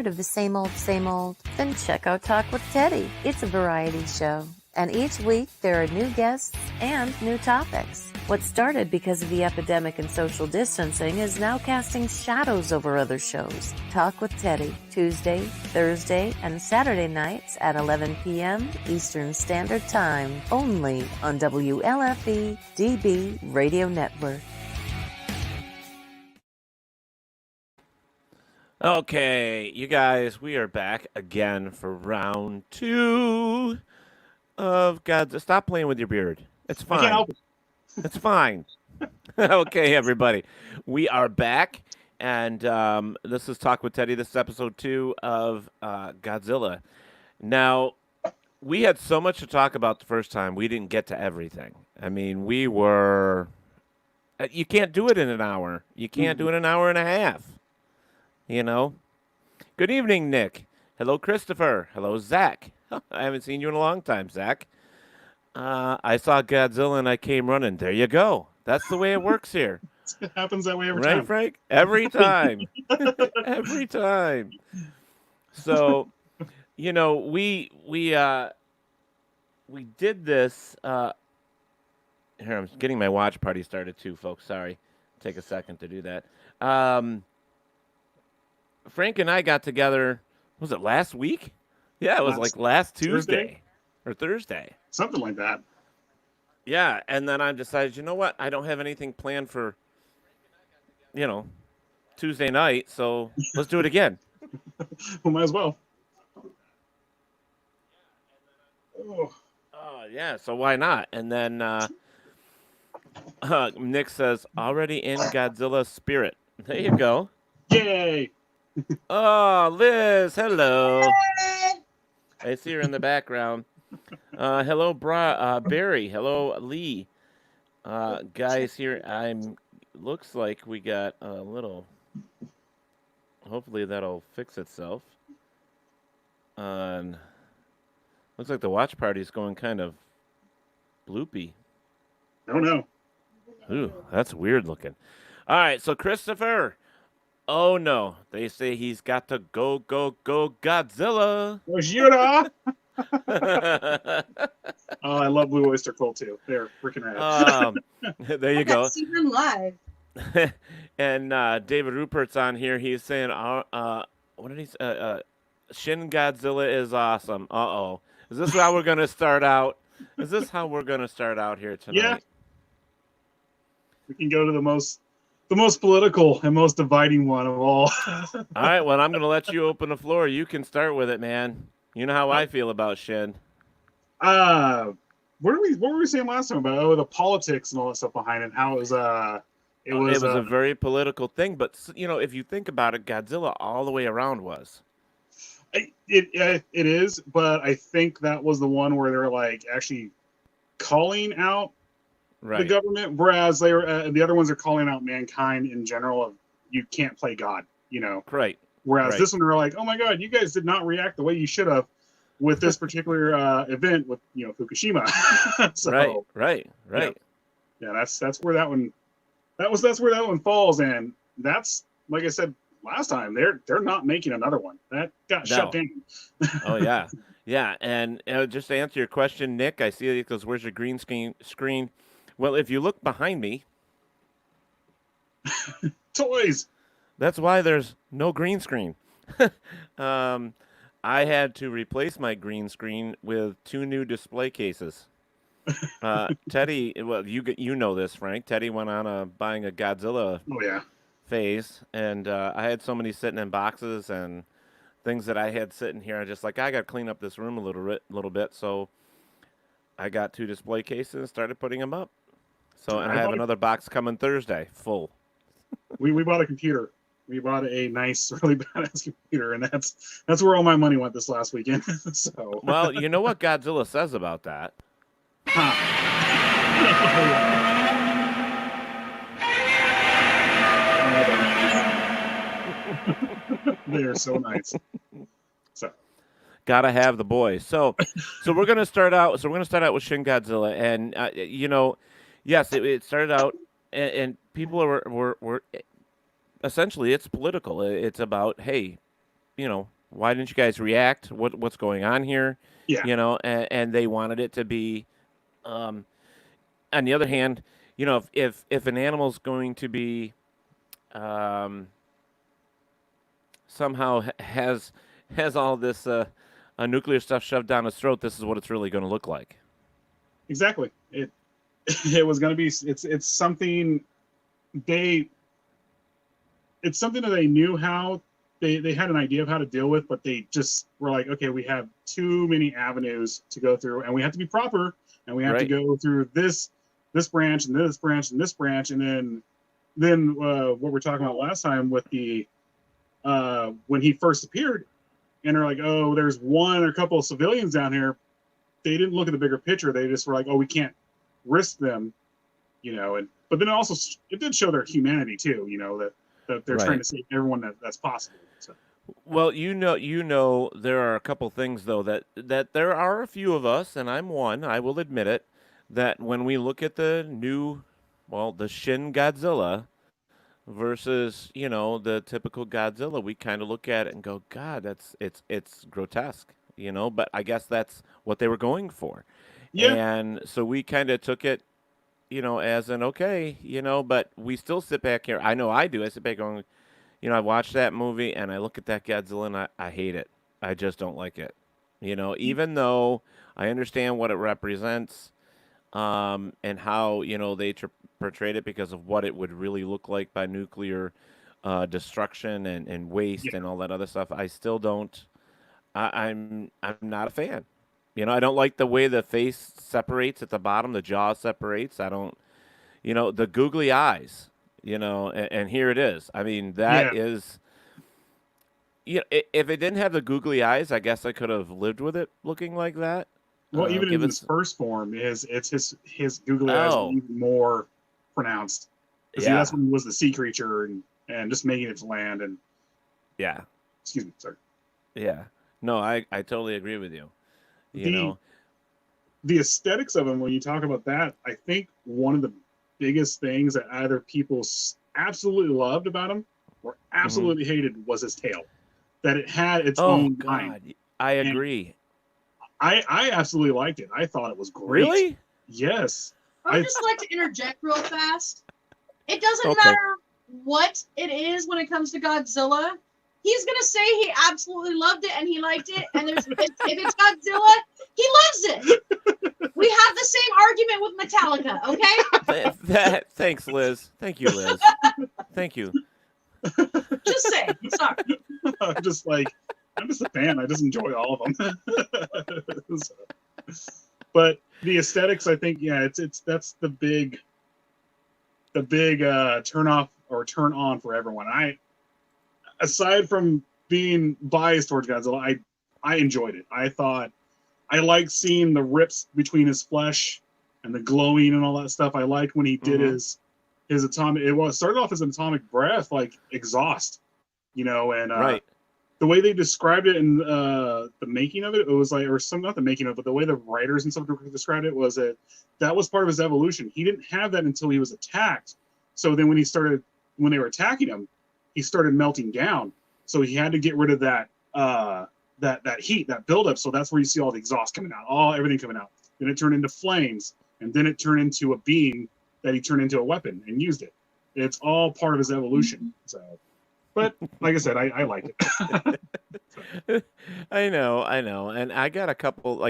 Tired of the same old, same old? Then check out Talk with Teddy. It's a variety show. And each week there are new guests and new topics. What started because of the epidemic and social distancing is now casting shadows over other shows. Talk with Teddy, Tuesday, Thursday, and Saturday nights at 11 p.m. Eastern Standard Time, only on WLFE DB Radio Network. Okay, you guys, we are back again for round 2 of Godzilla. Stop playing with your beard. It's fine. I can't help it. It's fine. Okay, everybody. We are back, and this is Talk with Teddy. This is episode 2 of Godzilla. Now, we had so much to talk about the first time, we didn't get to everything. I mean, we were... You can't do it in an hour. You can't do it in an hour and a half. You know? Good evening, Nick. Hello, Christopher. Hello, Zach. I haven't seen you in a long time, Zach. I saw Godzilla and I came running. There you go. That's the way it works here. It happens that way every right, time. Frank? Every time. Every time. So, you know, we did this. Here, I'm getting my watch party started too, folks. Sorry. Take a second to do that. Frank and I got together, was it last week? Yeah, it was like last Tuesday or Thursday. Something like that. Yeah, and then I decided, you know what? I don't have anything planned for, Tuesday night, so let's do it again. We might as well. Yeah, so why not? And then Nick says, already in Godzilla spirit. There you go. Yay! Oh, Liz, hello. I see her in the background. Hello, Barry. Hello, Lee. Guys, here looks like we got a little. Hopefully that'll fix itself. Looks like the watch party's going kind of bloopy. I don't know. Ooh, that's weird looking. All right, so Christopher. Oh no, they say he's got to go Godzilla. Gojira! Oh, I love Blue Oyster Cult too. They're freaking rad. There you go. See them live. And David Rupert's on here. He's saying, what did he say? Shin Godzilla is awesome. Uh-oh. Is this how we're going to start out? Is this how we're going to start out here tonight? Yeah. We can go to the most political and most dividing one of all. All right, well, I'm going to let you open the floor. You can start with it, man. You know how I feel about Shin. What were we saying last time about the politics and all that stuff behind it? How it was it was a very political thing, but if you think about it, Godzilla all the way around was. It is, but I think that was the one where they're like actually calling out the government, whereas they were the other ones are calling out mankind in general of you can't play God, Right. Whereas this one they're like, oh my God, you guys did not react the way you should have with this particular event with Fukushima. So, right. Yeah, that's where that one that's where that one falls, and that's like I said last time, they're not making another one. That got shut down. Oh yeah. And just to answer your question, Nick, I see it goes, where's your green screen? Well, if you look behind me, toys. That's why there's no green screen. I had to replace my green screen with 2 new display cases. Teddy, well, you know this, Frank. Teddy went on buying a Godzilla phase, and I had so many sitting in boxes and things that I had sitting here. I just I got to clean up this room a little bit. So I got 2 display cases and started putting them up. So, and I have another box coming Thursday, full. We bought a computer. We bought a nice, really badass computer, and that's where all my money went this last weekend. So, well, you know what Godzilla says about that? They are so nice. So, gotta have the boys. So we're gonna start out. So we're gonna start out with Shin Godzilla, and yes, it started out, and people were essentially it's political. It's about, hey, why didn't you guys react? What's going on here? Yeah. And they wanted it to be. On the other hand, if an animal's going to be somehow has all this nuclear stuff shoved down its throat, this is what it's really going to look like. Exactly. It was going to be. It's something it's something that they knew how. They had an idea of how to deal with, but they just were like, okay, we have too many avenues to go through, and we have to be proper, and we have to go through this branch and this branch and this branch, and then what we're talking about last time with the when he first appeared, and they're like, oh, there's one or a couple of civilians down here. They didn't look at the bigger picture. They just were like, oh, we can't risk them, but then also it did show their humanity too, that they're trying to save everyone that's possible. So. Well, there are a couple things though that there are a few of us, and I'm one. I will admit it. That when we look at the Shin Godzilla versus the typical Godzilla, we kind of look at it and go, God, it's grotesque, But I guess that's what they were going for. Yeah. And so we kind of took it, as an okay, but we still sit back here. I know I do. I sit back going, I watch that movie and I look at that Godzilla and I hate it. I just don't like it. Even though I understand what it represents, and how, they portrayed it because of what it would really look like by nuclear destruction and waste and all that other stuff. I still don't. I'm not a fan. I don't like the way the face separates at the bottom, the jaw separates. I don't, the googly eyes, and here it is. I mean, that is, if it didn't have the googly eyes, I guess I could have lived with it looking like that. Well, even in his first form, his googly eyes are even more pronounced. Yeah. That's when he was the sea creature and just making its land and. Yeah. Excuse me, sorry. Yeah. No, I totally agree with you. The aesthetics of him, when you talk about that, I think one of the biggest things that either people absolutely loved about him or absolutely hated was his tail. That it had its own mind. I agree. And I absolutely liked it. I thought it was great. Really? Yes. I would just like to interject real fast. It doesn't matter what it is when it comes to Godzilla. He's going to say he absolutely loved it and he liked it. And if it's Godzilla, he loves it. We have the same argument with Metallica, okay? Thanks, Liz. Thank you, Liz. Thank you. Just say. Sorry. I'm just a fan. I just enjoy all of them. But the aesthetics, I think, that's the big turn off or turn on for everyone. Aside from being biased towards Godzilla, I enjoyed it. I thought I liked seeing the rips between his flesh and the glowing and all that stuff. I liked when he did his atomic. It started off as an atomic breath, like exhaust, and right. The way they described it in the making of it, it was like, or some not the making of it, but the way the writers and stuff described it was that was part of his evolution. He didn't have that until he was attacked. So then when they were attacking him, he started melting down. So he had to get rid of that that heat, that buildup. So that's where you see all the exhaust coming out, everything coming out. Then it turned into flames, and then it turned into a beam that he turned into a weapon and used it. It's all part of his evolution. So, but like I said, I liked it. I know, and I got a couple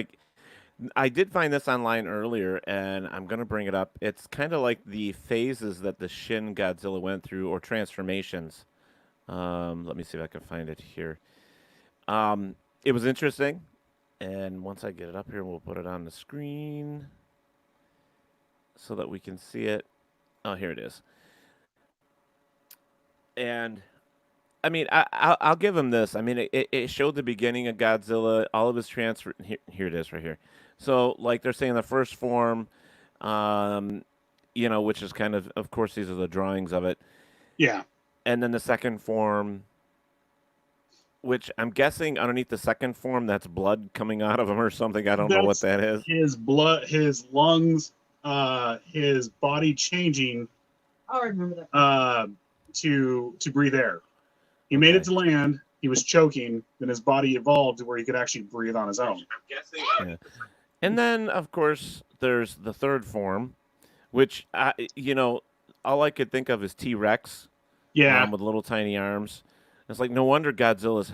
I did find this online earlier, and I'm going to bring it up. It's kind of like the phases that the Shin Godzilla went through, or transformations. Let me see if I can find it here. It was interesting, and once I get it up here, we'll put it on the screen so that we can see it. Oh, here it is. And I mean, I'll give him this. I mean, it showed the beginning of Godzilla, all of his transfer. Here it is, right here. So, like they're saying, the first form, which is kind of course, these are the drawings of it. Yeah. And then the second form, which I'm guessing underneath the second form, that's blood coming out of him or something. I don't know what that is. His blood, his lungs, his body changing. I remember that. To breathe air. He made it to land, he was choking, then his body evolved to where he could actually breathe on his own. Yeah. And then, of course, there's the third form, which, all I could think of is T-Rex with little tiny arms. It's like, no wonder Godzilla's,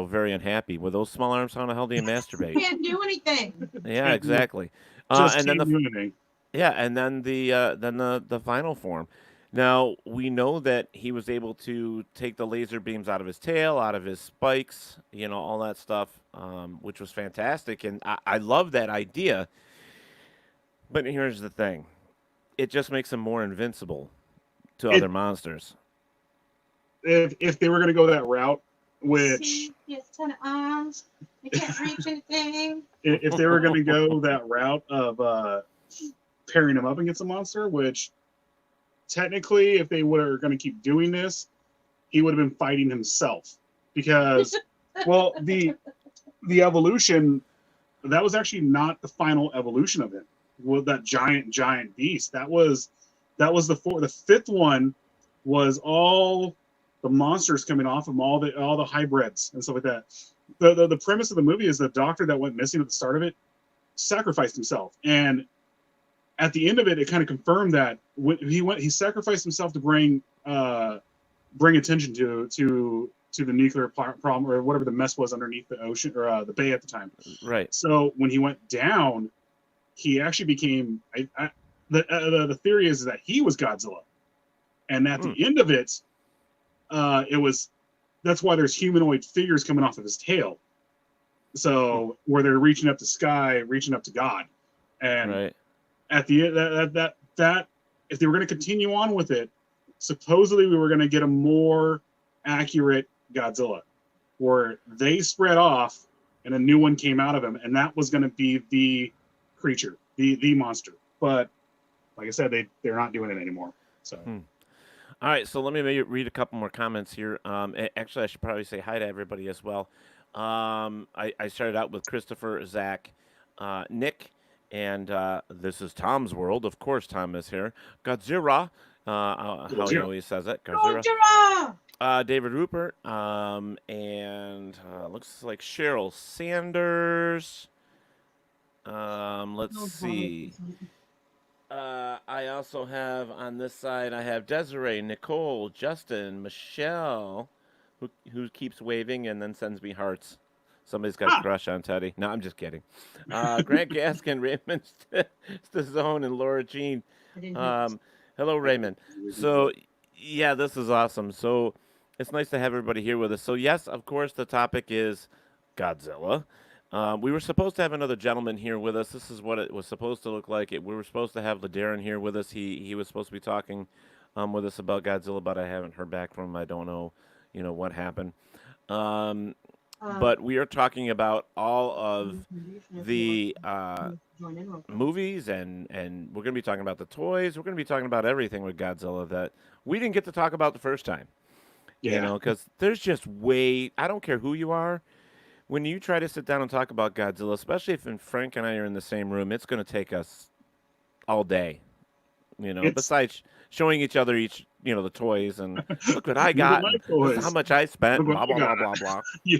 very unhappy. With those small arms, how the hell do you masturbate? He can't do anything. Yeah, exactly. Just and then can't do anything. Yeah, and then the final form. Now, we know that he was able to take the laser beams out of his tail, out of his spikes, all that stuff, which was fantastic. And I love that idea. But here's the thing. It just makes him more invincible to other monsters. If they were going to go that route, which... See, he has 10 arms. He can't reach anything. If they were going to go that route of pairing him up against a monster, which technically, if they were going to keep doing this, he would have been fighting himself. Because, well, the evolution, that was actually not the final evolution of him. Well, that giant beast. That was the fifth one was all the monsters coming off of all the hybrids and stuff like that. The premise of the movie is the doctor that went missing at the start of it sacrificed himself, and at the end of it, it kind of confirmed that he sacrificed himself to bring attention to the nuclear problem or whatever the mess was underneath the ocean or the bay at the time. Right. So when he went down, he actually became. The theory is that he was Godzilla, and at the end of it, that's why there's humanoid figures coming off of his tail. So where they're reaching up to sky, reaching up to God, and at the end that if they were going to continue on with it, supposedly we were going to get a more accurate Godzilla, where they spread off and a new one came out of him, and that was going to be the creature, the monster. But like I said, they're not doing it anymore. So. All right, so let me read a couple more comments here. Actually, I should probably say hi to everybody as well. I started out with Christopher, Zach, Nick, and this is Tom's World. Of course, Tom is here. Godzilla, how he always says it. Godzilla! David Rupert, and looks like Cheryl Sanders. Let's see. I also have on this side, I have Desiree, Nicole, Justin, Michelle, who keeps waving and then sends me hearts. Somebody's got a crush on Teddy. No, I'm just kidding. Grant Gaskin, Raymond Stazone, and Laura Jean. Hello, Raymond. So, yeah, this is awesome. So, it's nice to have everybody here with us. So, yes, of course, the topic is Godzilla. We were supposed to have another gentleman here with us. This is what it was supposed to look like. We were supposed to have LaDarien here with us. He was supposed to be talking with us about Godzilla, but I haven't heard back from him. I don't know, what happened. But we are talking about all of the movies, and we're going to be talking about the toys. We're going to be talking about everything with Godzilla that we didn't get to talk about the first time. Yeah. Because there's just I don't care who you are. When you try to sit down and talk about Godzilla, especially if Frank and I are in the same room, it's going to take us all day. Besides showing each other the toys and look what I got, how much I spent, blah, blah, blah, blah, blah. Yeah.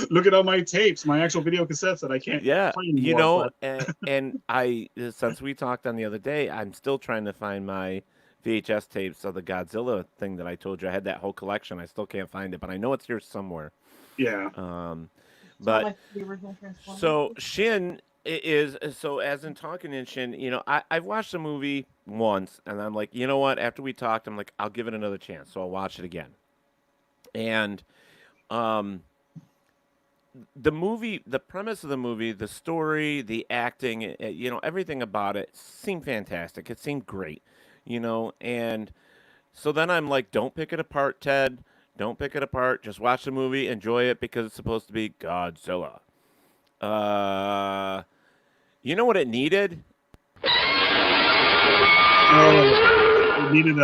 Look at all my tapes, my actual video cassettes that I can't play anymore. And I, since we talked on the other day, I'm still trying to find my VHS tapes of the Godzilla thing that I told you. I had that whole collection. I still can't find it, but I know it's here somewhere. Yeah. But so Shin is, so as in talking in Shin, I've watched the movie once, and I'm like, you know what? After we talked, I'm like, I'll give it another chance. So I'll watch it again. And the movie, the premise of the movie, the story, the acting, everything about it seemed fantastic. It seemed great. And so then I'm like, don't pick it apart, Ted. Don't pick it apart. Just watch the movie, enjoy it, because it's supposed to be Godzilla. You know what it needed? It needed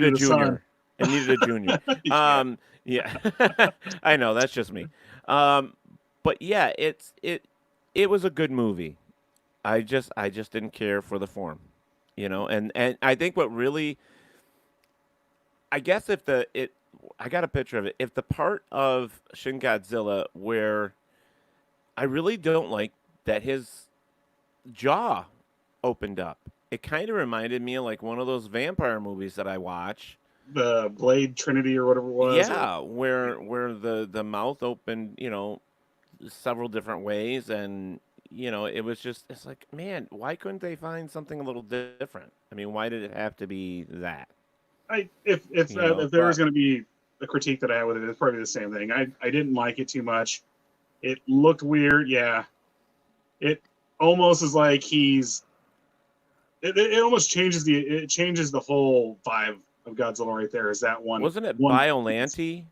a junior. It needed a junior. Yeah. I know, that's just me. But yeah, it was a good movie. I just didn't care for the form. And I think what really I guess I got a picture of it. If the part of Shin Godzilla where I really don't like that his jaw opened up, it kind of reminded me of like one of those vampire movies that I watch. The Blade Trinity or whatever it was. Yeah, where the mouth opened, several different ways, and it's like, man, why couldn't they find something a little different? I mean, why did it have to be that? If there was going to be a critique that I had with it, it's probably the same thing. I didn't like it too much. It looked weird. Yeah, it almost is like it almost changes the whole vibe of Godzilla right there. Is that one? Wasn't it Biollante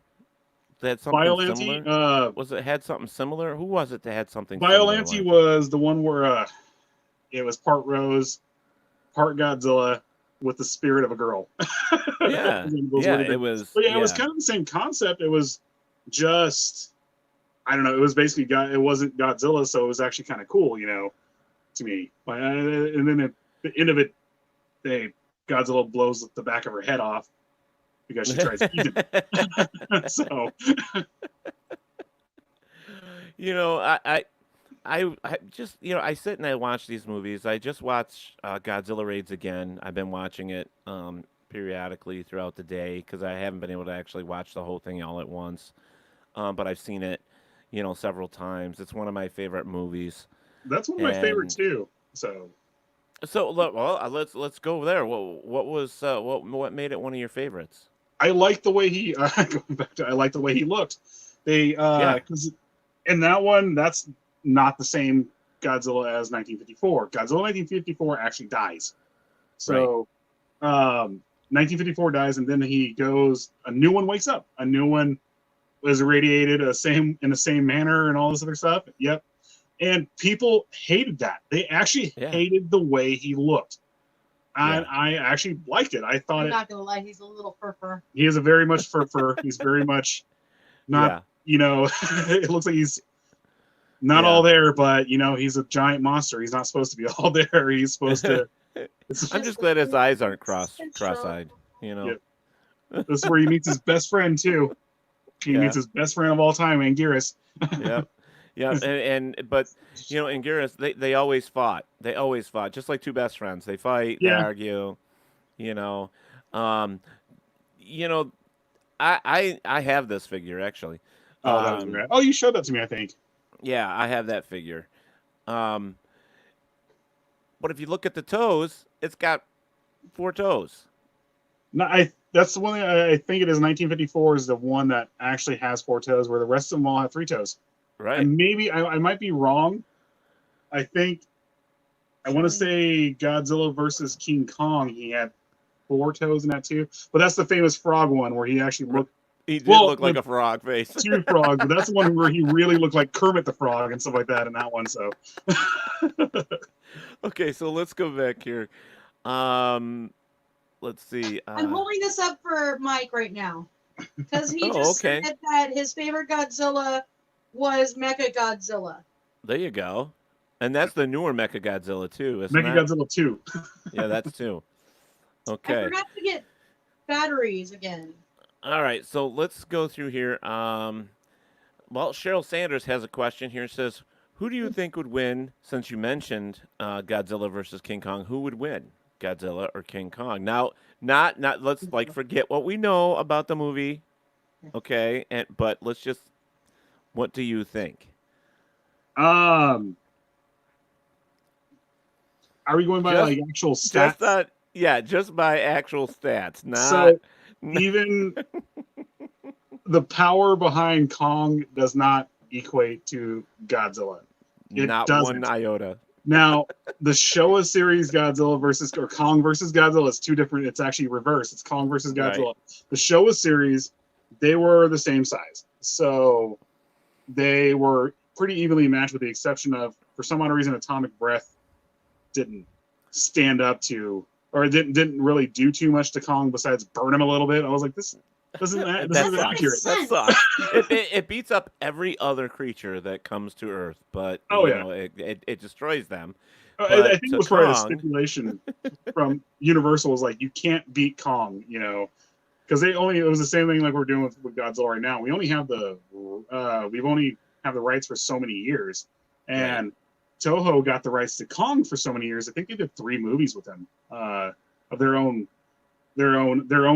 that had something similar? Had something similar? Who was it that had something Biollante similar? was the one where it was part Rose, part Godzilla with the spirit of a girl. Yeah. It was. But it was kind of the same concept. It was just, I don't know. It was basically it wasn't Godzilla, so it was actually kind of cool, to me. And then at the end of it, Godzilla blows the back of her head off because she tries to eat it. So, I just, I sit and I watch these movies. I just watch Godzilla Raids again. I've been watching it periodically throughout the day because I haven't been able to actually watch the whole thing all at once. But I've seen it, several times. It's one of my favorite movies. That's one of my favorites too. So let's go there. What made it one of your favorites? I like the way he I like the way he looked. Because in that one, that's not the same Godzilla as 1954. Godzilla 1954 actually dies. So, 1954 dies, and then he goes. A new one wakes up. A new one was irradiated in the same manner, and all this other stuff. Yep. And people hated that. They actually hated the way he looked. And I actually liked it. I thought I'm not gonna lie, he's a little fur. He is a very much fur. He's very much not. It looks like he's not all there, but he's a giant monster. He's not supposed to be all there. He's supposed to. I'm just glad his eyes aren't cross-eyed. This is where he meets his best friend too. He meets his best friend of all time, Anguirus. Yeah, but Anguirus, they always fought. They always fought, just like two best friends. They fight, they argue. I have this figure actually. Oh, you showed that to me, I think. Yeah, I have that figure. But if you look at the toes, it's got 4 toes. No, that's the one thing I think it is. 1954 is the one that actually has 4 toes, where the rest of them all have 3 toes. Right. And maybe I might be wrong. I want to say Godzilla versus King Kong. He had 4 toes in that too. But that's the famous frog one where he actually looked. He did look like a frog face. 2 frogs, but that's the one where he really looked like Kermit the Frog and stuff like that in that one. So. Okay, so let's go back here. Let's see. I'm holding this up for Mike right now because he said that his favorite Godzilla was Mechagodzilla. There you go. And that's the newer Mechagodzilla too, isn't Mechagodzilla 2. Yeah, that's 2. Okay. I forgot to get batteries again. All right, so let's go through here. Well, Cheryl Sanders has a question here. It says, who do you think would win, since you mentioned Godzilla versus King Kong, who would win, Godzilla or King Kong? Now, not let's forget what we know about the movie, okay? But let's just, what do you think? Are we going by actual stats? Just by actual stats. Even the power behind Kong does not equate to Godzilla. Not one iota. Now, the Showa series Godzilla or Kong versus Godzilla is 2 different. It's actually reversed. It's Kong versus Godzilla. Right. The Showa series, they were the same size, so they were pretty evenly matched, with the exception of, for some odd reason, Atomic Breath didn't stand up to, or didn't really do too much to Kong besides burn him a little bit. I was like, this isn't accurate. That sucks. It beats up every other creature that comes to Earth, but it destroys them. I think it was probably a stipulation from Universal, was like, you can't beat Kong, because it was the same thing like we're doing with Godzilla right now. We only have we've only have the rights for so many years, and Toho got the rights to Kong for so many years. I think they did 3 movies with him of their own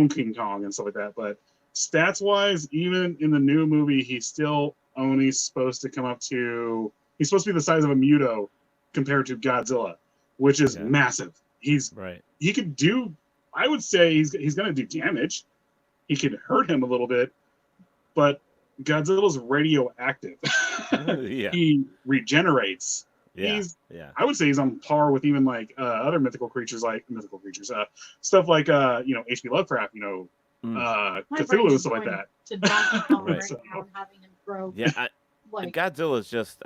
King Kong and stuff like that. But stats wise, even in the new movie, he's still only supposed to come up to. He's supposed to be the size of a Muto compared to Godzilla, which is massive. He could do. I would say he's going to do damage. He could hurt him a little bit, but Godzilla's radioactive. He regenerates. I would say he's on par with even like other mythical creatures, stuff like H.P. Lovecraft, Cthulhu and stuff like that. To Donkey Kong right now, having him grow. Godzilla's just.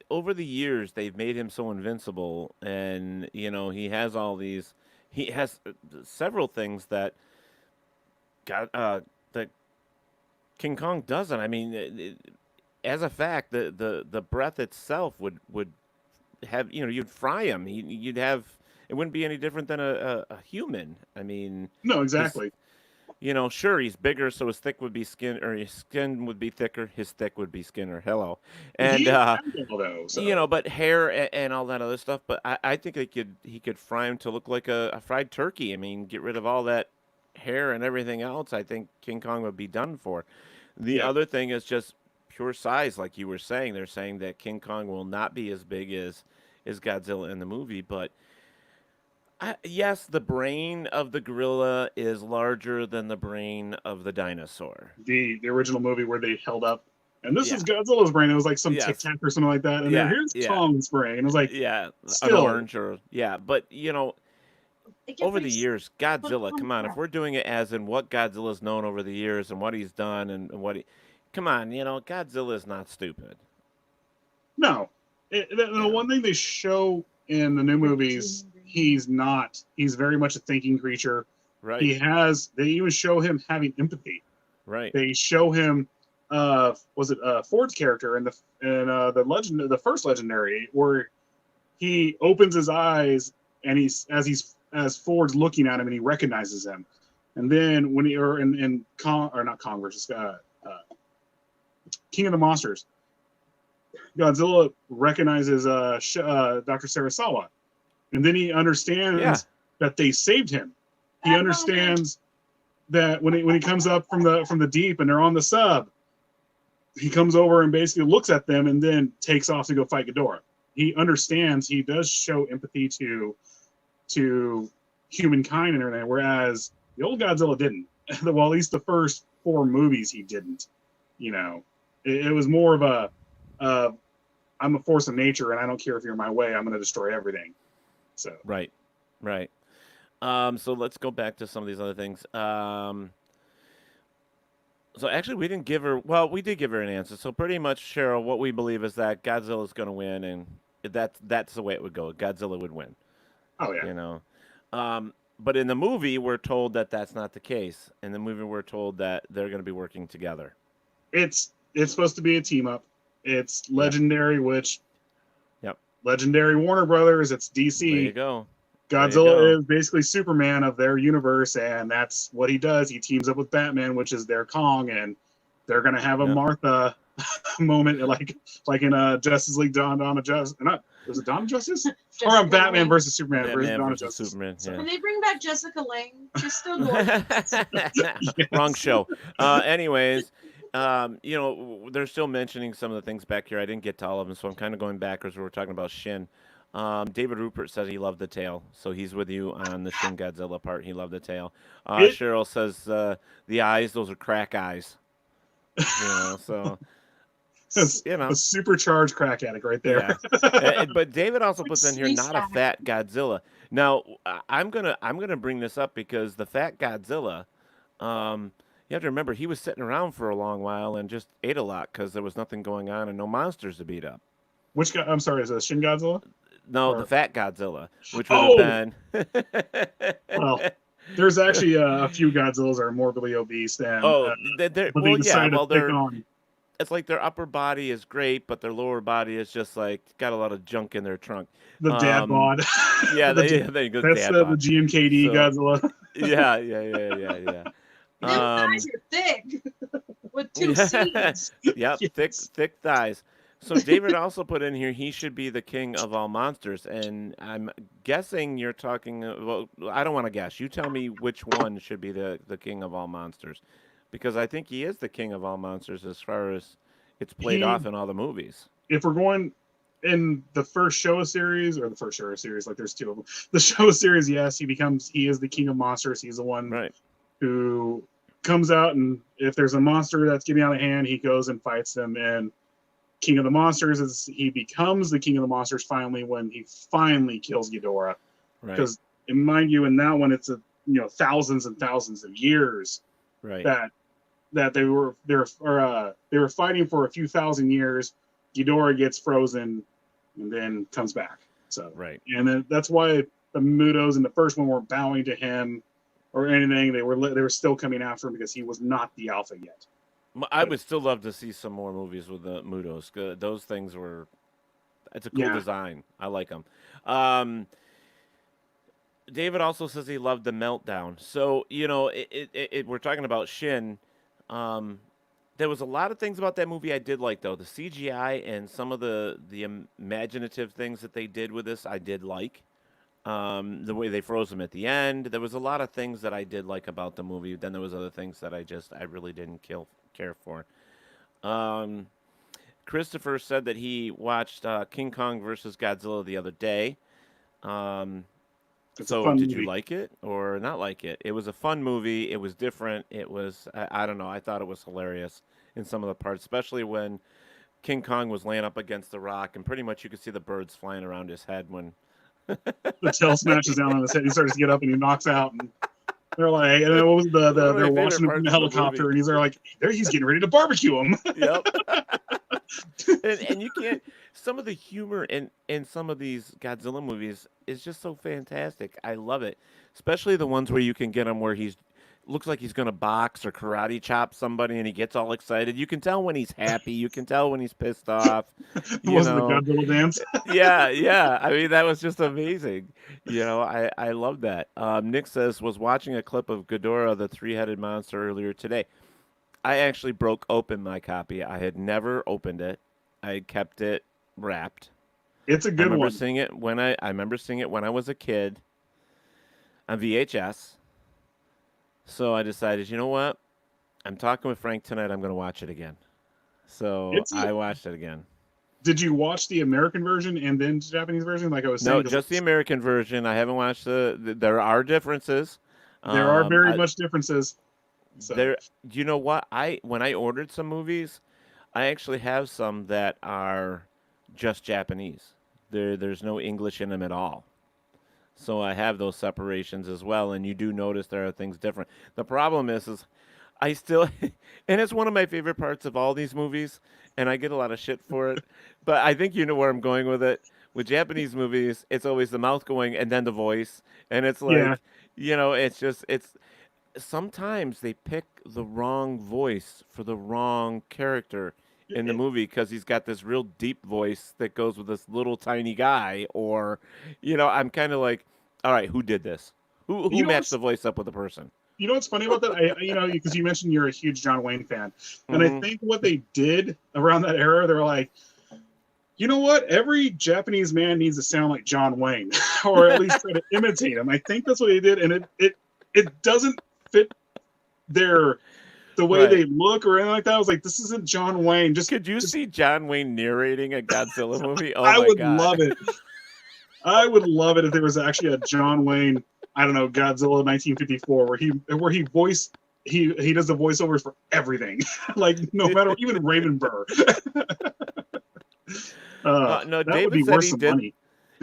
Over the years, they've made him so invincible, and he has all these. He has several things that that King Kong doesn't. I mean, as a fact, the breath itself would have you'd fry him. You'd have it wouldn't be any different than a human. I mean, no, exactly. Sure, he's bigger, so his thick would be skin, or his skin would be thicker. His thick would be skin, or hello, and but hair and all that other stuff. But I think he could fry him to look like a fried turkey. I mean, get rid of all that hair and everything else. I think King Kong would be done for. The other thing is just pure size, like you were saying. They're saying that King Kong will not be as big as Godzilla in the movie, but. Yes, the brain of the gorilla is larger than the brain of the dinosaur. The original movie where they held up, and this is Godzilla's brain. It was like some Tic Tac or something like that. And then here's Kong's brain. It was like an orange but over the years, Godzilla. Come on, if we're doing it as in what Godzilla's known over the years and what he's done and what come on, Godzilla is not stupid. No, the one thing they show in the new movies. He's not. He's very much a thinking creature. Right. They even show him having empathy. Right. They show him. Was it Ford's character in the first Legendary, where he opens his eyes and as Ford's looking at him and he recognizes him, and then when in Kong or not Kong versus King of the Monsters, Godzilla recognizes Dr. Sarasawa. And then he understands that they saved him. He understands that when he comes up from the deep and they're on the sub, he comes over and basically looks at them and then takes off to go fight Ghidorah. He understands. He does show empathy to humankind and everything, whereas the old Godzilla didn't. Well, at least the first 4 movies he didn't. It was more of I'm a force of nature and I don't care if you're in my way. I'm going to destroy everything. So. Right. So let's go back to some of these other things. So actually, we didn't give her. Well, we did give her an answer. So pretty much, Cheryl, what we believe is that Godzilla is going to win, and that's the way it would go. Godzilla would win. Oh yeah. But in the movie, we're told that that's not the case. In the movie, we're told that they're going to be working together. It's supposed to be a team up. It's Legendary, which. Legendary Warner Brothers, it's DC. There you go. Godzilla is basically Superman of their universe, and that's what he does. He teams up with Batman, which is their Kong, and they're gonna have a Martha moment, like in Justice League Dawn of Justice. Was it Dawn of Justice? Or on Batman versus Superman versus Dawn of Justice. Superman, Can they bring back Jessica Lange? She's still gorgeous. Wrong show. Anyways. They're still mentioning some of the things back here. I didn't get to all of them, so I'm kind of going backwards. We're talking about Shin. David Rupert said he loved the tail, so he's with you on the Shin Godzilla part. He loved the tail. Cheryl says the eyes; those are crack eyes. So a supercharged crack addict right there. Yeah. But David also puts in here not a fat Godzilla. Now I'm gonna bring this up because the fat Godzilla. You have to remember, he was sitting around for a long while and just ate a lot because there was nothing going on and no monsters to beat up. Which guy? I'm sorry, is it Shin Godzilla? No, the fat Godzilla, which would have been. Well, there's actually a few Godzillas that are morbidly obese. And, it's like their upper body is great, but their lower body is just like got a lot of junk in their trunk. The dad bod. Yeah, that's the GMKD Godzilla. Yeah. Them thighs are thick with two C's. Yep, Yes. thick thighs. So David also put in here he should be the king of all monsters, and I'm guessing you're talking. Well, I don't want to guess. You tell me which one should be the king of all monsters, because I think he is the king of all monsters as far as it's played off in all the movies. If we're going in the first Showa series, or the first Showa series, like there's two of them. The Showa series, yes, he is the king of monsters. He's the one who comes out, and if there's a monster that's getting out of hand, he goes and fights them. And King of the Monsters is he becomes the King of the Monsters finally when he finally kills Ghidorah. Because mind you, in that one, it's thousands and thousands of years that they were fighting for a few thousand years. Ghidorah gets frozen and then comes back. So and then that's why the Mutos in the first one weren't bowing to him or anything. They were still coming after him because he was not the alpha yet. I would still love to see some more movies with the Mutos. Those things it's a cool design. I like them. David also says he loved the meltdown. So, we're talking about Shin. There was a lot of things about that movie I did like, though. The CGI and some of the imaginative things that they did with this, I did like. The way they froze him at the end. There was a lot of things that I did like about the movie. Then there was other things that I really didn't care for. Christopher said that he watched King Kong versus Godzilla the other day. So did you like it or not like it? It was a fun movie. It was different. It was, I don't know. I thought it was hilarious in some of the parts, especially when King Kong was laying up against the rock and pretty much you could see the birds flying around his head when the tail smashes down on his head. He starts to get up and he knocks out. And they're like, and then what was they're watching him from the helicopter, and he's getting ready to barbecue him. Yep. and you can't. Some of the humor in some of these Godzilla movies is just so fantastic. I love it, especially the ones where you can get him where looks like he's gonna box or karate chop somebody, and he gets all excited. You can tell when he's happy. You can tell when he's pissed off. Wasn't the Godzilla dance? Yeah. I mean, that was just amazing. I love that. Nick says was watching a clip of Ghidorah, the three-headed monster, earlier today. I actually broke open my copy. I had never opened it. I kept it wrapped. It's a good one. I remember seeing it when I was a kid on VHS. So I decided, you know what? I'm talking with Frank tonight. I'm going to watch it again. So I watched it again. Did you watch the American version and then the Japanese version? Like I was saying, no, just the American version. I haven't watched there are differences. There are very much differences. So. You know what? When I ordered some movies, I actually have some that are just Japanese. There's no English in them at all. So I have those separations as well, and you do notice there are things different. The problem is I still, and it's one of my favorite parts of all these movies, and I get a lot of shit for it, but I think you know where I'm going with it. With Japanese movies, it's always the mouth going and then the voice, and it's like, it's sometimes they pick the wrong voice for the wrong character in the movie because he's got this real deep voice that goes with this little tiny guy, or, I'm kind of like, all right, who did this? Who matched the voice up with the person? You know what's funny about that? Because you mentioned you're a huge John Wayne fan, and I think what they did around that era, they're like, you know what? Every Japanese man needs to sound like John Wayne, or at least try to imitate him. I think that's what they did, and it doesn't fit the way they look or anything like that. I was like, this isn't John Wayne. Could you see John Wayne narrating a Godzilla movie? Oh, I would love it. I would love it if there was actually a John Wayne, I don't know, Godzilla 1954, where he does the voiceovers for everything, like no matter even Raven Burr. No, David said he did. Money.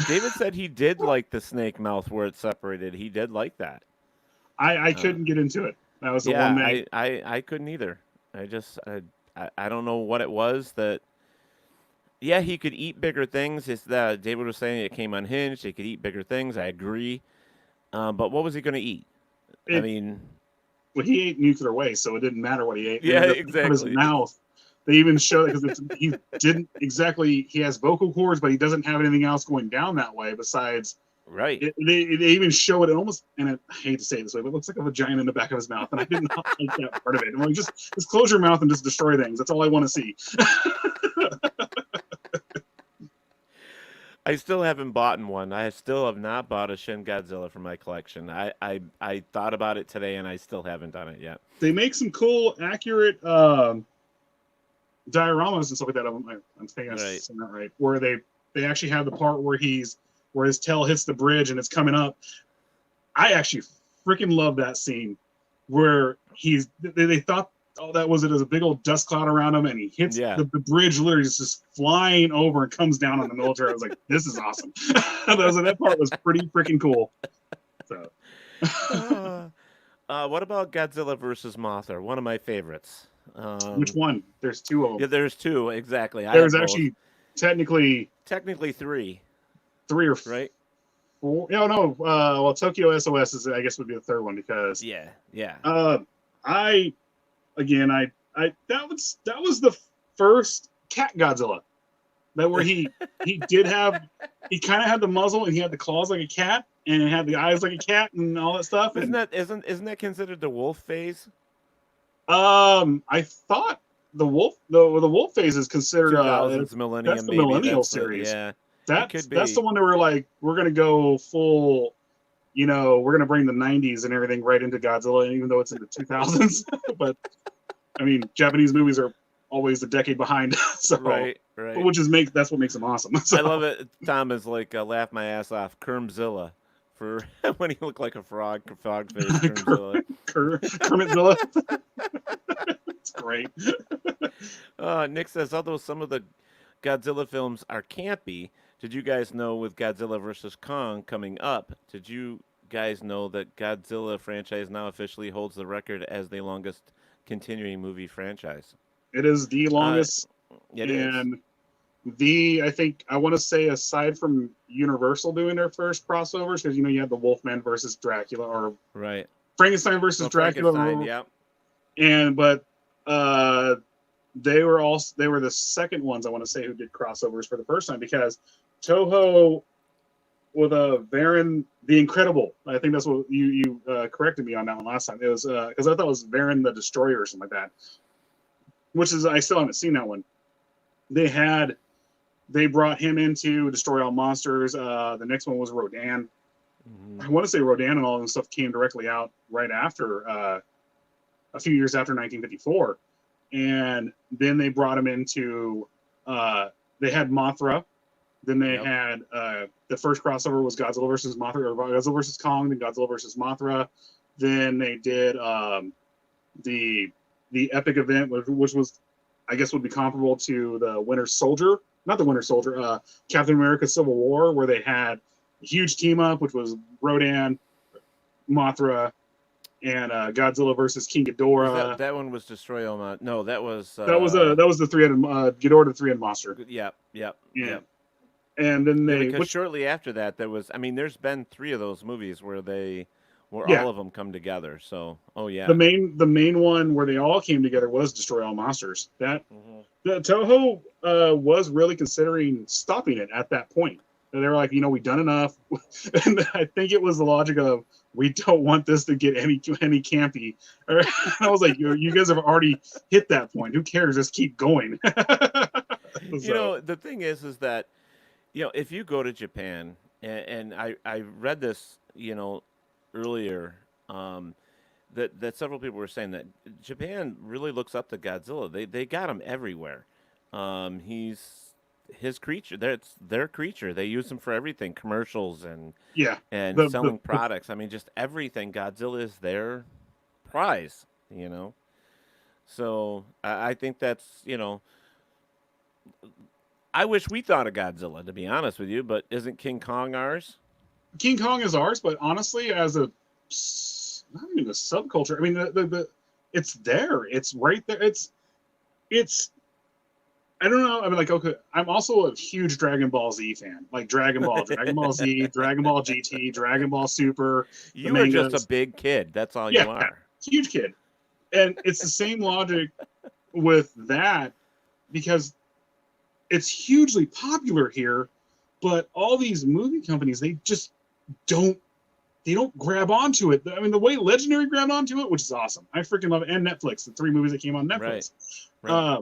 David said he did like the snake mouth where it's separated. He did like that. I couldn't get into it. That was the one thing. I couldn't either. I don't know what it was that. Yeah, he could eat bigger things. It's that David was saying it came unhinged. He could eat bigger things. I agree. But what was he going to eat? Well, he ate nuclear waste, so it didn't matter what he ate. Yeah, exactly. His mouth. They even show it because he has vocal cords, but he doesn't have anything else going down that way besides Right. They even show it almost, and I hate to say it this way, but it looks like a vagina in the back of his mouth, and I did not like that part of it. I'm like, just close your mouth and just destroy things. That's all I want to see. I still haven't bought one. I still have not bought a Shin Godzilla for my collection. I thought about it today, and I still haven't done it yet. They make some cool, accurate dioramas and stuff like that. I'm thinking I'm saying that right. Where they actually have the part where his tail hits the bridge and it's coming up. I actually freaking love that scene where they thought, oh, that was it. There's a big old dust cloud around him, and he hits the bridge. Literally, is just flying over and comes down on the military. I was like, "This is awesome." That part was pretty freaking cool. So, what about Godzilla versus Mothra? One of my favorites. Which one? There's two of them. Yeah, there's two exactly. There's actually technically three or right. Four. No. Well, Tokyo SOS is, I guess, would be the third one because that was the first cat Godzilla. That where he kind of had the muzzle and he had the claws like a cat and it had the eyes like a cat and all that stuff. Isn't that considered the wolf phase? I thought the wolf phase is considered millennium. That's the millennial series. That's the one that we're gonna go full. We're going to bring the 90s and everything right into Godzilla, even though it's in the 2000s. But, I mean, Japanese movies are always a decade behind. So, right. That's what makes them awesome. So. I love it. Tom is like, laugh my ass off. Kermzilla for when he looked like a frog face. Kermzilla. Kermitzilla. It's great. Nick says, although some of the Godzilla films are campy, did you guys know with Godzilla vs. Kong coming up, did you guys know that Godzilla franchise now officially holds the record as the longest continuing movie franchise? It is the longest. I think, I want to say, aside from Universal doing their first crossovers, because, you had the Wolfman versus Dracula, or Frankenstein versus Dracula. But they were the second ones, I want to say, who did crossovers for the first time, because Toho with Varan the Incredible. I think that's what you corrected me on that one last time. It was because I thought it was Varan the Destroyer or something like that. Which is, I still haven't seen that one. They brought him in to destroy all monsters. The next one was Rodan. Mm-hmm. I want to say Rodan and all this stuff came directly out right after, a few years after 1954. And then they brought him into, they had Mothra. Then they had, the first crossover was Godzilla versus Mothra, or Godzilla versus Kong, then Godzilla versus Mothra. Then they did the epic event, which was, I guess, would be comparable to the Winter Soldier. Not the Winter Soldier, Captain America Civil War, where they had a huge team up, which was Rodan, Mothra, and Godzilla versus King Ghidorah. That one was Destroy All Monsters. No, that was the three-headed Ghidorah, the three-headed monster. Yep. And then because shortly after that, there's been 3 of those movies where all of them come together. So, the main one where they all came together was Destroy All Monsters. That the Toho was really considering stopping it at that point. And they were like, we've done enough. And I think it was the logic of, we don't want this to get any campy. I was like, you guys have already hit that point. Who cares? Just keep going. The thing is that, if you go to Japan, and I read this, earlier, that several people were saying that Japan really looks up to Godzilla. They got him everywhere. He's his creature. That's their creature. They use him for everything, commercials and selling products. Just everything. Godzilla is their prize. So I think that's I wish we thought of Godzilla, to be honest with you, but isn't King Kong ours? King Kong is ours, but honestly, as not even a subculture. It's there. It's right there. It's. I don't know. Okay. I'm also a huge Dragon Ball Z fan. Like Dragon Ball, Dragon Ball Z, Dragon Ball GT, Dragon Ball Super. You are just a big kid. That's all you are. Huge kid. And it's the same logic with that, because it's hugely popular here, but all these movie companies, they don't grab onto it. I mean, the way Legendary grabbed onto it, which is awesome. I freaking love it. And Netflix, the 3 movies that came on Netflix. Right.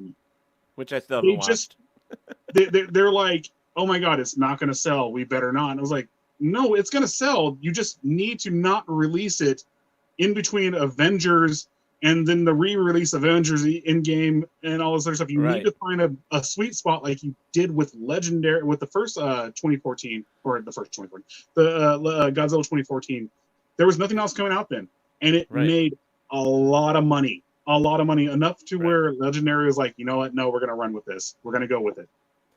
Which I still they haven't watched. They're like, oh my God, it's not going to sell. We better not. And I was like, no, it's going to sell. You just need to not release it in between Avengers and then the re-release Avengers Endgame and all this other stuff. You need to find a sweet spot like you did with Legendary, with the first 2014, or the first 2014, the Godzilla 2014. There was nothing else coming out then. And it made a lot of money. A lot of money. Enough to where Legendary was like, you know what? No, we're going to run with this. We're going to go with it.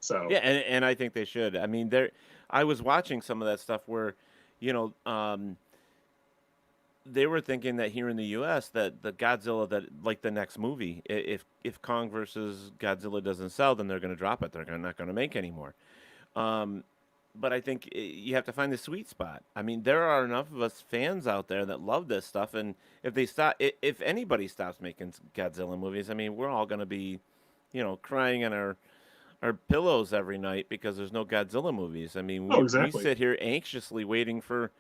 So yeah, and I think they should. I mean, I was watching some of that stuff where, you know, they were thinking that here in the U.S. that the Godzilla, that like the next movie, if Kong versus Godzilla doesn't sell, then they're going to drop it. They're not going to make any more. But I think you have to find the sweet spot. I mean, there are enough of us fans out there that love this stuff, and if anybody stops making Godzilla movies, I mean, we're all going to be, you know, crying on our pillows every night because there's no Godzilla movies. I mean, we sit here anxiously waiting for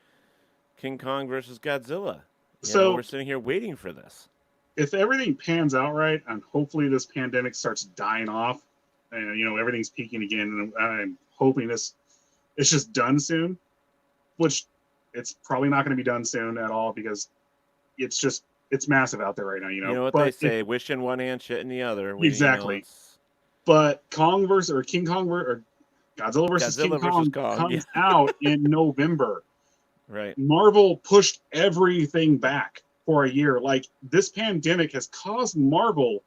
King Kong versus Godzilla. You know, we're sitting here waiting for this. If everything pans out right, and hopefully this pandemic starts dying off, and you know everything's peaking again, and I'm hoping it's just done soon, which it's probably not going to be done soon at all because it's massive out there right now. You know what they say: wish in one hand, shit in the other. Exactly. You know, but Kong versus or King Kong or Godzilla versus King Kong comes out in November. Right. Marvel pushed everything back for a year. Like, this pandemic has caused Marvel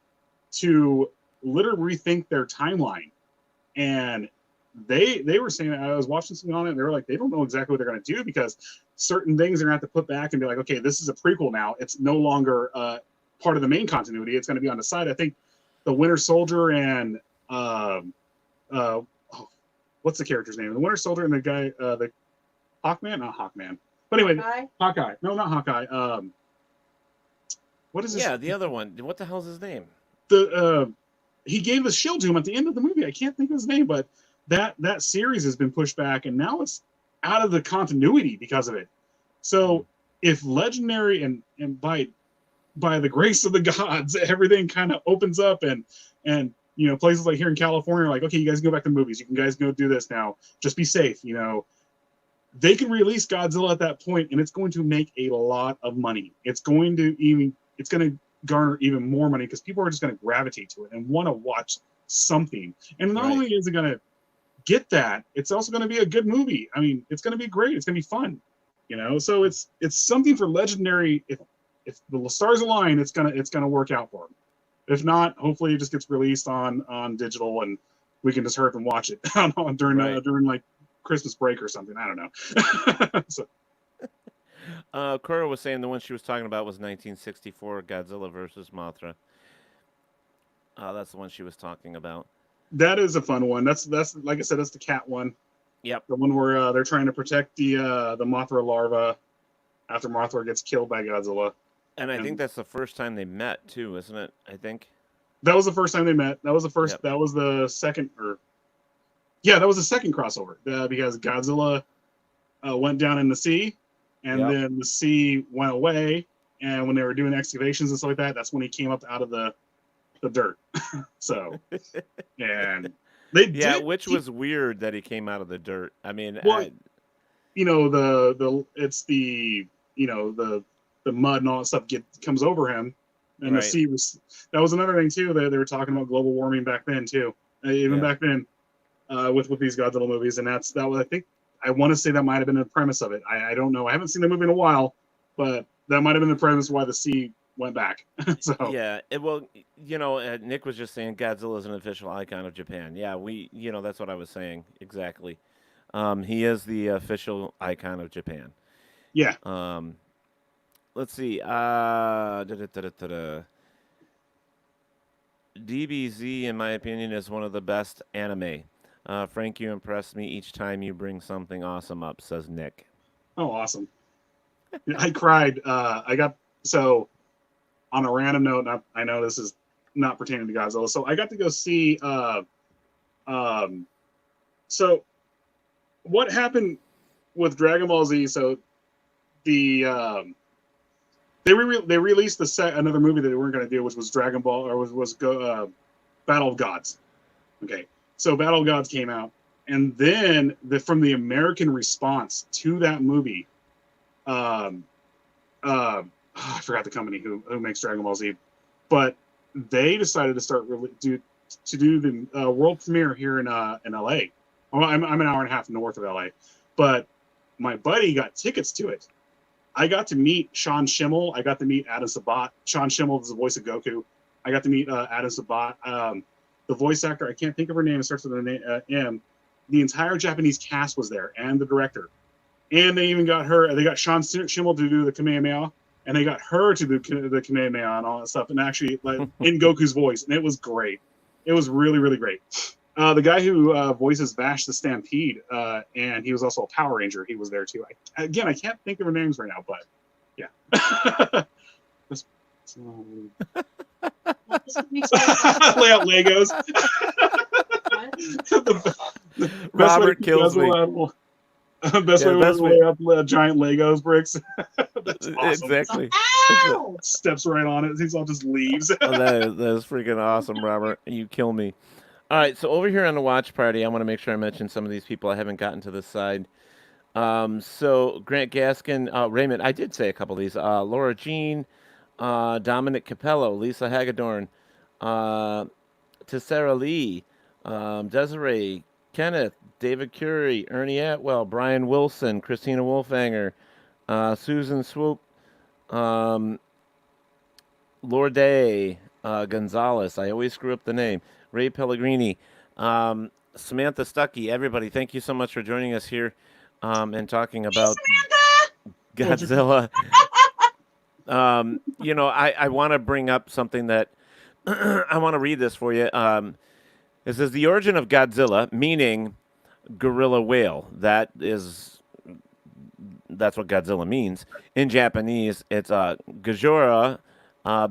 to literally rethink their timeline. And they were saying, I was watching something on it, and they were like, they don't know exactly what they're going to do because certain things they're going to have to put back and be like, okay, this is a prequel now. It's no longer part of the main continuity. It's going to be on the side. I think the Winter Soldier and what's the character's name? The Winter Soldier and the guy, the Hawkman? Not Hawkman. But anyway, Hawkeye. No, not Hawkeye. What is his? Yeah, the other one. What the hell's his name? He gave the shield to him at the end of the movie. I can't think of his name, but that series has been pushed back, and now it's out of the continuity because of it. So if Legendary and by the grace of the gods, everything kind of opens up and you know, places like here in California are like, okay, you guys can go back to the movies. You can guys go do this now. Just be safe, you know. They can release Godzilla at that point, and it's going to make a lot of money. It's going to garner even more money because people are just going to gravitate to it and want to watch something. And not only is it going to get that, it's also going to be a good movie. I mean, it's going to be great. It's going to be fun, you know. So it's something for Legendary. If the stars align, it's gonna work out for them. If not, hopefully it just gets released on digital and we can just hurry up and watch it during like Christmas break or something. I don't know. So. Cora was saying the one she was talking about was 1964 Godzilla versus Mothra. That's the one she was talking about. That is a fun one. That's like I said, that's the cat one. Yep. The one where they're trying to protect the Mothra larva after Mothra gets killed by Godzilla. And I think that's the first time they met too, isn't it? I think. That was the first time they met. That was the first. Yep. That was the second, that was the second crossover because Godzilla went down in the sea, and then the sea went away. And when they were doing excavations and stuff like that, that's when he came up out of the dirt. So, and they did, which was weird that he came out of the dirt. I mean, you know, the mud and all that stuff comes over him, and the sea was. That was another thing too. They were talking about global warming back then too, even back then, with these Godzilla movies, and that was, I think, I want to say that might have been the premise of it. I don't know. I haven't seen the movie in a while, but that might have been the premise why the sea went back. So well, you know, Nick was just saying Godzilla is an official icon of Japan. Yeah, that's what I was saying exactly. He is the official icon of Japan. Yeah. Let's see. DBZ, in my opinion, is one of the best anime. Frank, you impress me each time you bring something awesome up, says Nick. Oh, awesome. I cried. So on a random note, I know this is not pertaining to Godzilla. So I got to go see, so what happened with Dragon Ball Z, so the they released another movie that they weren't going to do, which was Dragon Ball, or was Battle of Gods. Okay, so Battle of Gods came out, and then from the American response to that movie, I forgot the company who makes Dragon Ball Z, but they decided to start do the world premiere here in LA. Well, I'm an hour and a half north of LA, but my buddy got tickets to it. I got to meet Sean Schemmel. I got to meet Adam Sabat. Sean Schemmel is the voice of Goku. I got to meet Adam Sabat. The voice actor, I can't think of her name. It starts with an M. The entire Japanese cast was there, and the director. And they even got her. They got Sean Schemmel to do the Kamehameha, and they got her to do the Kamehameha and all that stuff, and actually like in Goku's voice, and it was great. It was really, really great. The guy who voices Vash the Stampede, and he was also a Power Ranger. He was there too. I can't think of their names right now, but yeah. Lay out Legos. Robert kills me. Best way to lay out giant Legos bricks. That's awesome. Exactly. Ow! Steps right on it. He's all just leaves. that is freaking awesome, Robert. You kill me. All right, so over here on the watch party, I want to make sure I mention some of these people. I haven't gotten to this side. So Grant Gaskin, Raymond, I did say a couple of these. Laura Jean, Dominic Capello, Lisa Hagedorn, Tessera Lee, Desiree, Kenneth, David Curie, Ernie Atwell, Brian Wilson, Christina Wolfanger, Susan Swoop, Lorde Gonzalez. I always screw up the name. Ray Pellegrini, Samantha Stuckey. Everybody, thank you so much for joining us here and talking about Godzilla. I want to bring up something that I want to read this for you. It says the origin of Godzilla, meaning gorilla whale. That's what Godzilla means. In Japanese, it's Ghidorah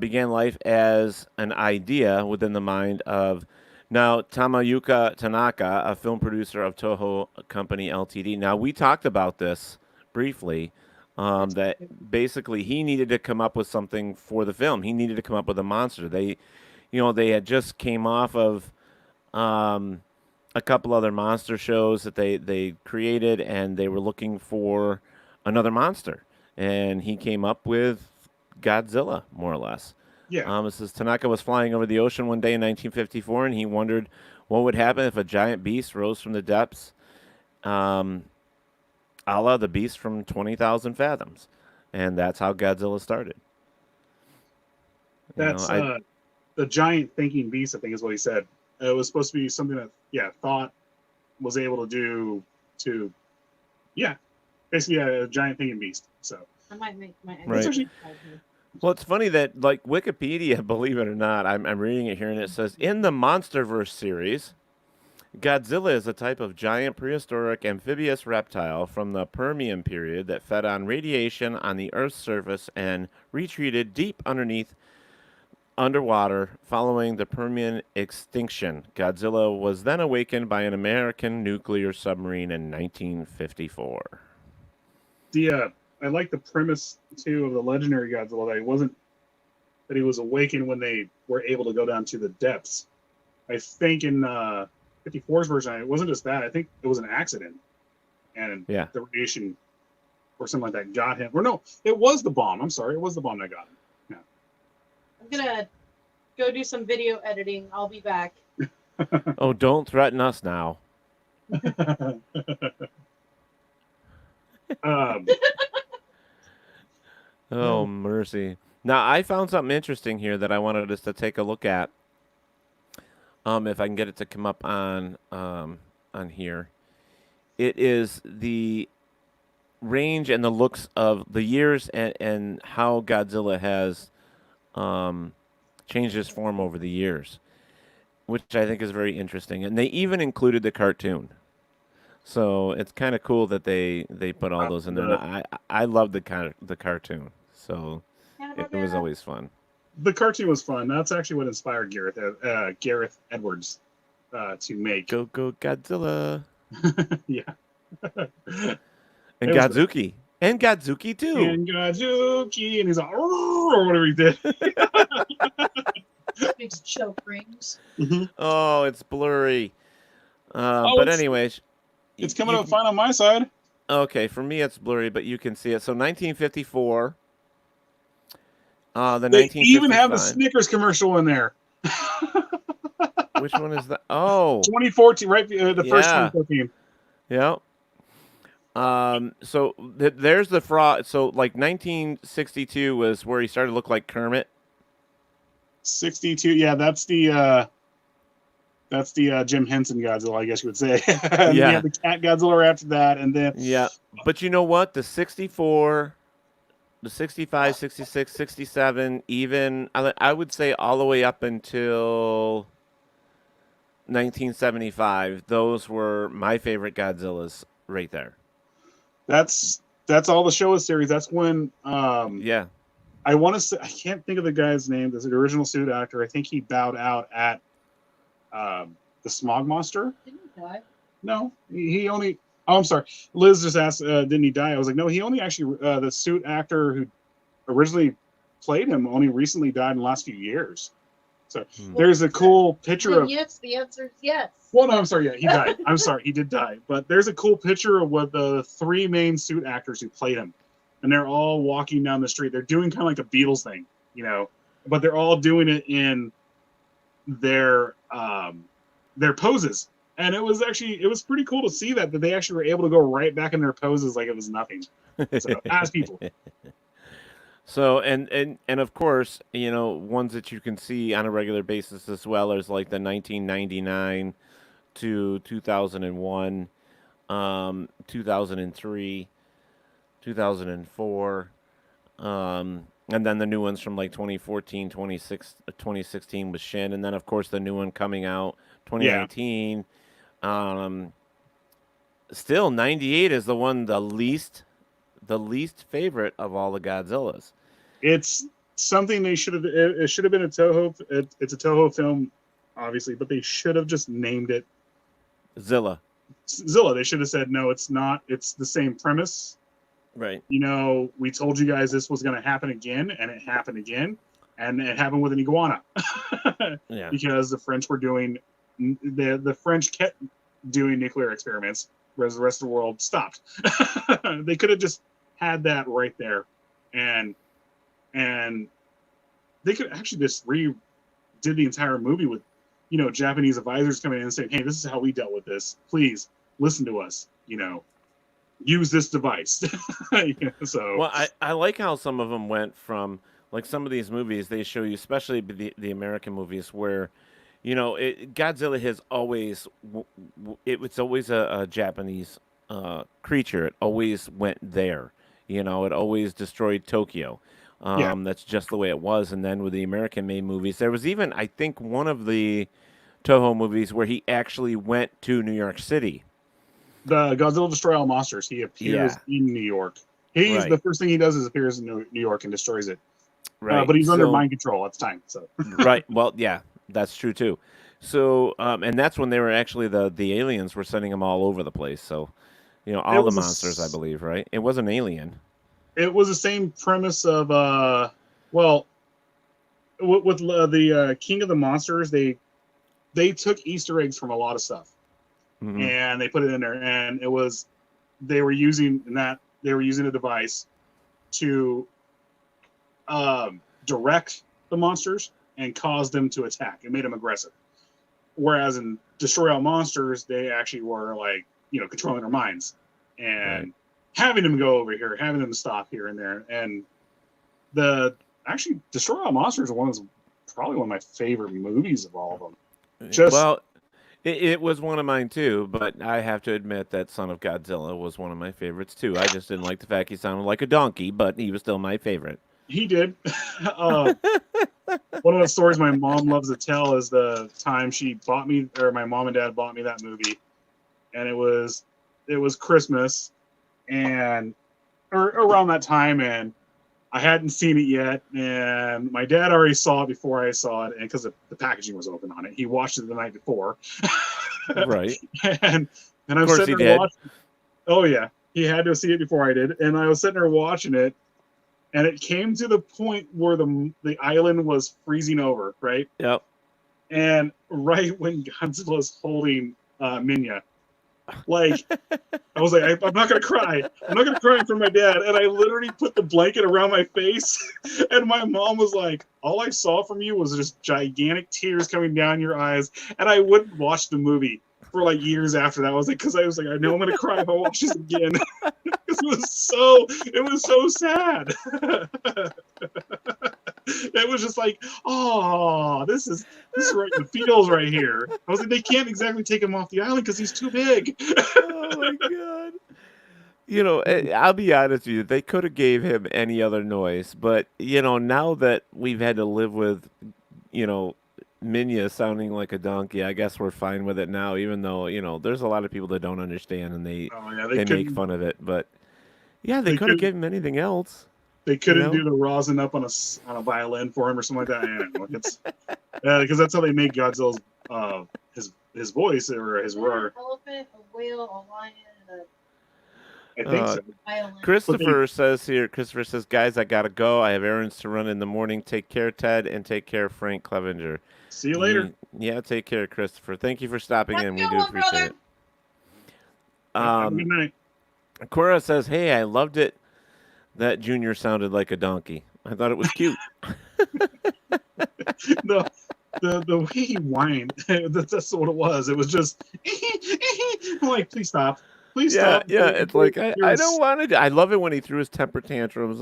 began life as an idea within the mind of now Tamayuka Tanaka, a film producer of Toho Company Ltd. Now, we talked about this briefly, that basically he needed to come up with something for the film. He needed to come up with a monster. They had just came off of a couple other monster shows that they created, and they were looking for another monster. And he came up with Godzilla, more or less. Yeah. It says Tanaka was flying over the ocean one day in 1954, and he wondered what would happen if a giant beast rose from the depths, a la the beast from 20,000 Fathoms. And that's how Godzilla started. That's the giant thinking beast, I think is what he said. It was supposed to be something that, Thought was able to do basically a giant thinking beast. So I might make my right. Well, it's funny that, like, Wikipedia, believe it or not, I'm reading it here, and it says, in the MonsterVerse series, Godzilla is a type of giant prehistoric amphibious reptile from the Permian period that fed on radiation on the Earth's surface and retreated deep underwater following the Permian extinction. Godzilla was then awakened by an American nuclear submarine in 1954. I like the premise too of the legendary Godzilla that he was awakened when they were able to go down to the depths. I think in 54's version, it wasn't just that. I think it was an accident, and the radiation or something like that got him. Or no, it was the bomb. I'm sorry, it was the bomb that got him. Yeah. I'm gonna go do some video editing. I'll be back. Oh, don't threaten us now. Oh, mercy. Now, I found something interesting here that I wanted us to take a look at. If I can get it to come up on here. It is the range and the looks of the years and how Godzilla has changed his form over the years, which I think is very interesting. And they even included the cartoon. So it's kind of cool that they put all those in there. I love the cartoon. So it was always fun. The cartoon was fun. That's actually what inspired Gareth Edwards to make Go Godzilla. Yeah. And Godzuki. And Godzuki, too. And Godzuki. And he's like, or whatever he did. Big choke rings. Mm-hmm. Oh, it's blurry. But anyways. It's coming up fine on my side. Okay, for me it's blurry, but you can see it. So 1954. They even have the Snickers commercial in there. Which one is that? Oh, 2014, right? The first 2014. Yeah. So there's the fraud. So like 1962 was where he started to look like Kermit. 62, yeah, that's the Jim Henson Godzilla, I guess you would say. And yeah. You have the Cat Godzilla after that, and then but you know what? The 64, the 65, 66, 67, even I would say all the way up until 1975. Those were my favorite Godzillas right there. That's all the Showa series. That's when I want to say, I can't think of the guy's name. There's an original suit actor. I think he bowed out at the Smog Monster. Didn't he die? No, he only. Oh, I'm sorry. Liz just asked, didn't he die? I was like, no, he only actually, the suit actor who originally played him only recently died in the last few years. So there's a cool picture of. Yes, the answer is yes. Well, no, I'm sorry. Yeah, he died. I'm sorry, he did die. But there's a cool picture of what the three main suit actors who played him, and they're all walking down the street. They're doing kind of like a Beatles thing, but they're all doing it in their poses. And it was pretty cool to see that they actually were able to go right back in their poses like it was nothing. So as people. So and of course, ones that you can see on a regular basis as well as like the 1999 to 2001, 2003, 2004, and then the new ones from like 2014, 2016 with Shin, and then of course the new one coming out 2018. Still 98 is the least favorite of all the Godzillas. It's something they should have. It should have been a Toho. It's a Toho film, obviously, but they should have just named it Zilla. Zilla. They should have said no. It's not. It's the same premise. Right. We told you guys this was going to happen again, and it happened again, and it happened with an iguana. Yeah. Because the French were doing the French kept doing nuclear experiments, whereas the rest of the world stopped. They could have just had that right there, and they could actually just did the entire movie with, Japanese advisors coming in and saying, "Hey, this is how we dealt with this. Please listen to us. Use this device." So. Well, I like how some of them went from, like, some of these movies they show you, especially the American movies, where Godzilla has always it's always a Japanese creature. It always went there. It always destroyed Tokyo. That's just the way it was. And then with the American-made movies, there was even, I think, one of the Toho movies where he actually went to New York City. The Godzilla Destroy All Monsters. He appears in New York. The first thing he does is appears in New York and destroys it. Right. But he's under mind control at the time. So. Right. Well, yeah, that's true too. So, and that's when they were actually the aliens were sending them all over the place. So, all the monsters, I believe, right? It was an alien. It was the same premise of, with the King of the Monsters, they took Easter eggs from a lot of stuff, and they put it in there, and they were using a device to direct the monsters and cause them to attack. It made them aggressive. Whereas in Destroy All Monsters, they actually were like, controlling their minds and having them go over here, having them stop here and there. And Destroy All Monsters is probably one of my favorite movies of all of them. It was one of mine too, but I have to admit that Son of Godzilla was one of my favorites too. I just didn't like the fact he sounded like a donkey, but he was still my favorite. He did. One of the stories my mom loves to tell is the time my mom and dad bought me that movie, and it was Christmas, and around that time, and I hadn't seen it yet, and my dad already saw it before I saw it, and because the packaging was open on it, he watched it the night before. Right. and I'm sitting there watching. Oh yeah. he had to see it before I did, and I was sitting there watching it, and it came to the point where the island was freezing over, right? Yep. And right when Godzilla's holding Minya, like I was like, I'm not gonna cry. I'm not gonna cry in front of my dad. And I literally put the blanket around my face, and my mom was like, all I saw from you was just gigantic tears coming down your eyes. And I wouldn't watch the movie for like years after that. I was like, I know I'm gonna cry if I watch this again. It was so sad. It was just like, oh, this is right in the feels right here. I was like, they can't exactly take him off the island because he's too big. Oh my god. You know, I'll be honest with you, they could have gave him any other noise, but you know, now that we've had to live with, you know, Minya sounding like a donkey, I guess we're fine with it now, even though, you know, there's a lot of people that don't understand and they make fun of it, but yeah, they could have given him anything else. They couldn't do the rosin up on a violin for him or something like that. I don't know. Because that's how they make Godzilla's his voice or his roar. An elephant, a whale, a lion, and I think so. violin. Christopher says, guys, I gotta go. I have errands to run in the morning. Take care, Ted, and take care, Frank Clevenger. See you later. Yeah, take care, Christopher. Thank you for stopping in. We do appreciate it. Good night. Cora says, hey, I loved it that Junior sounded like a donkey. I thought it was cute. The way he whined, that's what it was. It was just, I'm like, please stop. Please stop. Yeah, it's like, I don't want to. I love it when he threw his temper tantrums.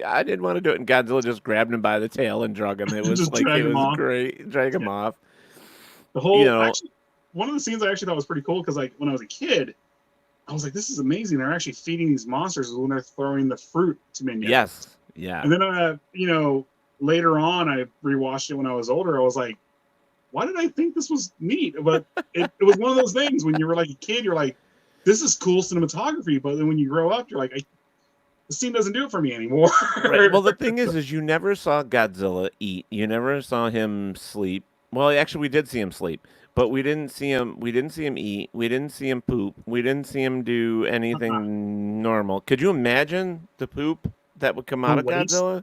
I didn't want to do it, and Godzilla just grabbed him by the tail and drug him. It was like, it was great. Drag him off. The whole, actually, one of the scenes I actually thought was pretty cool because, like, when I was a kid, I was like, this is amazing. They're actually feeding these monsters when they're throwing the fruit to Minya. Yes. Yeah. And then, later on, I rewatched it when I was older. I was like, why did I think this was neat? But it was one of those things when you were like a kid, you're like, this is cool cinematography. But then when you grow up, you're like, the scene doesn't do it for me anymore. Right. Well, the thing is you never saw Godzilla eat. You never saw him sleep. Well, actually, we did see him sleep. But we didn't see him. We didn't see him eat. We didn't see him poop. We didn't see him do anything normal. Could you imagine the poop that would come out of Godzilla?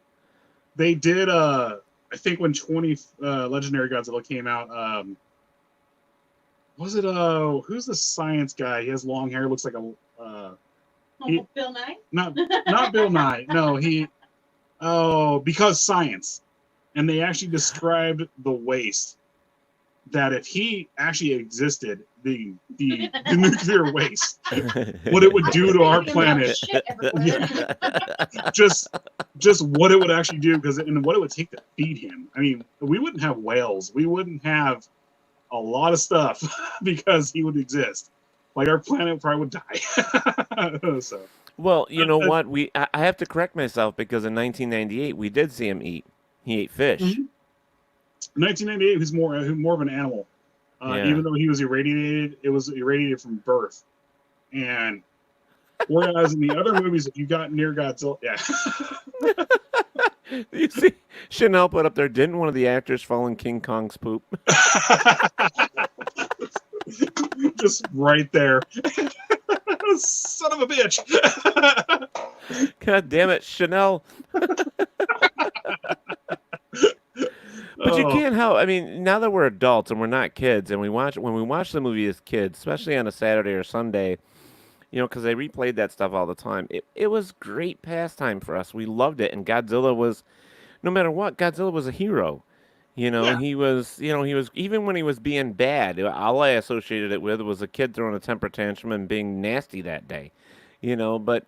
They did. I think when Legendary Godzilla came out, was it who's the science guy? He has long hair. Looks like Bill Nye. Not Bill Nye. No, because science, and they actually described the waste. That if he actually existed, the nuclear waste, what it would do to our planet, just what it would actually do, and what it would take to feed him. I mean, we wouldn't have whales, we wouldn't have a lot of stuff because he would exist. Like our planet probably would die. So, well, you know what? I have to correct myself because in 1998 we did see him eat. He ate fish. Mm-hmm. 1998, he's more of an animal. Even though he was irradiated, it was irradiated from birth. And whereas in the other movies, if you got near Godzilla, you see, Chanel put up there, didn't one of the actors fall in King Kong's poop? Just right there. Son of a bitch. God damn it, Chanel. But you can't help. I mean, now that we're adults and we're not kids, and when we watch the movie as kids, especially on a Saturday or Sunday, you know, because they replayed that stuff all the time. It was great pastime for us. We loved it, and Godzilla was, no matter what, Godzilla was a hero. You know, he was even when he was being bad. All I associated it with was a kid throwing a temper tantrum and being nasty that day. You know, but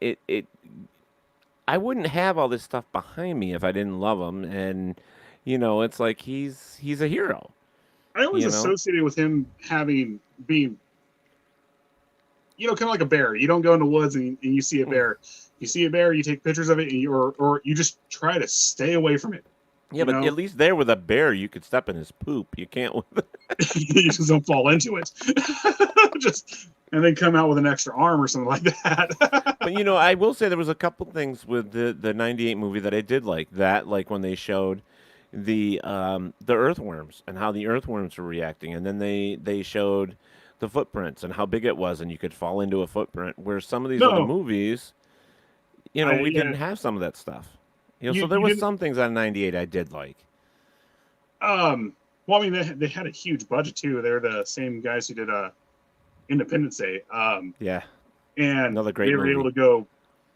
I wouldn't have all this stuff behind me if I didn't love him. And you know, it's like he's a hero. I always associated with him being, you know, kind of like a bear. You don't go in the woods and you see a bear. You see a bear, you take pictures of it, and or you just try to stay away from it. Yeah, but at least there with a bear, you could step in his poop. You can't. You just don't fall into it. And then come out with an extra arm or something like that. But, you know, I will say there was a couple things with the 98 movie that I did like. Like when they showed the earthworms and how the earthworms were reacting. And then they showed the footprints and how big it was, and you could fall into a footprint. Where some of these No. other movies, we Yeah. didn't have some of that stuff. So there You was didn't- some things on 98 I did like. Well, I mean, they had a huge budget too. They're the same guys who did Independence Day. Yeah, And another great they were movie. able to go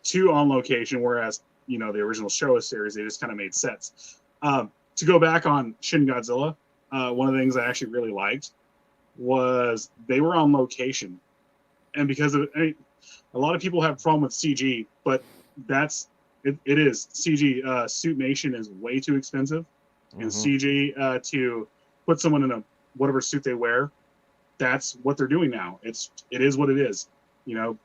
to on location, whereas the original Showa series, they just kind of made sets. To go back on Shin Godzilla, one of the things I actually really liked was they were on location, and because of a lot of people have a problem with CG, but it is CG. Suit Nation is way too expensive, and CG to put someone in whatever suit they wear, that's what they're doing now. It is what it is.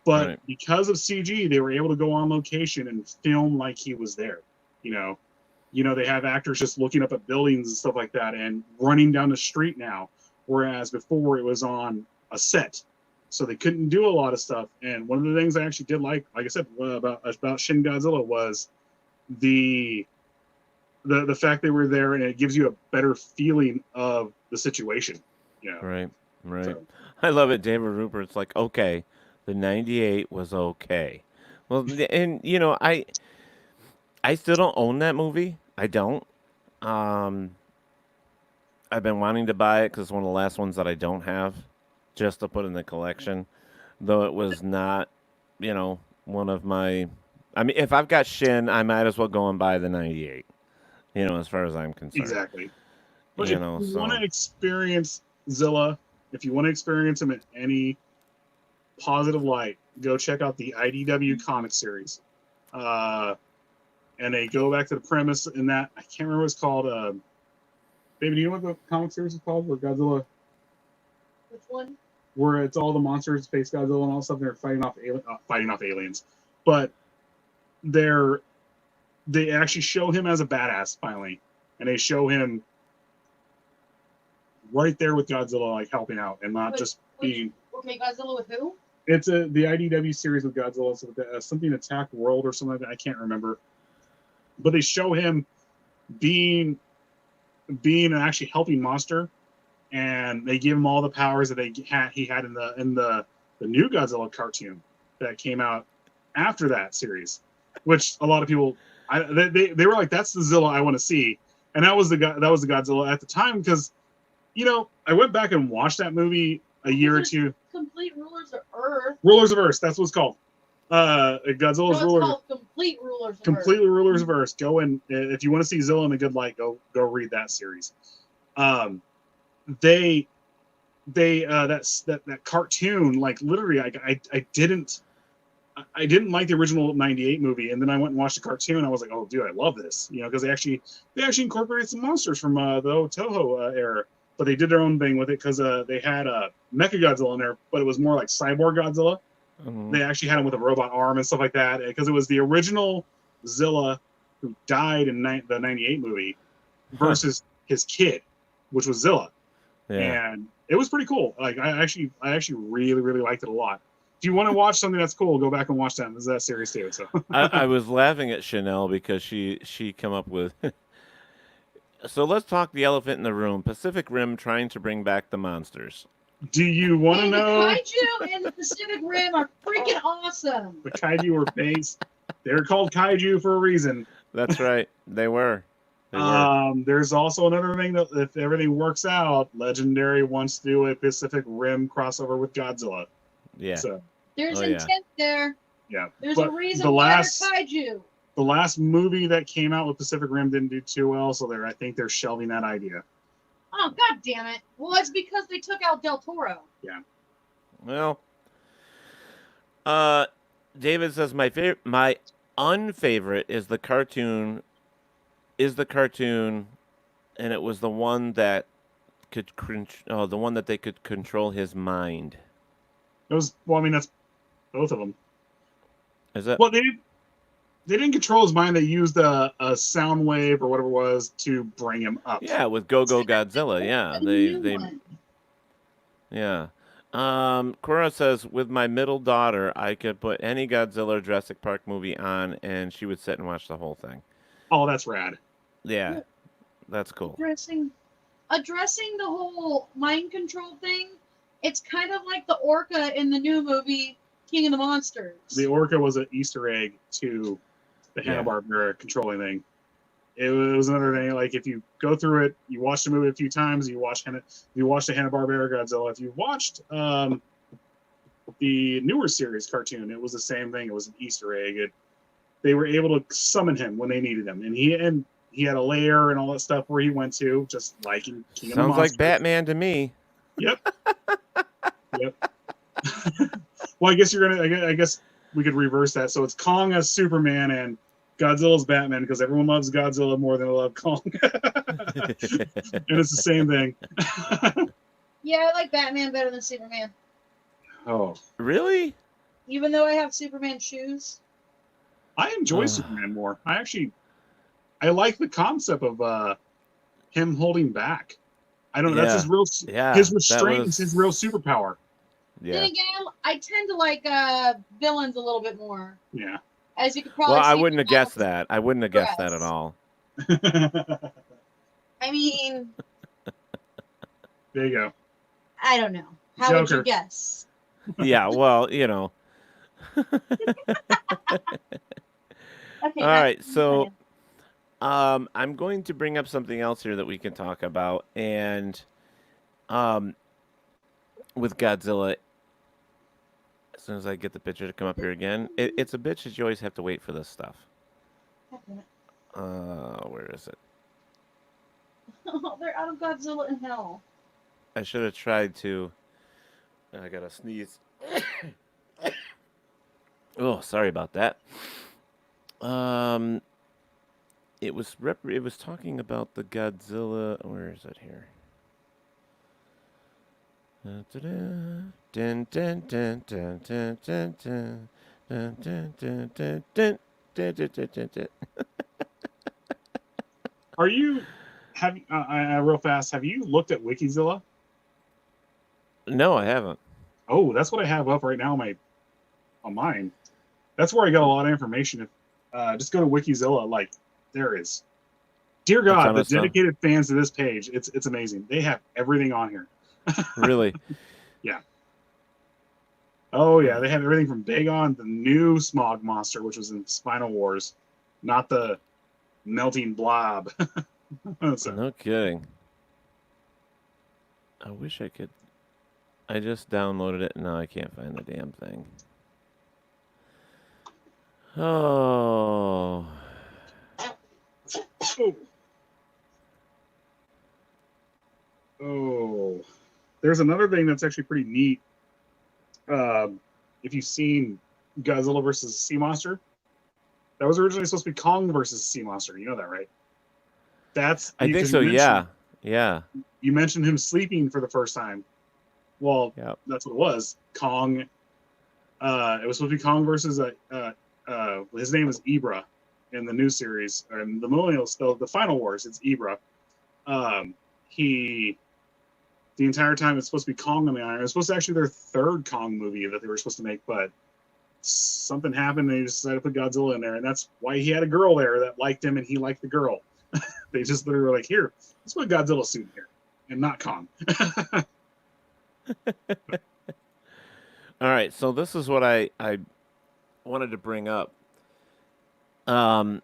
But Right. because of CG, they were able to go on location and film like he was there. They have actors just looking up at buildings and stuff like that and running down the street now, whereas before it was on a set, so they couldn't do a lot of stuff. And one of the things I actually did like I said, about Shin Godzilla was the fact they were there, and it gives you a better feeling of the situation. Right. So, I love it. David Rupert's like, okay, the 98 was okay. Well, and I still don't own that movie. I don't. I've been wanting to buy it because it's one of the last ones that I don't have, just to put in the collection. Though it was not, one of my. I mean, if I've got Shin, I might as well go and buy the 98. As far as I'm concerned. exactly. But You if know, you so- want to experience Zilla, if you want to experience him in any positive light, go check out the IDW comic series. And they go back to the premise in that, I can't remember what it's called. Baby, do you know what the comic series is called? Where Godzilla, Which one? where it's all the monsters, Space Godzilla and all stuff, they're fighting off aliens. But they actually show him as a badass finally. And they show him right there with Godzilla, like helping out and not just being. Okay, Godzilla with who? It's the IDW series with Godzilla, so something Attack World or something like that. I can't remember, but they show him being an actually helping monster, and they give him all the powers that he had in the new Godzilla cartoon that came out after that series, which a lot of people they were like, that's the Zilla I want to see, and that was the Godzilla at the time, because I went back and watched that movie a year or two. Complete Rulers of Earth. Rulers of Earth, that's what it's called. Godzilla's No, Rulers. it's called Complete Rulers of Completely Earth. Rulers of Earth. Go and if you want to see Zilla in a good light, go read that series. That cartoon, like literally, I didn't like the original '98 movie, and then I went and watched the cartoon. And I was like, oh, dude, I love this, because they actually incorporated some monsters from the Toho era, but they did their own thing with it because they had Mechagodzilla in there, but it was more like Cyborg Godzilla. Mhm. They actually had him with a robot arm and stuff like that, because it was the original Zilla who died in the '98 movie versus his kid, which was Zilla. Yeah. And it was pretty cool. Like I actually really, really liked it a lot. If you want to watch something that's cool, go back and watch that series too. So I was laughing at Chanel because she come up with. So let's talk the elephant in the room. Pacific Rim trying to bring back the monsters. do you want to And know? the kaiju and the Pacific Rim are freaking awesome. The kaiju were based. They're called kaiju for a reason. That's right. They were. They were. There's also another thing that if everything works out, Legendary wants to do a Pacific Rim crossover with Godzilla. Yeah. So There's Oh, yeah. intent there. yeah. There's But a reason the why last they're kaiju. the last movie that came out with Pacific Rim didn't do too well, so I think they're shelving that idea. Oh, god damn it. Well, it's because they took out Del Toro. Well, David says my unfavorite is the cartoon. And it was the one that they could control his mind. It was that's both of them. Is it? Well, they didn't control his mind. They used a sound wave or whatever it was to bring him up. Yeah, with Go Godzilla. Yeah, A new they one. yeah. Cora says with my middle daughter, I could put any Godzilla or Jurassic Park movie on, and she would sit and watch the whole thing. Oh, that's rad. Yeah, that's cool. Addressing the whole mind control thing It's kind of like the orca in the new movie King of the Monsters. The orca was an Easter egg to the Hanna-Barbera controlling thing. It was another thing. Like if you go through it, you watch the movie a few times. You watch the Hanna-Barbera Godzilla. If you watched the newer series cartoon, it was the same thing. It was an Easter egg. They were able to summon him when they needed him, and he had a lair and all that stuff where he went to, just like in King of the Monsters. Sounds like Batman to me. Yep. Yep. Well, I guess I guess we could reverse that. So it's Kong as Superman and Godzilla's Batman, because everyone loves Godzilla more than they love Kong. And it's the same thing. Yeah, I like Batman better than Superman. Oh, really? Even though I have Superman shoes. I enjoy Superman more. I like the concept of him holding back. I don't know. That's his real. His restraint is his real superpower. Yeah. Then again, I tend to like villains a little bit more. Yeah. As you could probably. Well, see I wouldn't have guessed that. I wouldn't have guessed that at all. I mean. There you go. I don't know. How would you guess? Yeah. Well, you know. Okay. All right. So, I'm going to bring up something else here that we can talk about, and with Godzilla. As soon as I get the picture to come up here again, it's a bitch that you always have to wait for this stuff. Where is it? Oh, they're out of Godzilla in hell. I should have tried to. I gotta sneeze. Oh, sorry about that. It was talking about the Godzilla. Where is it here? Are you real fast? Have you looked at Wikizilla? No, I haven't. Oh, that's what I have up right now on mine. That's where I got a lot of information. Just go to Wikizilla. Like there is, dear God, the dedicated fans to this page. It's amazing. They have everything on here. Really? Yeah. Oh yeah, they have everything from Dagon, the new Smog monster, which was in Spinal Wars, not the melting blob. So. No kidding. I wish I could. I just downloaded it and now I can't find the damn thing. Oh. Oh. There's another thing that's actually pretty neat. If you've seen Godzilla versus Sea Monster, that was originally supposed to be Kong versus Sea Monster. You know that, right? I think so. Yeah. You mentioned him sleeping for the first time. Well, That's what it was. Kong. It was supposed to be Kong versus his name is Ibra in the new series, and the Millennials still the Final Wars. It's Ibra. The entire time it's supposed to be Kong on the island. It was supposed to actually their third Kong movie that they were supposed to make, but something happened and they decided to put Godzilla in there, and that's why he had a girl there that liked him and he liked the girl. They just literally were like, here, let's put Godzilla suit in here and not Kong. All right, so this is what I wanted to bring up. Now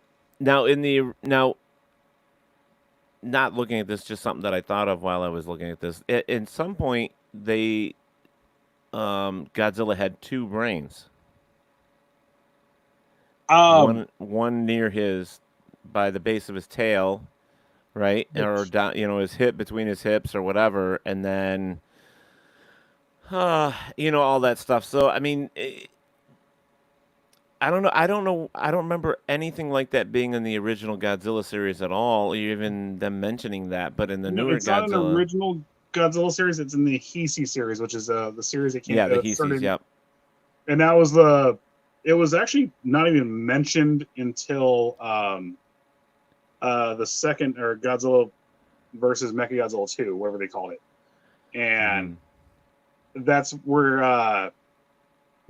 not looking at this, just something that I thought of while I was looking at this. At some point, Godzilla had two brains. One near his, by the base of his tail, right, or down, his hip, between his hips or whatever, and then, all that stuff. So I mean. I don't know. I don't remember anything like that being in the original Godzilla series at all, or even them mentioning that. But in the newer Godzilla, it's not in the original Godzilla series. It's in the Heisei series, which is the series that came. Yeah, the Heisei. Yep. And that was it was actually not even mentioned until the second, or Godzilla versus Mechagodzilla 2, whatever they called it, and that's where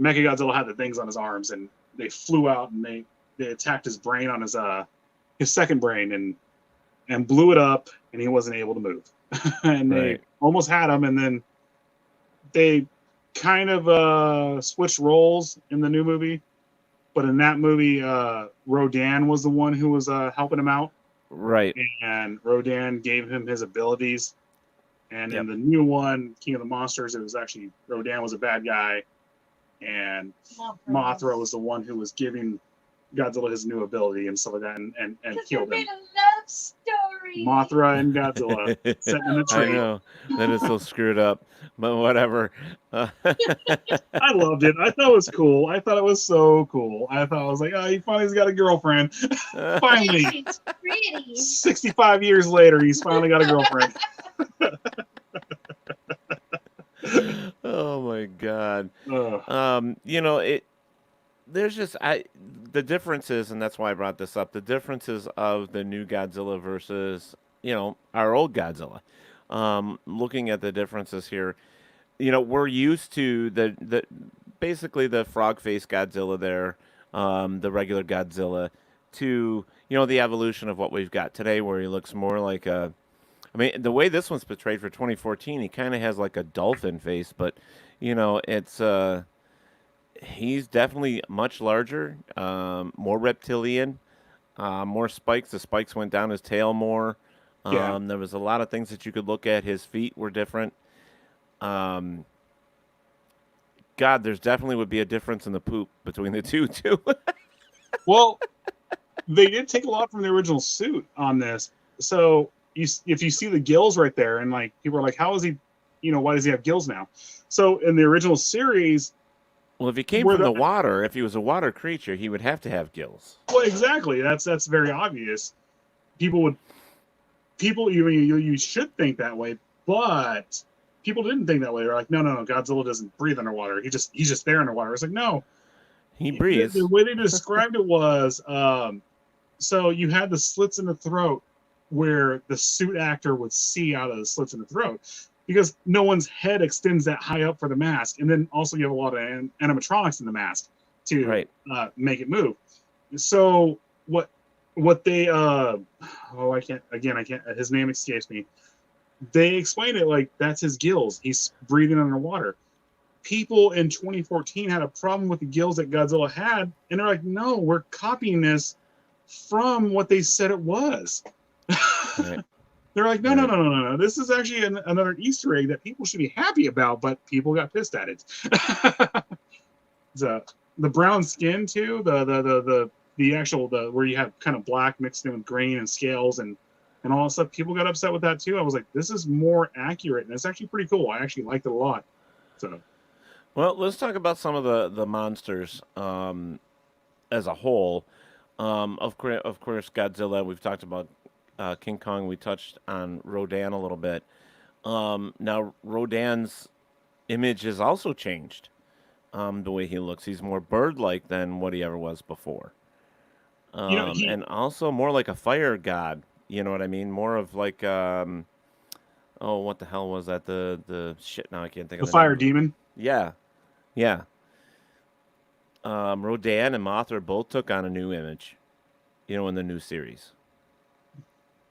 Mechagodzilla had the things on his arms, and they flew out and they attacked his brain on his second brain and blew it up, and he wasn't able to move. And they almost had him, and then they kind of switched roles in the new movie, but in that movie, Rodan was the one who was helping him out, Right. and Rodan gave him his abilities. And in the new one, King of the Monsters, it was actually Rodan was a bad guy, and Mothra was the one who was giving Godzilla his new ability and stuff like that, and killed him. A love story. Mothra and Godzilla sitting in a tree. I know that is so screwed up, but whatever. I loved it. I thought it was cool. I thought it was so cool. I was like, oh, he finally's got a girlfriend. Finally, She's pretty. 65 years later, he's finally got a girlfriend. Oh my God. You know, there's just the differences, and that's why I brought this up. The differences of the new Godzilla versus, you know, our old Godzilla. Looking at the differences here, you know, we're used to the basically the frog face Godzilla there, the regular Godzilla, to, you know, the evolution of what we've got today, where he looks more like a, I mean, the way this one's portrayed for 2014, he kind of has like a dolphin face, but, you know, it's he's definitely much larger, more reptilian, more spikes. The spikes went down his tail more. There was a lot of things that you could look at. His feet were different. God, there's definitely would be a difference in the poop between the two, too. Well, they did take a lot from the original suit on this. So if you see the gills right there, and like people are like, how is he, you know, why does he have gills now? So in the original series, well, if he came from the water, if he was a water creature, he would have to have gills. Well, exactly. That's very obvious. You should think that way, but people didn't think that way. They're like, no, Godzilla doesn't breathe underwater. He's just there underwater. It's like, no, he breathes. The way they described it was, so you had the slits in the throat where the suit actor would see out of the slits in the throat, because no one's head extends that high up for the mask. And then also you have a lot of animatronics in the mask to make it move. So what they, I can't, his name escapes me. They explained it like that's his gills. He's breathing underwater. People in 2014 had a problem with the gills that Godzilla had. And they're like, no, we're copying this from what they said it was. Right. They're like, no. This is actually another Easter egg that people should be happy about, but people got pissed at it. The brown skin too, the actual where you have kind of black mixed in with green and scales and all that stuff. People got upset with that too. I was like, this is more accurate, and it's actually pretty cool. I actually liked it a lot. So, well, let's talk about some of the monsters as a whole. Of course, Godzilla. We've talked about King Kong. We touched on Rodan a little bit. Now, Rodan's image has also changed. The way he looks, he's more bird-like than what he ever was before. And also more like a fire god. You know what I mean? More of like, what the hell was that? The shit. Now I can't think of the fire demon. Yeah. Rodan and Mothra both took on a new image. You know, in the new series.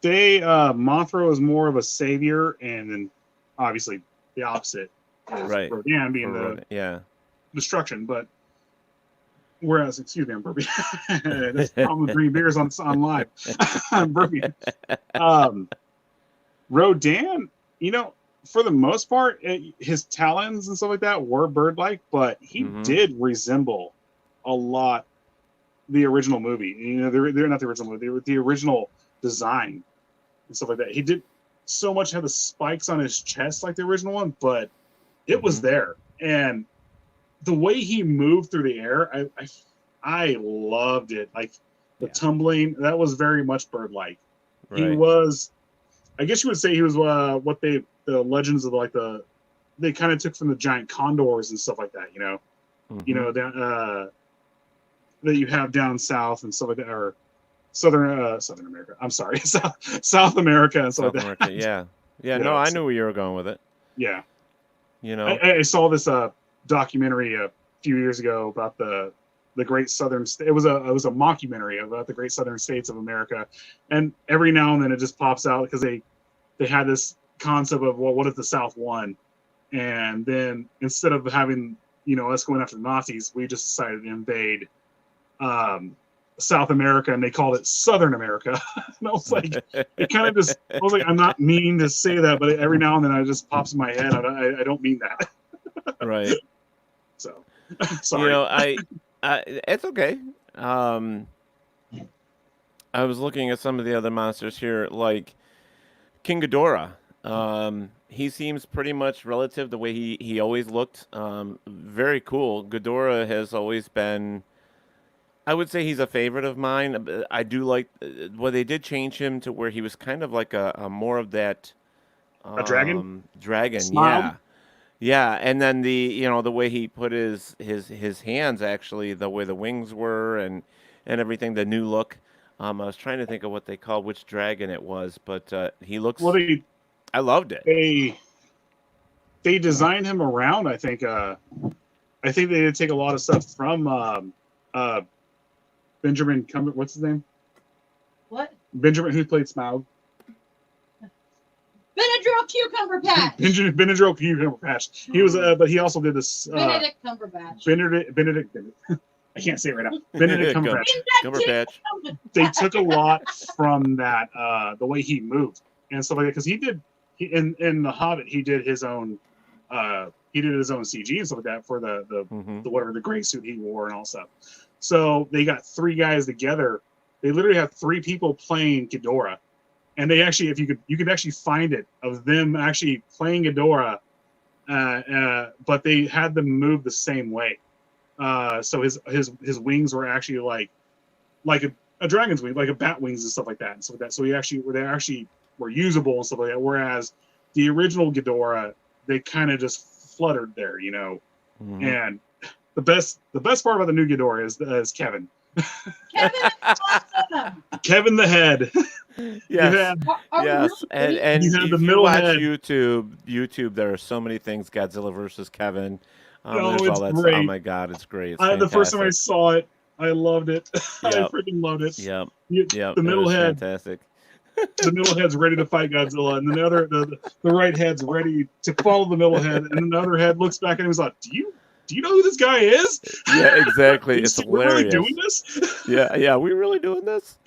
Mothra was more of a savior, and then obviously the opposite is Rodan being the destruction. But whereas, excuse me, I'm burping. That's the problem with drinking beers on live. I'm burping. Rodan, you know, for the most part, his talons and stuff like that were bird-like, but he did resemble a lot the original movie. You know, they're not the original movie. They were the original design and stuff like that. He did so much have the spikes on his chest like the original one, but it was there. And the way he moved through the air, I loved it. Like the tumbling, that was very much bird-like. Right. He was, I guess you would say he was what the legends of they kind of took from the giant condors and stuff like that, you know. You know, down that you have down south and stuff like that, or Southern America. I'm sorry, South America and stuff like that. Yeah. No, I knew where you were going with it. Yeah. You know, I saw this documentary a few years ago about the Great Southern. It was a mockumentary about the Great Southern States of America, and every now and then it just pops out because they had this concept of, well, what if the South won? And then instead of having, us going after the Nazis, we just decided to invade South America, and they called it Southern America. And I was like, it kind of just, I was like, I'm not meaning to say that, but every now and then it just pops in my head. I don't mean that. Right. So, sorry. It's okay. I was looking at some of the other monsters here, like King Ghidorah. He seems pretty much relative the way he always looked. Very cool. Ghidorah has always been, I would say he's a favorite of mine. I do like, well, they did change him to where he was kind of like a more of that a dragon? Dragon, Smiled? yeah. Yeah, and then the way he put his hands, actually, the way the wings were and everything, the new look. I was trying to think of what they called, which dragon it was, but he looks. Well, I loved it. They designed him around. I think they did take a lot of stuff from Benjamin what's his name? What? Benjamin, who played Smaug. Benadryl Cucumber Patch. Benadryl Cucumber Patch. He was, but he also did this. Benedict Cumberbatch. Benedict. I can't say it right now. Benedict Cumberbatch. Cumberbatch. They took a lot from that, the way he moved and stuff like that, because in The Hobbit he did his own CG and stuff like that for the whatever the gray suit he wore and all stuff. So they got 3 guys together. They literally have 3 people playing Ghidorah, and they actually, if you could actually find it of them actually playing Ghidorah, but they had them move the same way. So his wings were actually like a dragon's wing, like a bat wings and stuff like that and stuff like that. So they actually were usable and stuff like that. Whereas the original Ghidorah, they kind of just fluttered there, Mm-hmm. And the best part about the new Ghidorah is Kevin. Kevin is awesome. Kevin the head. Yes. Are Yes. really? And You have if the you middle watch head. YouTube, there are so many things. Godzilla versus Kevin. There's it's all that. great. Oh my God, it's great. It's The first time I fantastic. saw it, I loved it. I Yep. freaking loved it. Yep. The It middle was head. fantastic. The middle head's ready to fight Godzilla, and then the right head's ready to follow the middle head, and then the other head looks back and he's like, "Do you know who this guy is?" Yeah, exactly. It's We're really hilarious. doing this? Yeah. We really doing this?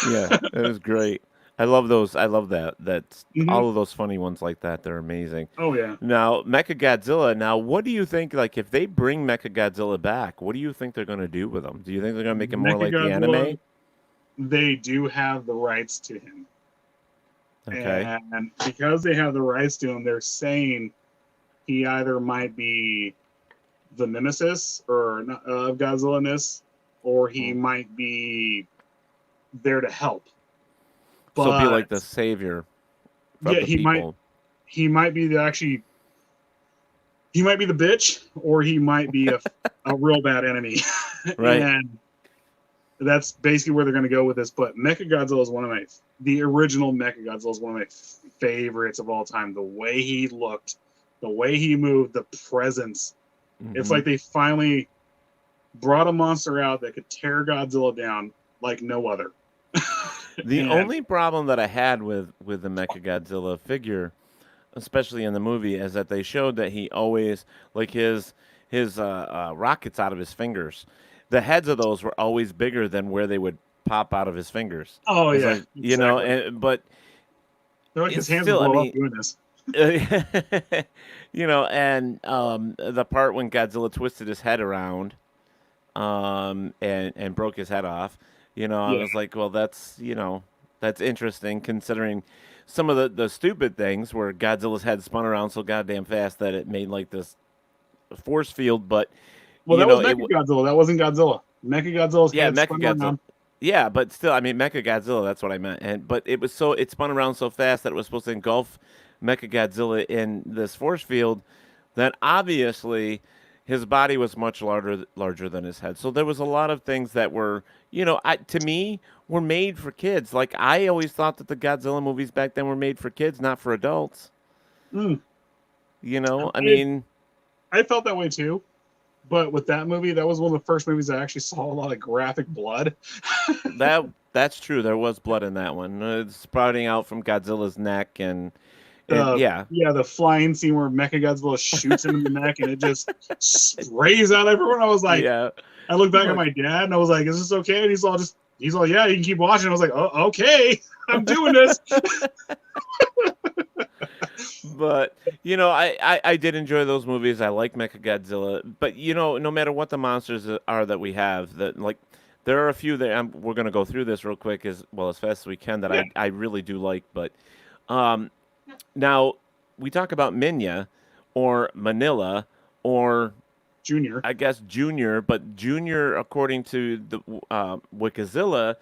Yeah, it was great. I love those. I love that. That's all of those funny ones like that. They're amazing. Oh yeah. Now, Mechagodzilla. Now, what do you think? Like, if they bring Mechagodzilla back, what do you think they're going to do with him? Do you think they're going to make him more like the Mechagodzilla, anime? They do have the rights to him. Okay. And because they have the rights to him, they're saying he either might be the nemesis or of Godzilla-ness, or he might be there to help. So be like the savior. Of Yeah, the he people. he might be he might be the bitch, or he might be a real bad enemy. Right. And that's basically where they're going to go with this. But Mechagodzilla is the original Mechagodzilla is one of my favorites of all time. The way he looked, the way he moved, the presence. It's like they finally brought a monster out that could tear Godzilla down like no other. The only problem that I had with the Mechagodzilla figure, especially in the movie, is that they showed that he always, like his rockets out of his fingers, the heads of those were always bigger than where they would pop out of his fingers. Oh It's yeah, like, you know, but they're like his hands still, blow I mean, up doing this. you know, and the part when Godzilla twisted his head around, and broke his head off, you know, I was like, well, that's interesting considering some of the stupid things where Godzilla's head spun around so goddamn fast that it made like this force field, but Well, you that know, was Mechagodzilla. That wasn't Godzilla. Mechagodzilla's head spun Mechagodzilla. around. Yeah, but still, I mean, Mechagodzilla, that's what I meant. But it spun around so fast that it was supposed to engulf Mechagodzilla in this force field that obviously his body was much larger than his head. So there was a lot of things that were, to me, were made for kids. Like, I always thought that the Godzilla movies back then were made for kids, not for adults. Mm. I I felt that way too. But with that movie, that was one of the first movies I actually saw a lot of graphic blood. that's true. There was blood in that one. It's sprouting out from Godzilla's neck, and the flying scene where Mechagodzilla shoots him in the neck and it just sprays out everyone. I was like, I looked back at my dad and I was like, "Is this okay?" And he's all, "Yeah, you can keep watching." I was like, "Oh, okay, I'm doing this." But I did enjoy those movies. I like Mechagodzilla, but no matter what the monsters are that we have, there are a few that we're going to go through this real quick as fast as we can that I really do like. But now we talk about Minya or Manila or Junior. I guess Junior, but Junior, according to the Wikizilla,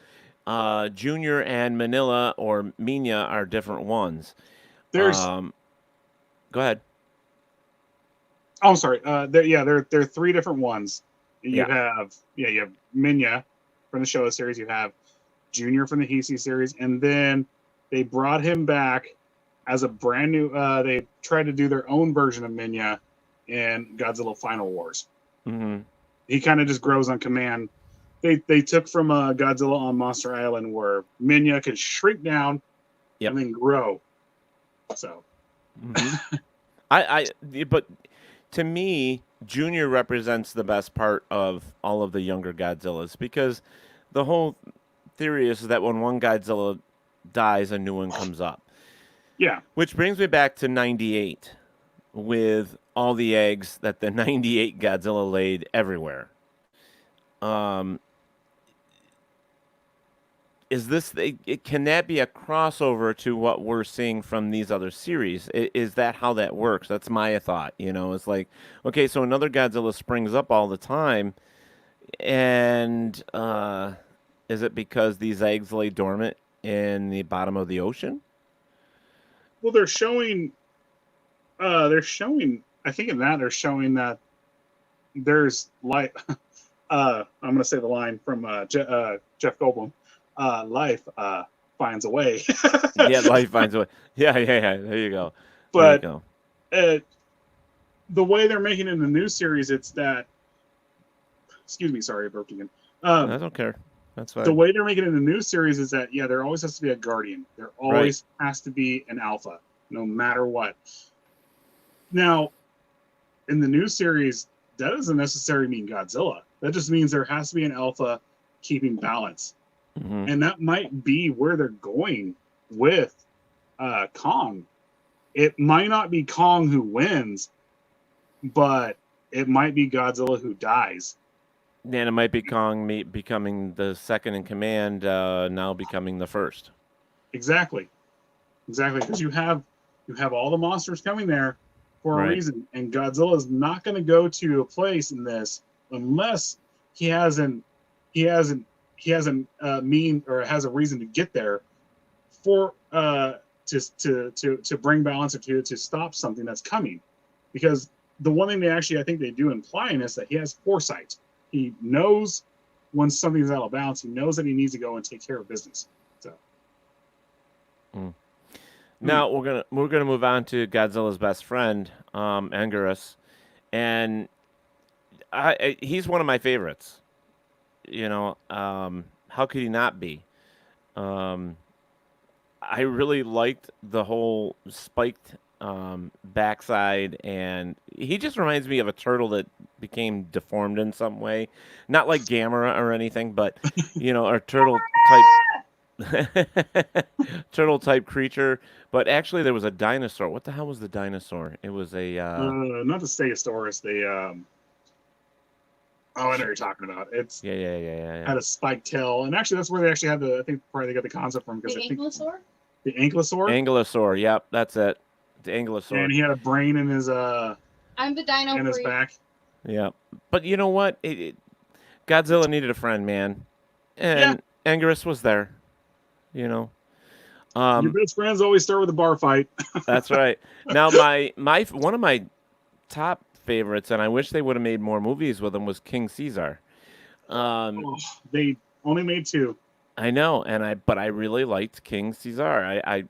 Junior and Manila or Minya are different ones. There's go ahead. Oh, sorry. There are three different ones. You have Minya from the Showa series. You have Junior from the Heisei series, and then they brought him back as a brand new. They tried to do their own version of Minya in Godzilla Final Wars. Mm-hmm. He kind of just grows on command. They took from Godzilla on Monster Island, where Minya could shrink down and then grow. So. Mm-hmm. But to me, Junior represents the best part of all of the younger Godzillas, because the whole theory is that when one Godzilla dies, a new one comes up. Yeah. Which brings me back to 98 with all the eggs that the 98 Godzilla laid everywhere. Can that be a crossover to what we're seeing from these other series? Is that how that works? That's my thought. It's like, okay, so another Godzilla springs up all the time, and is it because these eggs lay dormant in the bottom of the ocean? Well, they're showing. I think in that they're showing that there's life. I'm going to say the line from Jeff Goldblum. Life finds a way. Yeah, life finds a way. Yeah. There you go. But the way they're making it in the new series, it's that. Excuse me, sorry, I burped again. I don't care. That's fine. The way they're making it in the new series is that there always has to be a guardian. There always has to be an alpha, no matter what. Now, in the new series, that doesn't necessarily mean Godzilla. That just means there has to be an alpha keeping balance. Mm-hmm. And that might be where they're going with Kong. It might not be Kong who wins, but it might be Godzilla who dies. And it might be Kong becoming the second in command, now becoming the first. Exactly. Because you have all the monsters coming there for a reason, and Godzilla is not going to go to a place in this unless he has a mean or has a reason to get there for to bring balance or to stop something that's coming. Because the one thing I think they do imply in this that he has foresight. He knows when something's out of balance. He knows that he needs to go and take care of business. So now we're gonna move on to Godzilla's best friend, Anguirus, and he's one of my favorites. How could he not be? I really liked the whole spiked backside, and he just reminds me of a turtle that became deformed in some way. Not like Gamera or anything, but a turtle type creature. But actually, there was a dinosaur. What the hell was the dinosaur? It was a not the Stegosaurus. I know what you're talking about. It's had a spiked tail, and actually that's where they actually had I think probably they got the concept from, because the ankylosaur. The ankylosaur. Ankylosaur. Yep, that's it. The ankylosaur. And he had a brain in his I'm the dino in his back. Yeah, but you know what? Godzilla needed a friend, man, and Anguirus was there. Your best friends always start with a bar fight. That's right. Now, my one of my top favorites, and I wish they would have made more movies with him, was King Caesar. They only made 2. I know, but I really liked King Caesar. I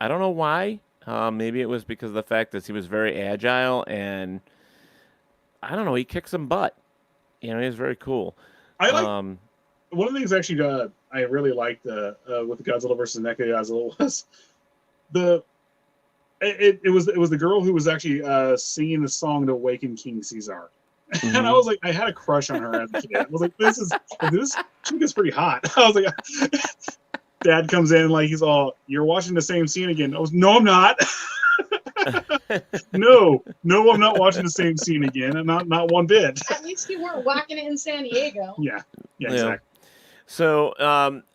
don't know why. Maybe it was because of the fact that he was very agile, and I don't know, he kicked some butt. He was very cool. I like one of the things actually I really liked with the Godzilla versus Mechagodzilla was It was the girl who was actually singing the song to awaken King Caesar. Mm-hmm. And I was like, I had a crush on her as a kid. I was like, this chick is pretty hot. I was like, Dad comes in like he's all, you're watching the same scene again. I was, no, I'm not. no, I'm not watching the same scene again, and not one bit. At least you weren't whacking it in San Diego. Yeah, exactly. So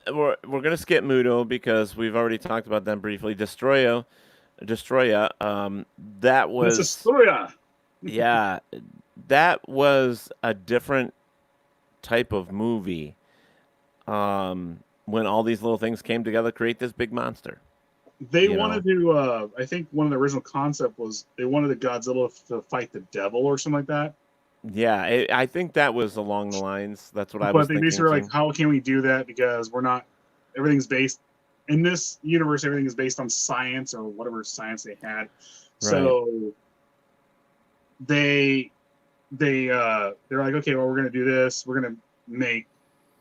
we're gonna skip Muto because we've already talked about them briefly. Destroya. That was Destroya. Yeah, that was a different type of movie. When all these little things came together, to create this big monster. They wanted to. I think one of the original concept was they wanted the Godzilla to fight the devil or something like that. Yeah, I think that was along the lines. That's what I was thinking. But they basically were like, how can we do that? Because we're not. Everything's based in this universe. Everything is based on science or whatever science they had. Right. So they're like, okay, well, we're gonna do this. We're gonna make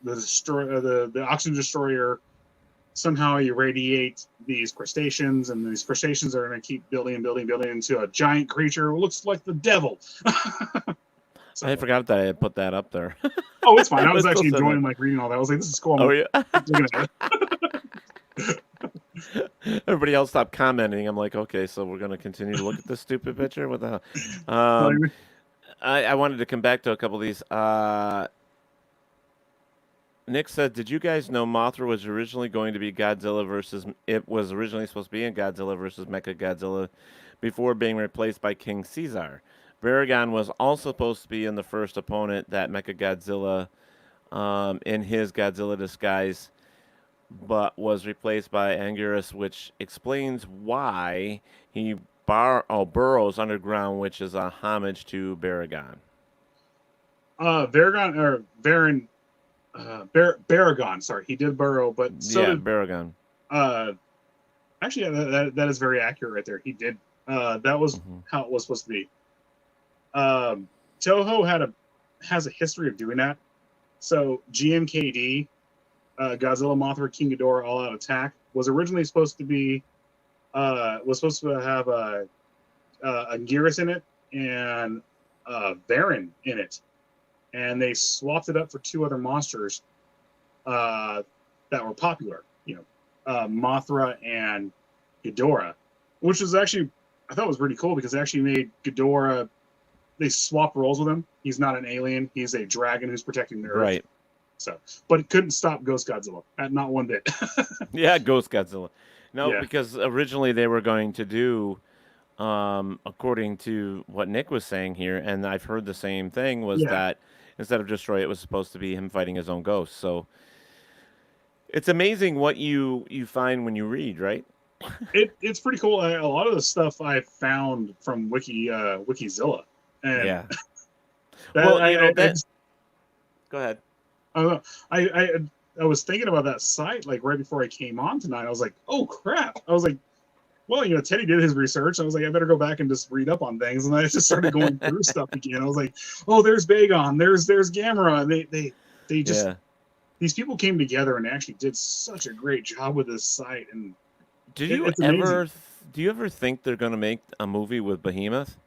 the oxygen destroyer somehow irradiate these crustaceans, and these crustaceans are going to keep building into a giant creature who looks like the devil. So, I forgot that I had put that up there. Oh, it's fine. I was actually enjoying like reading all that. I was like, this is cool. Everybody else stopped commenting. I'm like, okay, so we're going to continue to look at this stupid picture? What the hell? I wanted to come back to a couple of these. Nick said, did you guys know Mothra was originally going to be Godzilla versus... It was originally supposed to be in Godzilla versus Mechagodzilla before being replaced by King Caesar. Baragon was also supposed to be in the first opponent, that Mechagodzilla, in his Godzilla disguise, but was replaced by Anguirus, which explains why he burrows underground, which is a homage to Baragon. Baragon, sorry, he did burrow, but Baragon. Actually, that is very accurate right there. He did. That was how it was supposed to be. Toho has a history of doing that. So GMKD, Godzilla, Mothra, King Ghidorah, All Out Attack was originally supposed to be have a Anguirus in it and Baron in it, and they swapped it up for two other monsters that were popular. Mothra and Ghidorah, which was actually, I thought was pretty cool because they actually made Ghidorah. They swapped roles with him. He's not an alien. He's a dragon who's protecting the Earth. Right. So, but it couldn't stop Ghost Godzilla. Not one bit. Yeah, Ghost Godzilla. No, because originally they were going to do, according to what Nick was saying here, and I've heard the same thing, was that instead of Destroy, it was supposed to be him fighting his own ghost. So it's amazing what you find when you read, right? It's pretty cool. A lot of the stuff I found from Wikizilla. And go ahead. I don't know. I was thinking about that site like right before I came on tonight. I was like, oh crap. I was like, well, Teddy did his research. I was like, I better go back and just read up on things. And I just started going through stuff again. I was like, oh, there's Bagon, there's Gamera. They just these people came together and actually did such a great job with this site. And do you ever think they're gonna make a movie with Behemoth?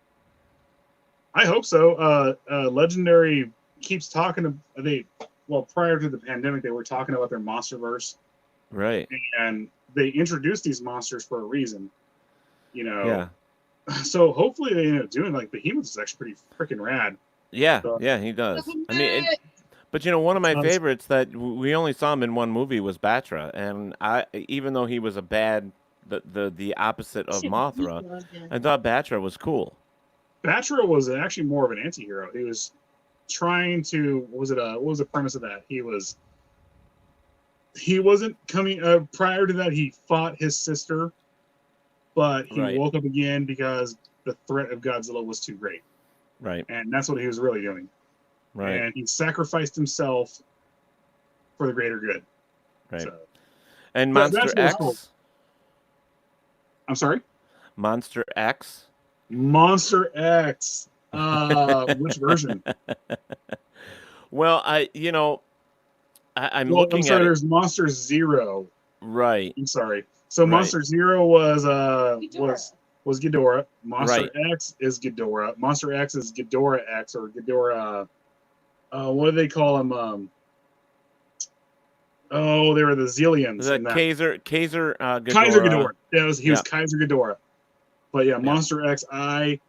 I hope so. Legendary keeps talking to prior to the pandemic, they were talking about their MonsterVerse, right? And they introduced these monsters for a reason, So hopefully they end up doing like Behemoth is actually pretty freaking rad. Yeah, he does. I mean, but one of my favorites that we only saw him in one movie was Batra, and even though he was a bad, the opposite of Mothra, I thought Batra was cool. Batra was actually more of an anti-hero. He was trying to, what was the premise of that? He wasn't coming, prior to that, he fought his sister, but he woke up again because the threat of Godzilla was too great. Right. And that's what he was really doing. Right. And he sacrificed himself for the greater good. Right. So, and Monster X? Cool. I'm sorry? Monster X? Monster X. Which version? Well, I'm looking at. There's Monster Zero. Right. I'm sorry. So Monster Zero was was Ghidorah. Monster Right. X is Ghidorah. Monster X is Ghidorah X or Ghidorah. What do they call them? Oh, they were the Zillions. The in that. Kaiser Kaiser Ghidorah. Ghidorah. He was Kaiser Ghidorah. But yeah, Monster X, I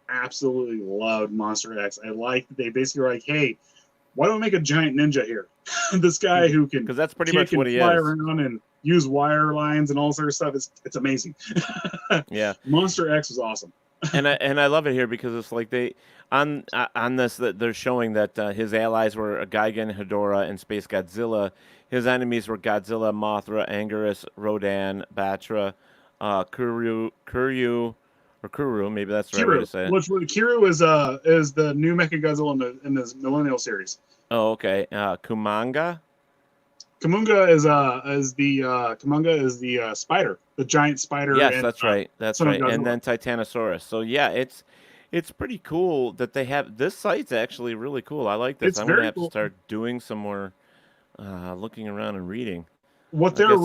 absolutely loved Monster X. I liked that they basically were like, hey, why don't we make a giant ninja here? This guy who can, because that's pretty kick much what and he fly is. around and use wire lines and all sort of stuff. It's amazing. Yeah. Monster X was awesome. and I love it here because it's like they on this that they're showing that his allies were Gigan, Ghidorah, and Space Godzilla. His enemies were Godzilla, Mothra, Anguirus, Rodan, Batra, Kuru, maybe that's the right way to say it. Kuru is the new Mechagodzilla in the Millennial series. Oh, okay. Kumanga. Kumunga is the spider, the giant spider. Yes, that's right. That's right. Godzilla. And then Titanosaurus. So yeah, it's pretty cool that they have this site's actually really cool. I like this. I'm gonna have to start doing some more looking around and reading. What they're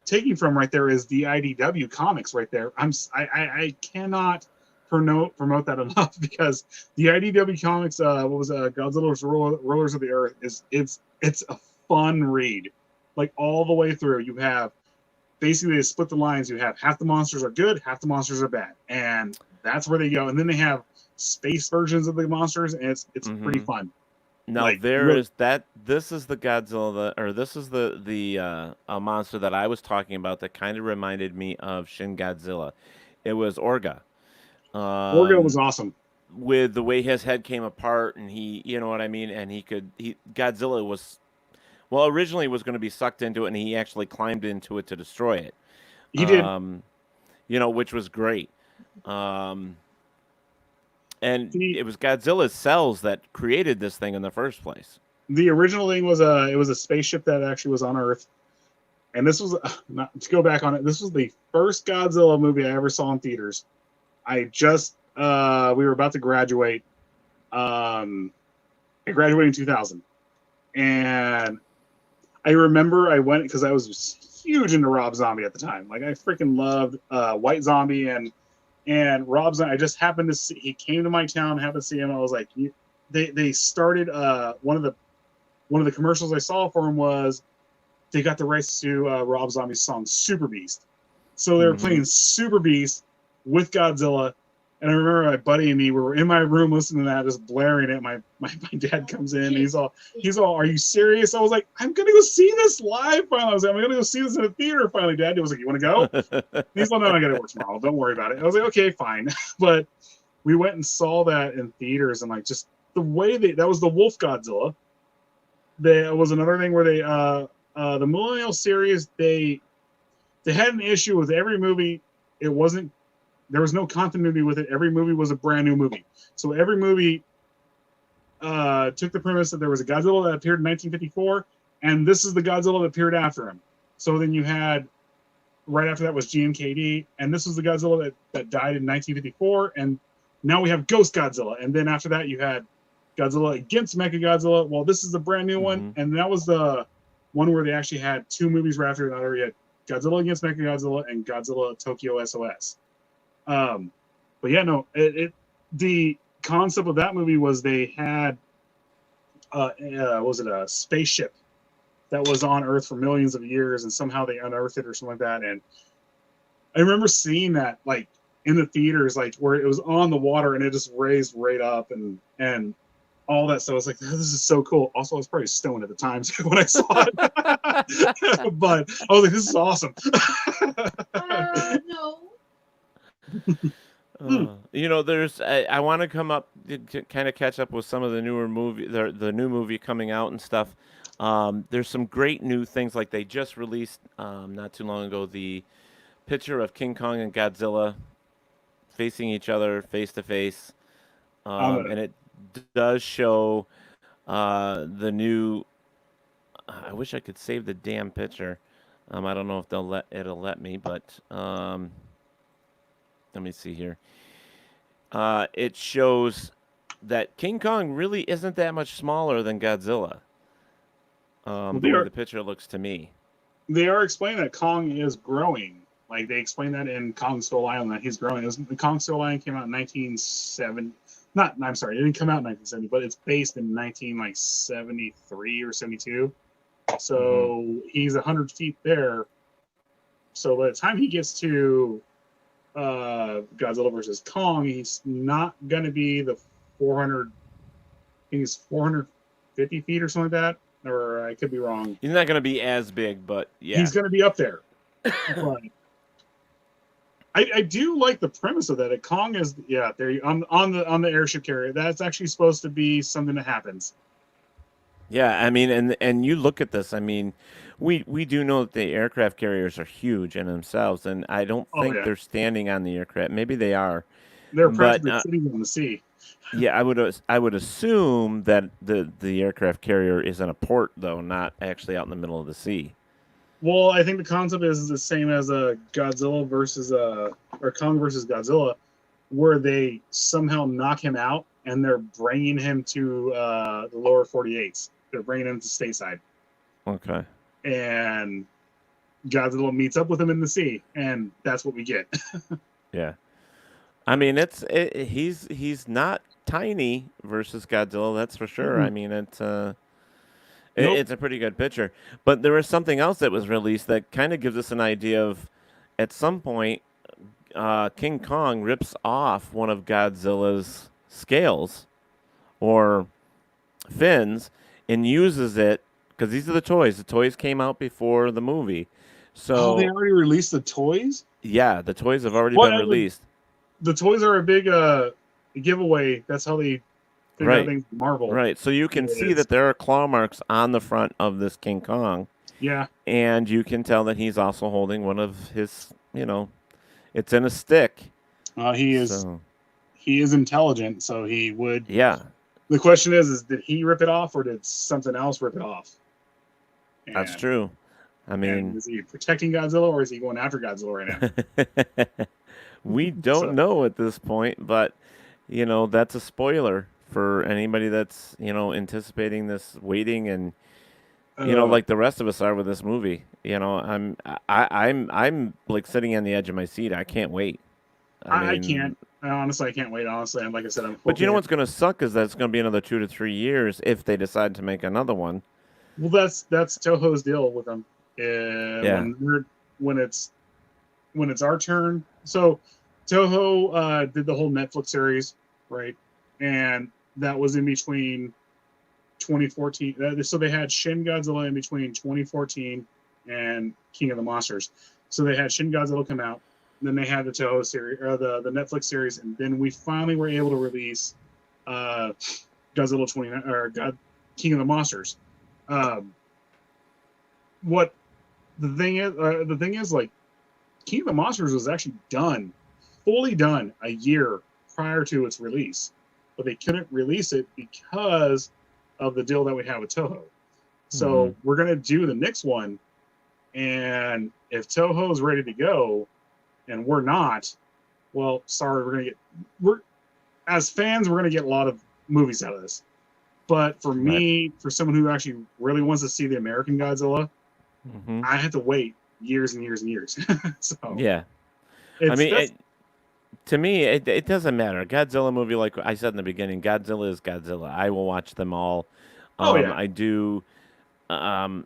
taking from right there is the IDW comics right there. I cannot promote that enough because the IDW comics, Godzilla's Rulers of the Earth it's a fun read, like all the way through. You have basically they split the lines. You have half the monsters are good, half the monsters are bad, and that's where they go. And then they have space versions of the monsters, and it's pretty fun. Now this is the Godzilla, or this is the monster that I was talking about that kind of reminded me of Shin Godzilla. It was Orga. Orga was awesome. With the way his head came apart, and he, you know what I mean, and Godzilla was, well, originally was going to be sucked into it, and he actually climbed into it to destroy it. He did. Which was great. And it was Godzilla's cells that created this thing in the first place. The original thing was a spaceship that actually was on Earth, and this was to go back on it. This was the first Godzilla movie I ever saw in theaters. I just we were about to graduate. I graduated in 2000, and I remember I went because I was huge into Rob Zombie at the time. Like I freaking loved White Zombie and Rob Zombie. I just happened to see he came to my town. Happened to see him. I was like, they started one of the commercials I saw for him was they got the rights to Rob Zombie's song Super Beast, so they were playing Super Beast with Godzilla. And I remember my buddy and me were in my room listening to that, just blaring it. My dad comes in, and he's all, "Are you serious?" I was like, "I'm gonna go see this live finally." I was like, "I'm gonna go see this in a theater finally." Dad was like, "You want to go?" He's like, "No, I gotta work tomorrow. Don't worry about it." I was like, "Okay, fine." But we went and saw that in theaters, and like just the way that was the Wolf Godzilla. There was another thing where they the Millennial series they had an issue with every movie. There was no continuity with it. Every movie was a brand new movie. So every movie took the premise that there was a Godzilla that appeared in 1954, and this is the Godzilla that appeared after him. So then you had, right after that was GMKD, and this was the Godzilla that died in 1954, and now we have Ghost Godzilla. And then after that you had Godzilla against Mechagodzilla. Well, this is a brand new one, and that was the one where they actually had two movies right after another. You had Godzilla against Mechagodzilla and Godzilla Tokyo SOS. But yeah, no, the concept of that movie was they had, was it a spaceship that was on Earth for millions of years, and somehow they unearthed it or something like that. And I remember seeing that like in the theaters, like where it was on the water and it just raised right up and all that stuff. I was like, "This is so cool." Also, I was probably stoned at the time when I saw it, but I was like, "This is awesome." No. There's I want to come up to kind of catch up with some of the newer the new movie coming out and stuff. There's some great new things, like they just released not too long ago the picture of King Kong and Godzilla facing each other face to face, and it does show the new. I wish I could save the damn picture. I don't know if it'll let me, but let me see here. It shows that King Kong really isn't that much smaller than Godzilla. The way the picture looks to me. They are explaining that Kong is growing Like they explained that in Kong Skull Island that he's growing. The Kong Skull Island came out in 1970. I'm sorry, it didn't come out in 1970, but it's based in 1973 or 72. So he's 100 feet there. So by the time he gets to Godzilla versus Kong, he's not going to be the 400. I think he's 450 feet or something like that. Or I could be wrong. He's not going to be as big, but yeah. He's going to be up there. But I do like the premise of that. That Kong is there on the airship carrier. That's actually supposed to be something that happens. Yeah, I mean, and you look at this. I mean, we do know that the aircraft carriers are huge in themselves, and I don't think they're standing on the aircraft. Maybe they are. They're practically sitting on the sea. Yeah, I would assume that the aircraft carrier is in a port, though, not actually out in the middle of the sea. Well, I think the concept is the same as Godzilla versus or Kong versus Godzilla, where they somehow knock him out and they're bringing him to the lower 48s. They're bringing him to stateside. Okay. And Godzilla meets up with him in the sea, and that's what we get. Yeah. I mean, he's not tiny versus Godzilla, that's for sure. Mm-hmm. I mean, it's a pretty good picture. But there was something else that was released that kind of gives us an idea of, at some point, King Kong rips off one of Godzilla's scales or fins and uses it, because these are the toys. The toys came out before the movie. So they already released the toys? Yeah, the toys have already been released. The toys are a big giveaway. That's how they figure out things from Marvel. Right. So you can see that there are claw marks on the front of this King Kong. Yeah. And you can tell that he's also holding one of his, it's in a stick. He is intelligent, so he would. Yeah. The question is did he rip it off or did something else rip it off? And, that's true. I mean, is he protecting Godzilla or is he going after Godzilla right now? We don't know at this point, but that's a spoiler for anybody that's anticipating this, waiting, and like the rest of us are with this movie. I'm like sitting on the edge of my seat. I can't wait. I can't. Honestly, I can't wait. Honestly, and like I said, I'm. But you know what's going to suck is that it's going to be another 2 to 3 years if they decide to make another one. Well, that's Toho's deal with them. When it's our turn. So Toho did the whole Netflix series, right? And that was in between 2014. So they had Shin Godzilla in between 2014 and King of the Monsters. So they had Shin Godzilla come out. Then they had the Toho series, or the Netflix series, and then we finally were able to release Godzilla 29 or King of the Monsters. What the thing is, like, King of the Monsters was actually fully done a year prior to its release, but they couldn't release it because of the deal that we have with Toho. So we're gonna do the next one, and if Toho is ready to go, and we're not, well, sorry, as fans, we're gonna get a lot of movies out of this. But for me, for someone who actually really wants to see the American Godzilla, I had to wait years and years and years. So yeah, I mean, to me, it doesn't matter. Godzilla movie, like I said in the beginning, Godzilla is Godzilla. I will watch them all. I do. I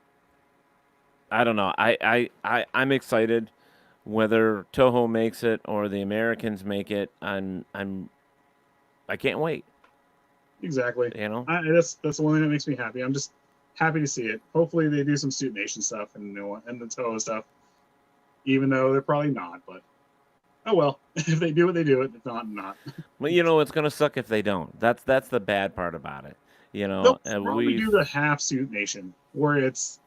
don't know. I'm excited. Whether Toho makes it or the Americans make it, I can't wait. Exactly. That's the one thing that makes me happy. I'm just happy to see it. Hopefully they do some Suit Nation stuff and the Toho stuff, even though they're probably not. But oh well, if they do it, they do it. If not, not. Well, it's gonna suck if they don't. That's the bad part about it. They'll probably do the half Suit Nation, where it's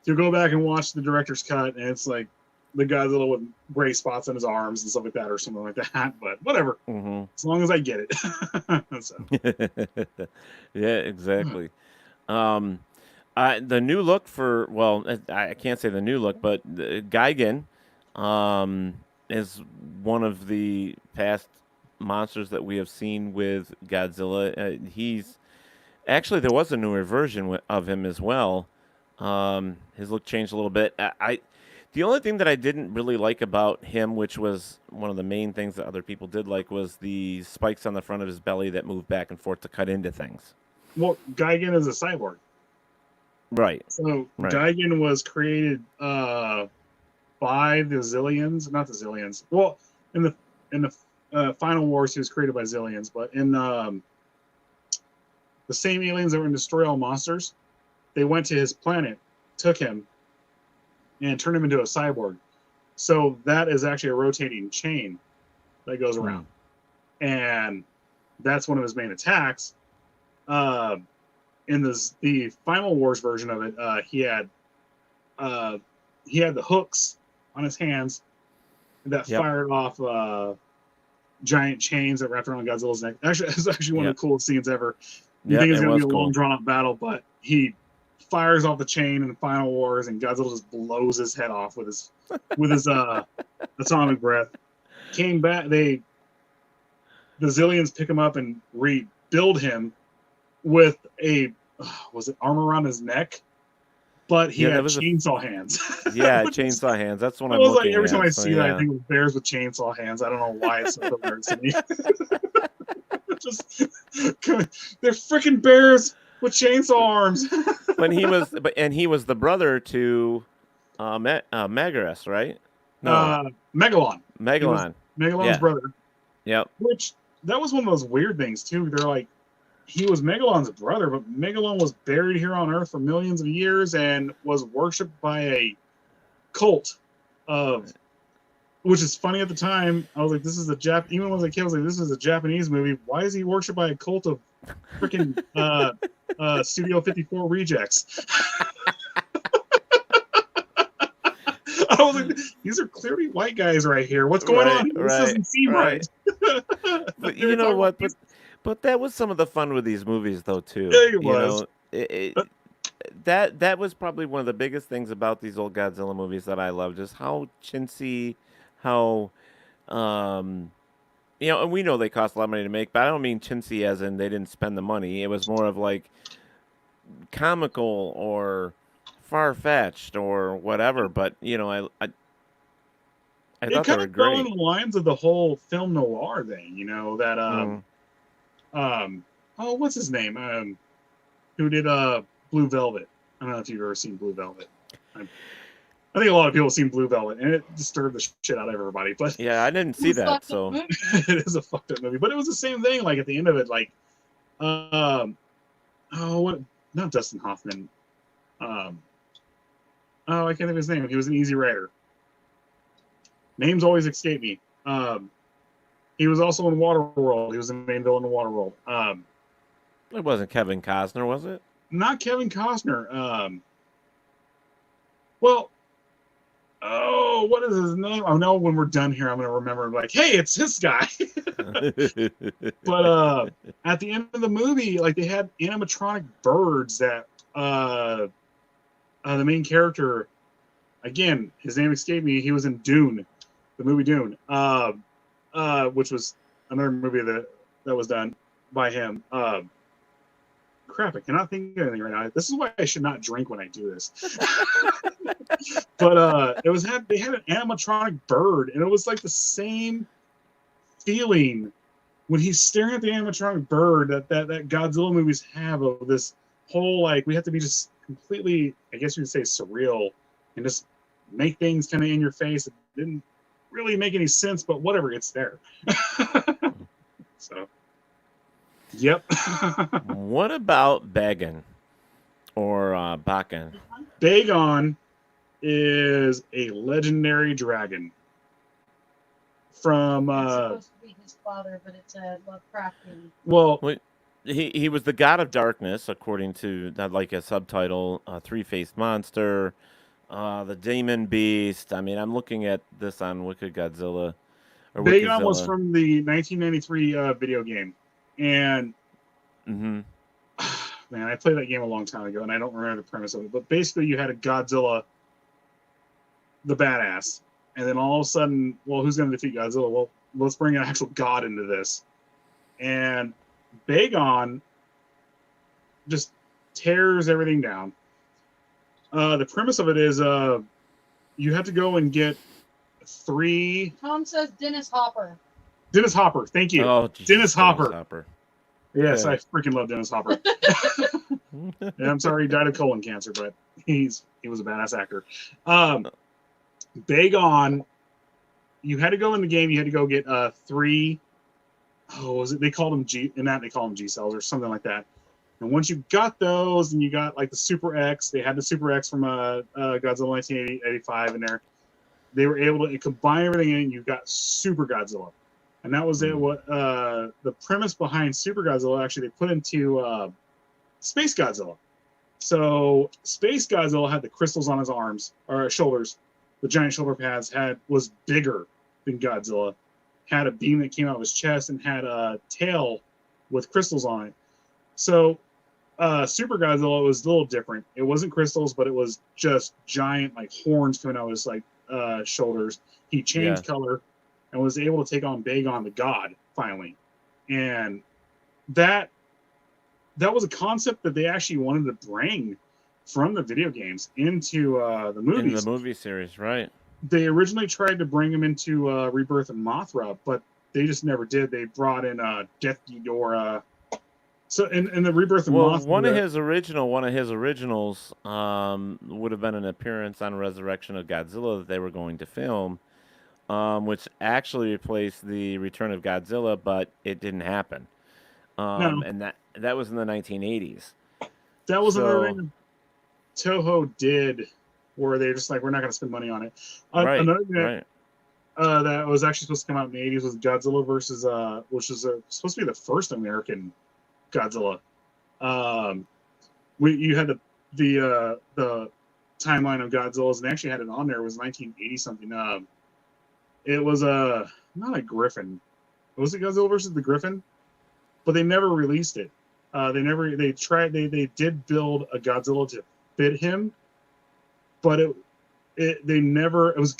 you go back and watch the director's cut, and it's like the Godzilla with gray spots on his arms and stuff like that, or something like that. But whatever, as long as I get it. Yeah, exactly. The new look I can't say the new look, but Gigan is one of the past monsters that we have seen with Godzilla. He's actually, there was a newer version of him as well. His look changed a little bit. The only thing that I didn't really like about him, which was one of the main things that other people did like, was the spikes on the front of his belly that moved back and forth to cut into things. Well, Gigan is a cyborg. Right. So right. Gigan was created by the Zillions, not the Zillions. Well, in the Final Wars, he was created by Zillions, but in the same aliens that were in Destroy All Monsters, they went to his planet, took him, and turned him into a cyborg. So that is actually a rotating chain that goes around, and that's one of his main attacks. In the Final Wars version of it, he had the hooks on his hands that fired off giant chains that wrapped around Godzilla's neck. Actually, it's actually one of the coolest scenes ever. You think it's going to be a long, drawn-out battle, but he fires off the chain in the Final Wars, and Godzilla just blows his head off with his atomic breath. Came back, the Zillions pick him up and rebuild him with was it armor around his neck? But he had chainsaw hands. Yeah, chainsaw hands. That's what I'm looking at. Every time I see that, I think of bears with chainsaw hands. I don't know why it's so weird to me. They're freaking bears with chainsaw arms. He was the brother to Megaris, right? No, Megalon. Megalon's brother. Yep. Which that was one of those weird things too. They're like, he was Megalon's brother, but Megalon was buried here on Earth for millions of years and was worshipped by a cult of. Which is funny at the time. I was like, this is even when I was a kid, I was like, this is a Japanese movie. Why is he worshipped by a cult of freaking Studio 54 rejects? I was like, these are clearly white guys right here. What's going on? This doesn't seem right. But you know what? But that was some of the fun with these movies, though, too. Yeah, it was. That was probably one of the biggest things about these old Godzilla movies that I loved, is how chintzy, how, and we know they cost a lot of money to make, but I don't mean chintzy as in they didn't spend the money. It was more of like comical or far-fetched or whatever, but, I thought they were great. It kind of fell in the lines of the whole film noir thing, what's his name? Who did Blue Velvet? I don't know if you've ever seen Blue Velvet. I think a lot of people have seen Blue Velvet, and it disturbed the shit out of everybody. But yeah, I didn't see that. So it is a fucked up movie, but it was the same thing. Like at the end of it, like, what? Not Dustin Hoffman. I can't think of his name. He was an Easy Rider. Names always escape me. He was also in Waterworld. He was the main villain in Waterworld. It wasn't Kevin Costner, was it? Not Kevin Costner. What is his name? I know when we're done here, I'm going to remember, like, hey, it's this guy. But at the end of the movie, like, they had animatronic birds that the main character, again, his name escaped me. He was in Dune, the movie Dune, which was another movie that was done by him. Crap, I cannot think of anything right now. This is why I should not drink when I do this. But they had an animatronic bird, and it was like the same feeling when he's staring at the animatronic bird that Godzilla movies have, of this whole, like, we have to be just completely, I guess you could say, surreal and just make things kind of in your face. It didn't really make any sense, but whatever, it's there. So, yep. What about Bagan or Bakan? Bagon is a legendary dragon from. It's supposed to be his father, but it's a Lovecraftian. Well, he was the god of darkness, according to like a subtitle, three-faced monster, the demon beast. I mean, I'm looking at this on Wicked-Godzilla. Bagon was from the 1993 video game, and man, I played that game a long time ago, and I don't remember the premise of it. But basically, you had a Godzilla, the badass, and then all of a sudden, well, who's going to defeat Godzilla? Well, let's bring an actual god into this, and Bagon just tears everything down. The premise of it is you had to go and get 3. Tom says Dennis Hopper. Dennis Hopper, thank you. Oh, geez, Dennis Hopper. Yes, Yeah. I freaking love Dennis Hopper. And I'm sorry he died of colon cancer, but he was a badass actor. Bagon, you had to go in the game. You had to go get 3. Oh, was it? They called them G. In that they call them G cells or something like that. And once you got those, and you got like the Super X, they had the Super X from Godzilla 1985 in there. They were able to combine everything in. You got Super Godzilla, and that was it. What the premise behind Super Godzilla actually they put into Space Godzilla. So Space Godzilla had the crystals on his arms or shoulders. The giant shoulder pads was bigger than Godzilla. Had a beam that came out of his chest and had a tail with crystals on it. So Super Godzilla was a little different. It wasn't crystals, but it was just giant like horns coming out of his like shoulders. He changed color and was able to take on Bagon the God finally. And that was a concept that they actually wanted to bring from the video games into the movies. In the movie series, right? They originally tried to bring him into Rebirth of Mothra, but they just never did. They brought in Death Ghidorah. So in the Rebirth of Mothra, one of his originals would have been an appearance on Resurrection of Godzilla that they were going to film, which actually replaced the Return of Godzilla, but it didn't happen. No. And that was in the 1980s. That was another thing Toho did, where they're just like, we're not going to spend money on it. Right. Another thing that was actually supposed to come out in the 80s was Godzilla versus, which was supposed to be the first American Godzilla. You had the timeline of Godzillas, and they actually had it on there. It was 1980 something. It was not a Griffin. Was it Godzilla versus the Griffin? But they never released it. They did build a Godzilla to fit him, but it was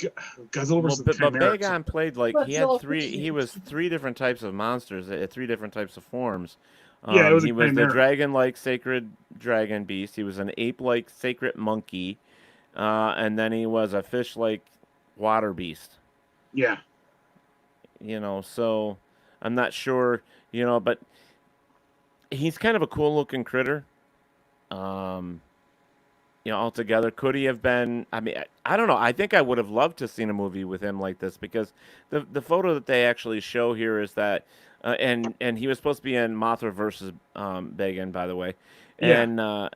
Godzilla versus the Chimera. But Bagon played like he was 3 different types of monsters, 3 different types of forms. He was the dragon-like sacred dragon beast. He was an ape-like sacred monkey, and then he was a fish-like water beast. Yeah. So I'm not sure, but he's kind of a cool-looking critter. Altogether, could he have been? I mean, I don't know. I think I would have loved to have seen a movie with him like this, because the photo that they actually show here is that, and he was supposed to be in Mothra versus Bagon, by the way, and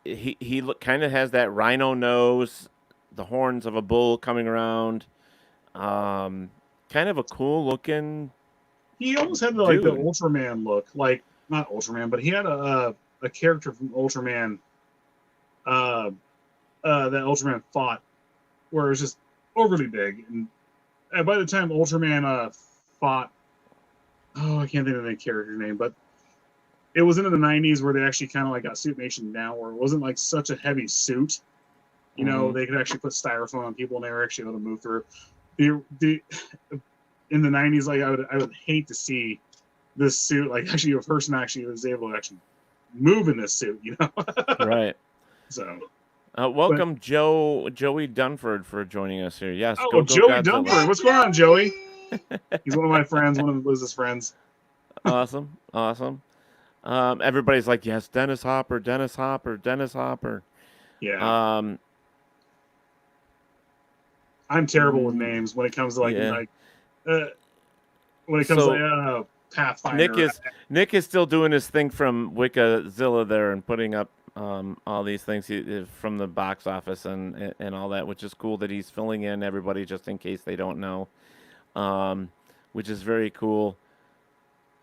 he kind of has that rhino nose, the horns of a bull coming around, kind of a cool looking. He almost had the Ultraman look, like not Ultraman, but he had a character from Ultraman. That Ultraman fought, where it was just overly big, and by the time Ultraman fought, I can't think of the character's name, but it was into the 90s where they actually kind of like got Suit Nation down, where it wasn't like such a heavy suit. They could actually put styrofoam on people, and they were actually able to move through. In the 90s, like I would hate to see this suit, like actually a person actually was able to actually move in this suit, Right. So, welcome Joey Dunford for joining us here. Yes. Oh, Joey Dunford. What's going on, Joey? He's one of my friends, one of Liz's friends. Awesome. Everybody's like, yes, Dennis Hopper. Yeah. I'm terrible with names when it comes to Pathfinder. Nick is still doing his thing from Wikazilla there and putting up all these things from the box office and all that, which is cool that he's filling in everybody just in case they don't know, which is very cool.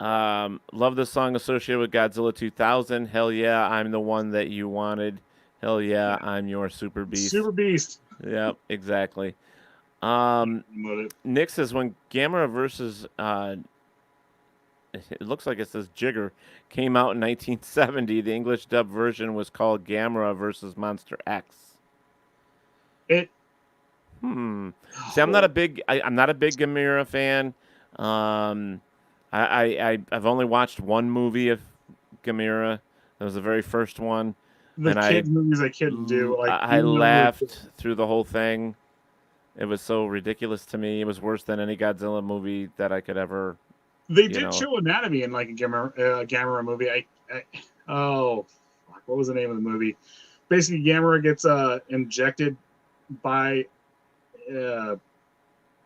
Love the song associated with Godzilla 2000. Hell yeah, I'm the one that you wanted. Hell yeah, I'm your Super Beast. Super Beast. Yep, exactly. Nick says when Gamera versus it looks like it says Jigger came out in 1970, the English dub version was called Gamera versus Monster X. See, I'm not a big Gamera fan. I've only watched one movie of Gamera. That was the very first one. The kids movies I couldn't do. I laughed through the whole thing. It was so ridiculous to me. It was worse than any Godzilla movie that I could ever. They did show anatomy in like a Gamera movie. Oh, fuck, what was the name of the movie? Basically, Gamera gets injected by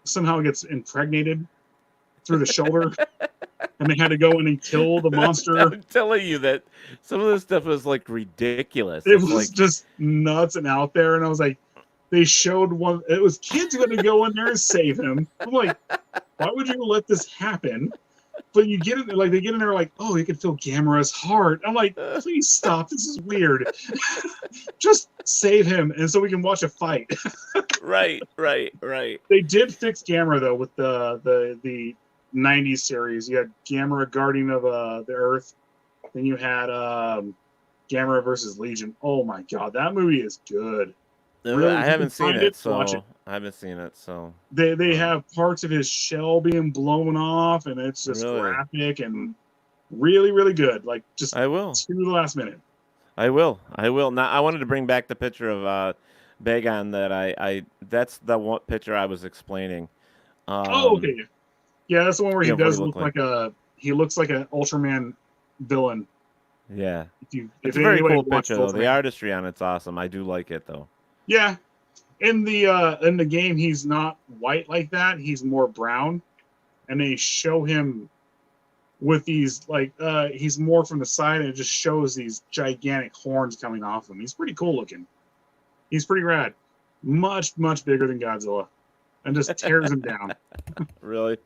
somehow gets impregnated through the shoulder, and they had to go in and kill the monster. I'm telling you that some of this stuff was like ridiculous. It was like, just nuts and out there, and I was like, they showed one. It was kids going to go in there and save him. I'm like, why would you let this happen? But you get it, like they get in there, like, oh, you can feel Gamera's heart. I'm like, please stop. This is weird. Just save him, and so we can watch a fight. Right. They did fix Gamera though with the '90s series. You had Gamera, Guardian of the Earth. Then you had Gamera versus Legion. Oh my god, that movie is good. Really, I haven't seen it, so I haven't seen it. So they have parts of his shell being blown off, and it's just graphic and really, really good. Like just I will to the last minute. I will. Now I wanted to bring back the picture of Bagon that I that's the one picture I was explaining. Okay. Yeah, that's the one where he does look like an Ultraman villain. Yeah. It's a very cool picture though. The artistry on it's awesome. I do like it though. Yeah. In the game he's not white like that. He's more brown. And they show him with these like he's more from the side, and it just shows these gigantic horns coming off him. He's pretty cool looking. He's pretty rad. Much bigger than Godzilla. And just tears him down. Really?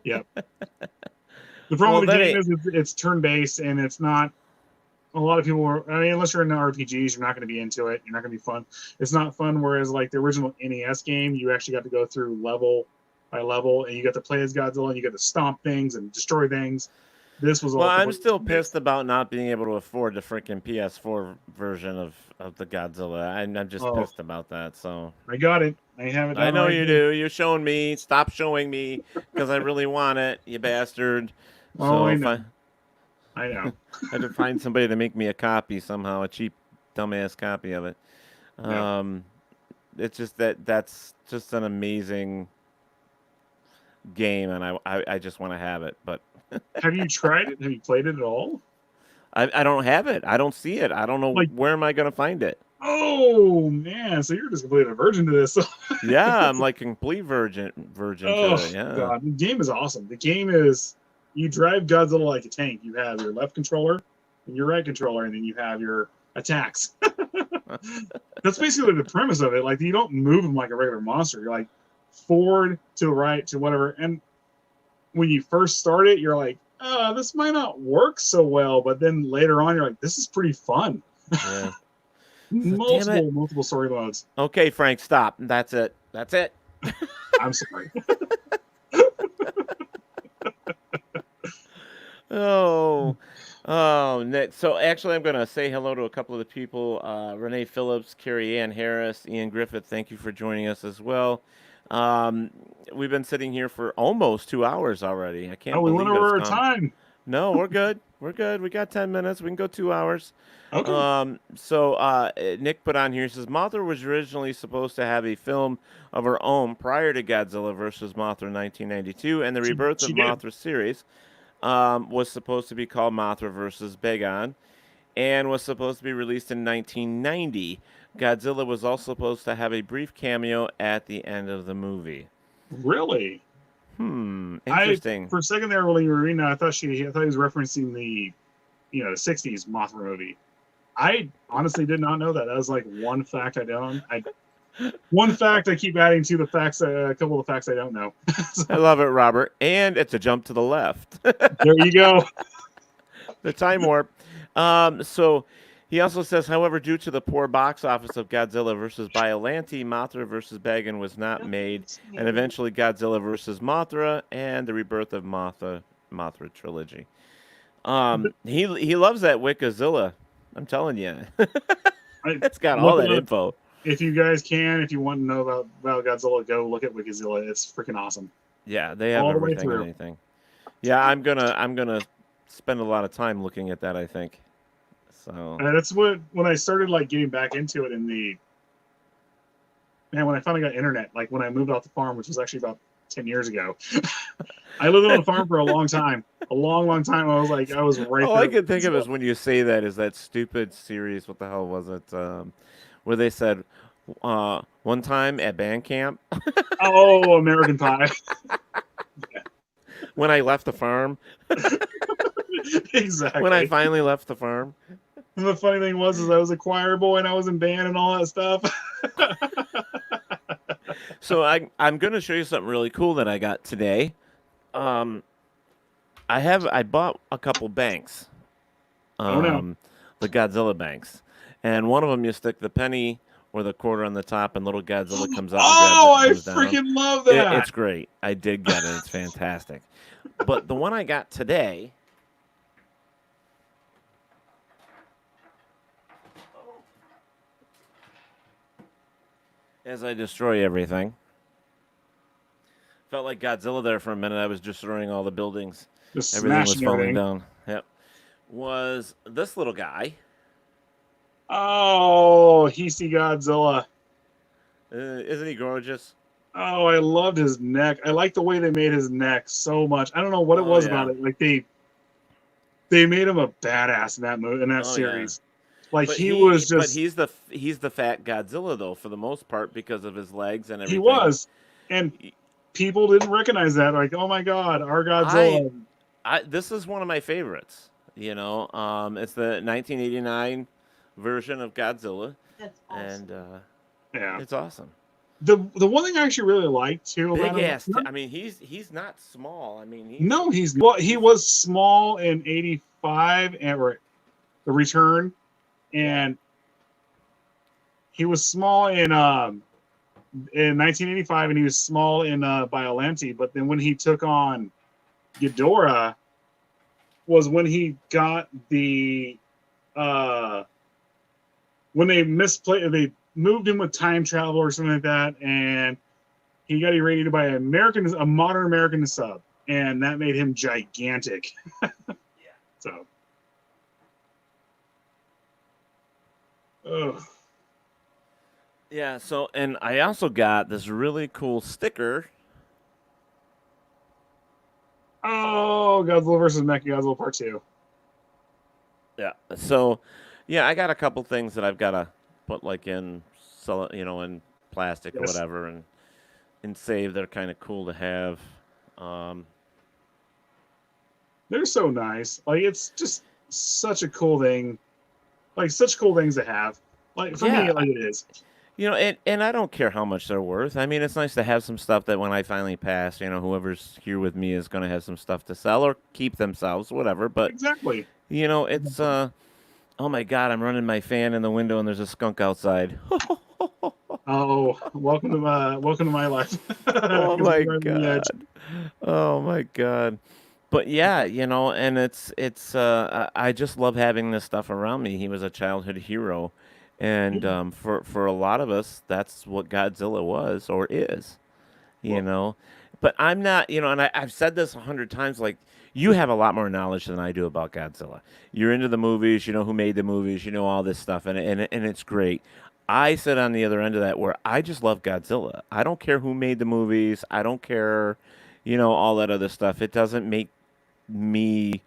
Yeah. The problem with the game is it's turn-based, and it's not. A lot of people unless you're into RPGs, you're not going to be into it. You're not going to be fun. It's not fun. Whereas like the original NES game, you actually got to go through level by level, and you got to play as Godzilla, and you got to stomp things and destroy things. This was all. Well, I'm still pissed about not being able to afford the freaking PS4 version of the Godzilla. I'm just pissed about that. So I got it. I have it. I know you do. You're showing me. Stop showing me because I really want it, you bastard. Oh, I know. I know. I had to find somebody to make me a copy somehow, a cheap, dumbass copy of it. It's just that's just an amazing game, and I just want to have it. But have you tried it? Have you played it at all? I don't have it. I don't see it. I don't know where am I going to find it. Oh man! So you're just completely a virgin to this. Yeah, I'm like complete virgin to it. Yeah. God, the game is awesome. The game is. You drive Godzilla like a tank. You have your left controller and your right controller, and then you have your attacks. That's basically the premise of it. Like, you don't move him like a regular monster. You're like forward to the right to whatever. And when you first start it, you're like, this might not work so well. But then later on, you're like, this is pretty fun. Yeah. multiple story modes. Okay, Frank, stop. That's it. I'm sorry. Oh, Nick. So actually, I'm going to say hello to a couple of the people. Renee Phillips, Carrie Ann Harris, Ian Griffith, thank you for joining us as well. We've been sitting here for almost 2 hours already. I can't believe we went over our time. No, we're good. We're good. We got 10 minutes. We can go 2 hours. Okay. So Nick put on here, he says, Mothra was originally supposed to have a film of her own prior to Godzilla vs. Mothra 1992, and the Rebirth of Mothra series. Was supposed to be called Mothra vs. Bagon, and was supposed to be released in 1990. Godzilla was also supposed to have a brief cameo at the end of the movie. Really? Interesting. For a second there, when you were reading that, I thought he was referencing the 60s Mothra movie. I honestly did not know that. That was like one fact one fact I keep adding to the facts, a couple of facts I don't know. I love it, Robert. And it's a jump to the left. There you go. The time warp. So he also says, however, due to the poor box office of Godzilla vs. Biollante, Mothra vs. Bagon was not made, and eventually Godzilla vs. Mothra and the Rebirth of Mothra trilogy. He loves that Wikazilla. I'm telling you. It's got all that info. If you guys if you want to know about Godzilla, go look at Wikizilla. It's freaking awesome. Yeah, they have everything and anything. Yeah, I'm gonna spend a lot of time looking at that, I think. So that's when I started like getting back into it in man, when I finally got internet, like when I moved off the farm, which was actually about 10 years ago, I lived on a farm for a long time. A long time. I was right All there. I can think of is when you say that is that stupid series. What the hell was it? Where they said one time at band camp. Oh, American Pie. When I left the farm. Exactly. When I finally left the farm. And the funny thing was, I was a choir boy and I was in band and all that stuff. So I'm going to show you something really cool that I got today. I bought a couple banks. Oh no. The Godzilla banks. And one of them you stick the penny or the quarter on the top and little Godzilla comes out. Oh, and grabs it, I freaking love that. It's great. I did get it. It's fantastic. But the one I got today, as I destroy everything, felt like Godzilla there for a minute. I was destroying all the buildings. Just everything was smashing falling everything. down. Yep. Was this little guy. Oh, Hisey Godzilla. Isn't he gorgeous? Oh, I loved his neck. I like the way they made his neck so much. I don't know what it was about it. Like they made him a badass in that movie, in that series. Yeah. Like but he was just. But he's the fat Godzilla though, for the most part, because of his legs and everything. He was, and people didn't recognize that. Like, oh my God, our Godzilla. This is one of my favorites. You know, it's the 1989 version of Godzilla. That's awesome. And yeah, it's awesome. The one thing I actually really liked too about him, I mean, he's not small. I mean, he was small in '85 and The Return, and he was small in 1985, and he was small in Biollante. But then when he took on Ghidorah, was when he got the when they moved him with time travel or something like that, and he got irradiated by a modern American sub, and that made him gigantic. Yeah. So. Ugh. Yeah. So, and I also got this really cool sticker. Oh, Godzilla versus Mechagodzilla Part 2. Yeah. So, yeah, I got a couple things that I've got to put in plastic or whatever and save. They're kind of cool to have. They're so nice. Like, it's just such a cool thing. Like, such cool things to have. Like, for me, like, it is. You know, and I don't care how much they're worth. I mean, it's nice to have some stuff that when I finally pass, you know, whoever's here with me is going to have some stuff to sell or keep themselves, whatever. But exactly. You know, it's oh my God, I'm running my fan in the window and there's a skunk outside. Oh, welcome to my life. Oh my God. Oh my God. But yeah, you know, and it's I just love having this stuff around me. He was a childhood hero. And for a lot of us, that's what Godzilla was or is, you know. But I'm not, you know, and I've said this 100 times, like, you have a lot more knowledge than I do about Godzilla. You're into the movies, you know who made the movies, you know all this stuff, and it's great. I sit on the other end of that where I just love Godzilla. I don't care who made the movies. I don't care, you know, all that other stuff. It doesn't make me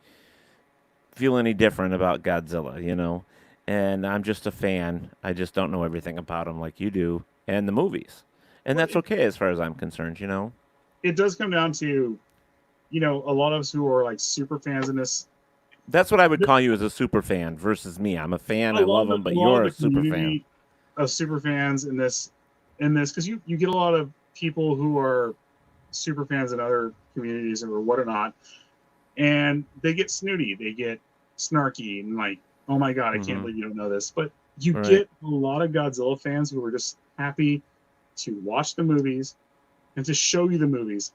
feel any different about Godzilla, you know. And I'm just a fan. I just don't know everything about him like you do, and the movies. And that's okay as far as I'm concerned, you know. It does come down to, you know, a lot of us who are like super fans in this. That's what I would call you as a super fan versus me. I'm a fan. I love him, but you're a super fan. Of super fans in this, because you get a lot of people who are super fans in other communities or whatnot, and they get snooty, they get snarky, and like, oh my God, I can't believe you don't know this. But you get a lot of Godzilla fans who are just happy to watch the movies and to show you the movies.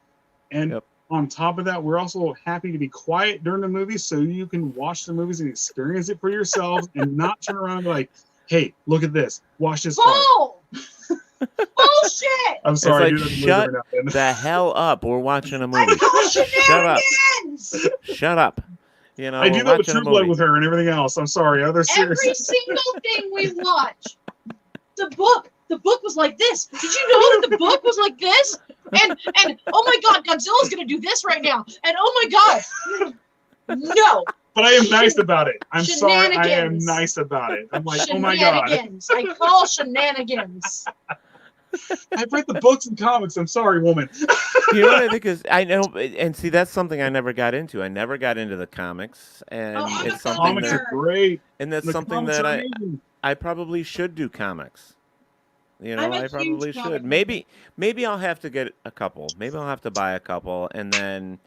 And on top of that, we're also happy to be quiet during the movies so you can watch the movies and experience it for yourselves and not turn around and be like, hey, look at this. Watch this. Oh! Bullshit! I'm sorry. It's like, shut the hell up. We're watching a movie. Shut up. Shut up. You know, I do that with True Blood with her and everything else. I'm sorry. Every single thing we watch. The the book was like this. Did you know that the book was like this? And oh my God, Godzilla's gonna do this right now. And oh my God, no. But I am nice about it. I'm sorry, I am Shenanigans. nice about it. I'm like, oh my God. Shenanigans. I call shenanigans. I've read the books and comics. I'm sorry, woman. You know what I think is, I know, and see, that's something I never got into. I never got into the comics, and Oh, it's the something Comics that, are great. and that's The something comics that are I amazing. probably should do comics. You know, I'm a I huge probably comic should. Maybe I'll have to get a couple. Maybe I'll have to buy a couple, and then.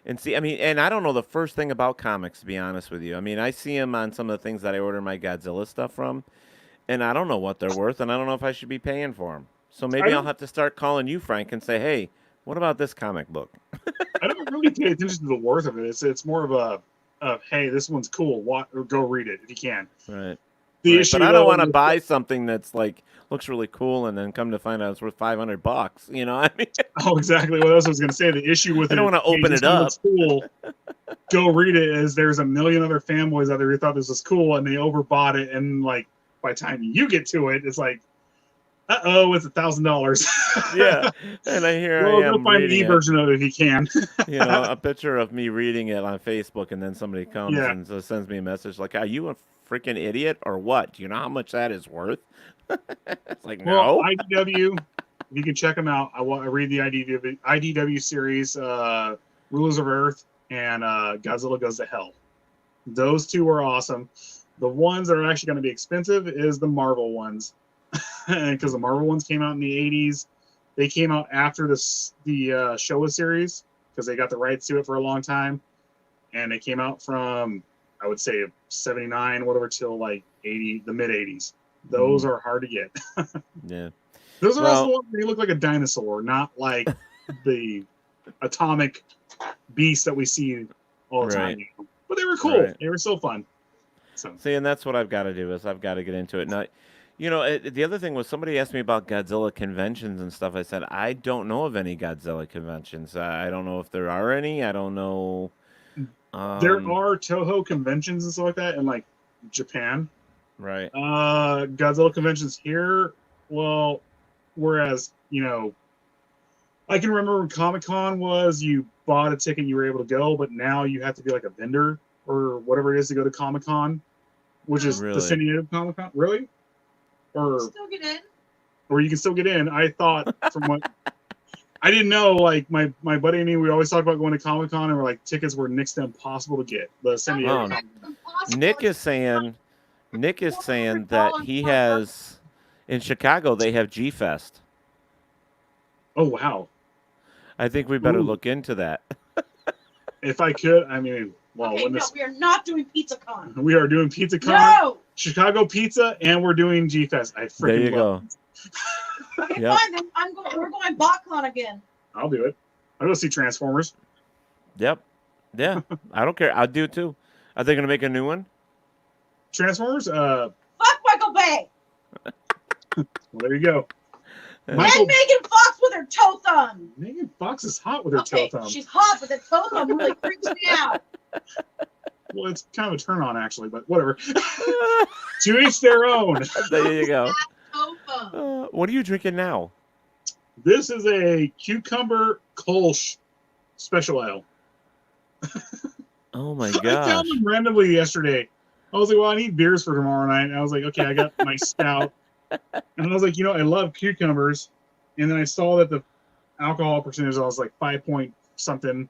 And see, I mean, and I don't know the first thing about comics, to be honest with you. I mean, I see them on some of the things that I order my Godzilla stuff from, and I don't know what they're worth, and I don't know if I should be paying for them. So maybe I'll have to start calling you, Frank, and say, hey, what about this comic book? I don't really pay attention to the worth of it. It's more of hey, this one's cool. Or go read it if you can. Right. The Right, issue, but I don't though, want to is- buy something that's like looks really cool and then come to find out it's worth $500. You know, I mean, Oh, exactly what else I was going to say. The issue with I don't it, wanna open this it one up. looks Cool. Go read it. Is there's a million other fanboys out there who thought this was cool and they overbought it, and like by the time you get to it, it's like, it's $1,000. yeah. And I hear Well, I go am find the reading it, version of it if you can. you know, a picture of me reading it on Facebook, and then somebody comes Yeah. and sends me a message like, "Are you a freaking idiot or what? Do you know how much that is worth?" It's like, no. Well, IDW, you can check them out. I read the IDW series, Rulers of Earth and Godzilla Goes to Hell. Those two are awesome. The ones that are actually going to be expensive is the Marvel ones, because the Marvel ones came out in the 80s. They came out after the Showa series because they got the rights to it for a long time, and they came out from, I would say, 79 whatever till like the mid 80s. Those are hard to get. Yeah. Those are Well- also the ones where you look like a dinosaur, not like the atomic beast that we see all the time. Right. But they were cool. Right. They were so fun. So See, and that's what I've got to do is I've got to get into it. Now, you know, the other thing was somebody asked me about Godzilla conventions and stuff. I said, I don't know of any Godzilla conventions. I don't know if there are any. I don't know. there are Toho conventions and stuff like that in like Japan. Right. Godzilla conventions here, well, whereas, you know, I can remember when Comic-Con was, you bought a ticket, you were able to go, but now you have to be like a vendor or whatever it is to go to Comic-Con, which is Really? the San Diego Comic-Con. Really? Or Still get in. you can still get in. I thought from what I didn't know, like my buddy and me, we always talk about going to Comic-Con, and we're like, tickets were next to impossible to get. The San Diego Oh. Comic-Con. Nick is saying that he has in Chicago they have G Fest. Oh wow. I think we better Ooh. look into that. If I could, I mean, well, Okay, when no, this we are not doing PizzaCon. we are doing PizzaCon, No. Chicago Pizza, and we're doing G Fest. I freaking There you love go. it. Okay, Yep. fine. Then we're going BotCon again. I'll do it. I'll go see Transformers. Yep. Yeah. I don't care. I'll do it too. Are they going to make a new one? Transformers. Fuck Michael Bay. Well, there you go. Yeah. Michael And Megan Fox with her toe thumb. Megan Fox is hot with her Okay, toe thumb. she's hot, but the toe thumb really freaks me out. Well, it's kind of a turn on actually, but whatever. To each their own. There you go. Toe thumb. What are you drinking now? This is a cucumber Kolsch special ale. Oh my I gosh. found them randomly yesterday. I was like, well, I need beers for tomorrow night. And I was like, okay, I got my stout. And I was like, you know, I love cucumbers. And then I saw that the alcohol percentage was like 5 point something.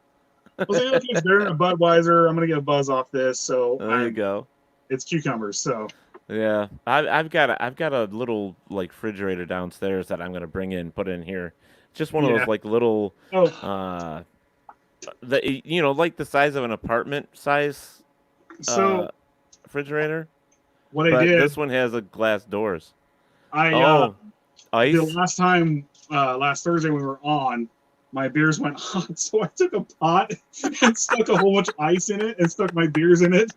I was like, okay, it's better than a Budweiser. I'm going to get a buzz off this. So There you go. it's cucumbers. So Yeah, I've got a little like refrigerator downstairs that I'm gonna bring in, put in here. Just one of Yeah. those like little, oh, like the size of an apartment size so refrigerator. what I But did, this one has a glass doors. I Ice. the last time, last Thursday when we were on, my beers went hot, so I took a pot and stuck a whole bunch of ice in it and stuck my beers in it.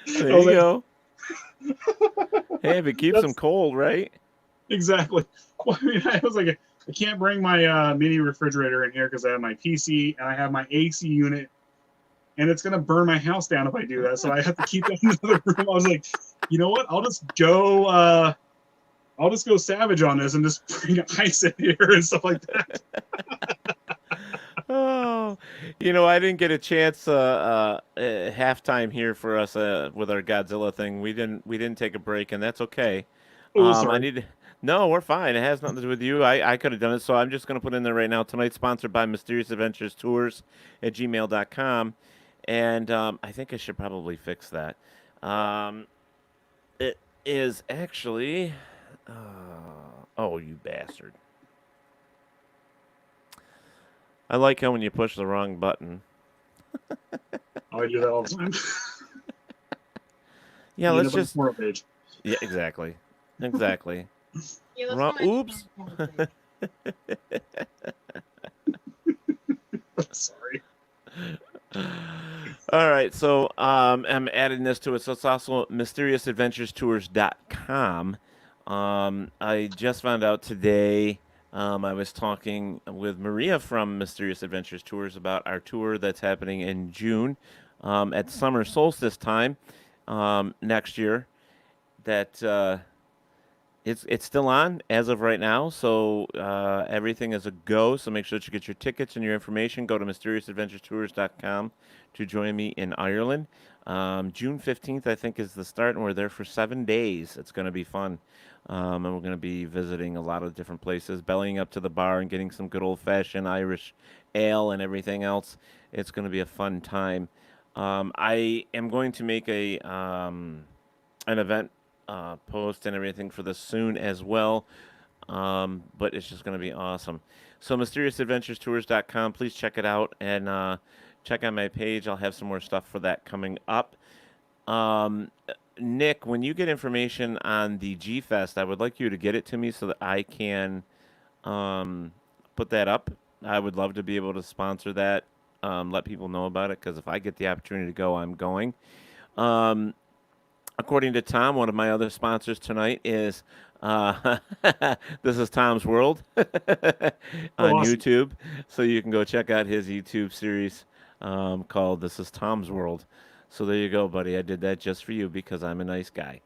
There I was you like, go. Hey, if it keeps them That's- cold, right? Exactly. Well, I mean, I was like, I can't bring my mini refrigerator in here because I have my PC and I have my AC unit, and it's gonna burn my house down if I do that. So I have to keep that in another room. I was like, you know what? I'll just go I'll just go savage on this and just bring ice in here and stuff like that. Oh, I didn't get a chance halftime here for us with our Godzilla thing. We didn't take a break, and that's okay. Oh, sorry. No, we're fine. It has nothing to do with you. I could have done it, so I'm just going to put in there right now. Tonight's sponsored by Mysterious Adventures Tours at gmail.com, and I think I should probably fix that. It is actually, oh, you bastard. I like how when you push the wrong button. I do that all the time. Yeah, let's just. Page. Yeah, exactly. Exactly. Yeah, Oops. Sorry. All right, so I'm adding this to it. So it's also mysteriousAdventurestours.com. I just found out today. I was talking with Maria from Mysterious Adventures Tours about our tour that's happening in June at summer solstice time next year. That it's still on as of right now, so everything is a go. So make sure that you get your tickets and your information. Go to mysteriousAdventurestours.com to join me in Ireland. June 15th, I think, is the start, and we're there for 7 days. It's going to be fun. And we're going to be visiting a lot of different places, bellying up to the bar and getting some good old-fashioned Irish ale and everything else. It's going to be a fun time. I am going to make an event post and everything for this soon as well, but it's just going to be awesome. So mysteriousAdventurestours.com, please check it out, and check out my page. I'll have some more stuff for that coming up. Nick, when you get information on the G-Fest, I would like you to get it to me so that I can put that up. I would love to be able to sponsor that, let people know about it, because if I get the opportunity to go, I'm going. According to Tom, one of my other sponsors tonight is This is Tom's World on awesome. YouTube. So you can go check out his YouTube series called This is Tom's World. So there you go, buddy. I did that just for you because I'm a nice guy.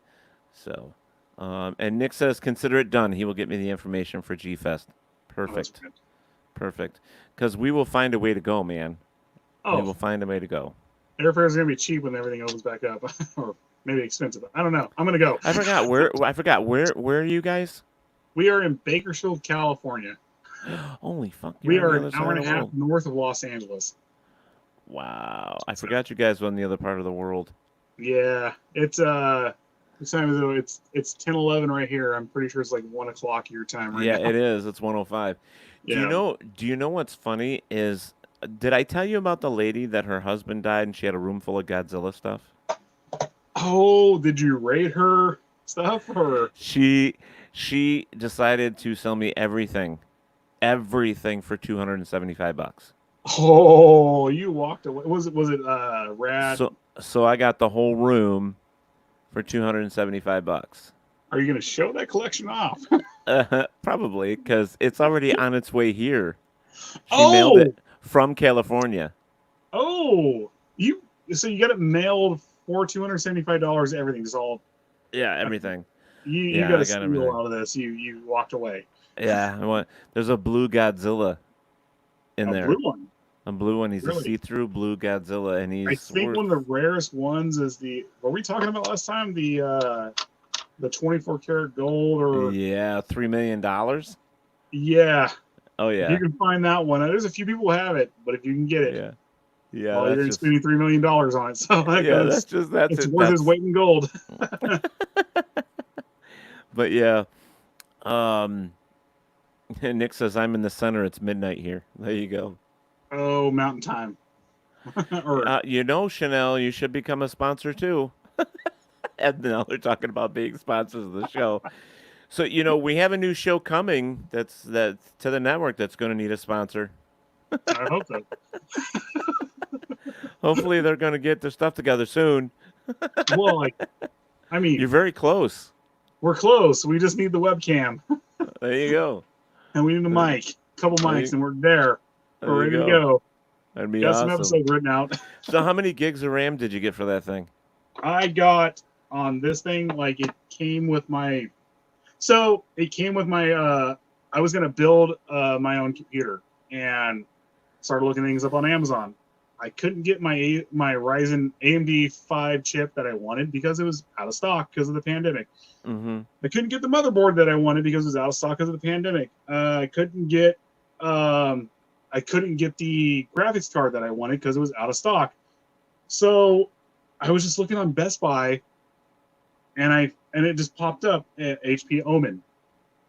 So, and Nick says, consider it done. He will get me the information for G-Fest. Perfect. Oh, perfect. Because we will find a way to go, man. Oh, we will find a way to go. Airfare is going to be cheap when everything opens back up. Or maybe expensive. I don't know. I'm going to go. I forgot where are you guys? We are in Bakersfield, California. Holy fuck. We are an hour and a half north of Los Angeles. Wow. I forgot you guys were on the other part of the world. Yeah. It's it's 10:11 right here. I'm pretty sure it's like 1 o'clock your time right now. Yeah, it is. It's 1:05. Yeah. Do you know what's funny is, did I tell you about the lady that her husband died and she had a room full of Godzilla stuff? Oh, did you rate her stuff or? She decided to sell me everything for $275. Oh, you walked away. Was it rad? So I got the whole room for $275. Are you going to show that collection off? Probably, because it's already on its way here. She mailed it from California. Oh, so you got it mailed for $275. Everything's all. Yeah, everything. You got a steal out of this. You walked away. Yeah, there's a blue Godzilla in there. Blue one. A blue one. He's really? A see-through blue Godzilla, and he's. I think one of the rarest ones is the. What were we talking about last time? The 24 karat gold or. Yeah, $3 million. Yeah. Oh yeah. You can find that one. There's a few people who have it, but if you can get it. Yeah. Yeah. Well, you're going to spend $3 million on it. So it's worth its weight in gold. But yeah. Nick says, I'm in the center. It's midnight here. There you go. Oh, mountain time. Chanel, you should become a sponsor too. And now they're talking about being sponsors of the show. So, we have a new show coming that's to the network that's going to need a sponsor. I hope so. Hopefully they're going to get their stuff together soon. Well, you're very close. We're close. We just need the webcam. There you go. And we need a mic. A couple mics, and we're there. We're ready to go. That'd be got awesome. some episodes written out. So how many gigs of RAM did you get for that thing? I got on this thing, it came with my... So it came with my. I was gonna build my own computer and started looking things up on Amazon. I couldn't get my Ryzen AMD 5 chip that I wanted because it was out of stock because of the pandemic. Mm-hmm. I couldn't get the motherboard that I wanted because it was out of stock because of the pandemic. I couldn't get the graphics card that I wanted because it was out of stock. So I was just looking on Best Buy, and it just popped up at HP Omen,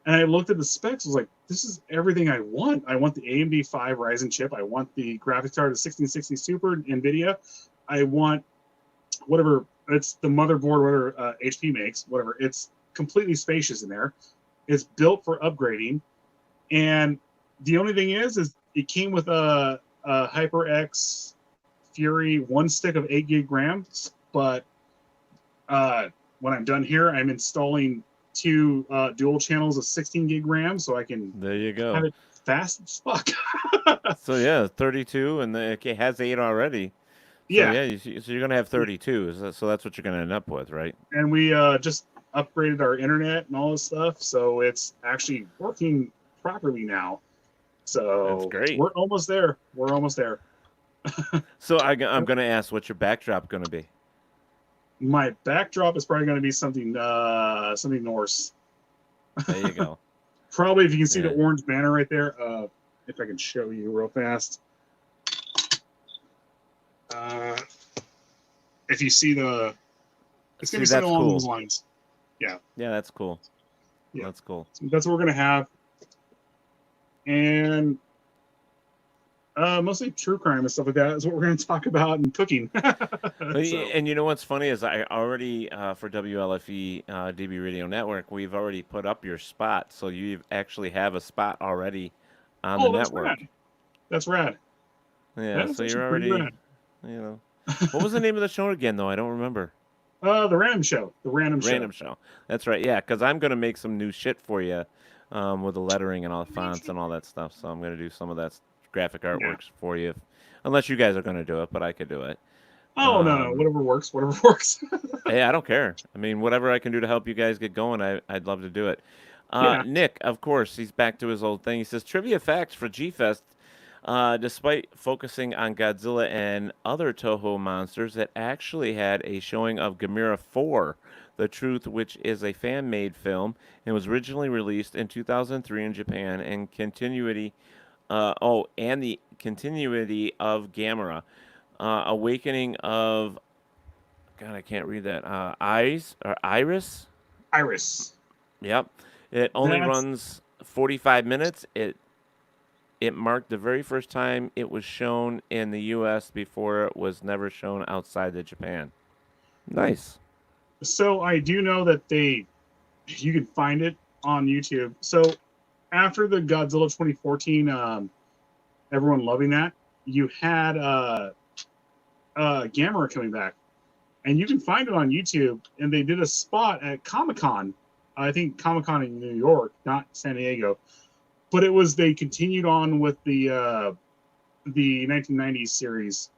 and I looked at the specs. I was like, this is everything I want. I want the AMD 5 Ryzen chip. I want the graphics card, the 1660 Super NVIDIA. I want whatever, it's the motherboard, whatever HP makes, whatever. It's completely spacious in there. It's built for upgrading. And the only thing is it came with a HyperX Fury 1 stick of 8 gig RAM. But when I'm done here, I'm installing 2 dual channels of 16 gig RAM, so I can there you go. have it fast as fuck. So yeah, 32, and it has 8 already. So, yeah. So you're gonna have 32. So that's what you're gonna end up with, right? And we just upgraded our internet and all this stuff, so it's actually working properly now. So that's great. We're almost there. We're almost there. So I'm gonna ask, what's your backdrop gonna be? My backdrop is probably going to be something Norse. There you go. Probably, if you can see the orange banner right there. If I can show you real fast. If you see it's going to be something along those lines. Yeah. Yeah, that's cool. Yeah. That's cool. So that's what we're going to have. And mostly true crime and stuff like that is what we're going to talk about, and cooking. And you know what's funny is I already, for WLFE DB Radio Network, we've already put up your spot. So you actually have a spot already on the network. Rad. That's rad. Yeah, so you're already, What was the name of the show again, though? I don't remember. The Random Show. The Random Show. That's right, yeah, because I'm going to make some new shit for you with the lettering and all the fonts and all that stuff. So I'm going to do some of that graphic artworks for you, unless you guys are going to do it, but I could do it. Oh, no, whatever works. Hey, I don't care. I mean, whatever I can do to help you guys get going, I'd love to do it. Nick, of course, he's back to his old thing. He says, trivia facts for G-Fest. Despite focusing on Godzilla and other Toho monsters, it actually had a showing of Gamera 4, The Truth, which is a fan-made film and was originally released in 2003 in Japan, and the continuity of Gamera, Awakening of, God, I can't read that. Iris. Yep. It only runs 45 minutes. It marked the very first time it was shown in the U.S. before it was never shown outside of Japan. Nice. So I do know that you can find it on YouTube. So after the Godzilla 2014, everyone loving that, you had Gamera coming back, and you can find it on YouTube. And they did a spot at Comic-Con, I think Comic-Con in New York, not San Diego, but they continued on with the 1990s series,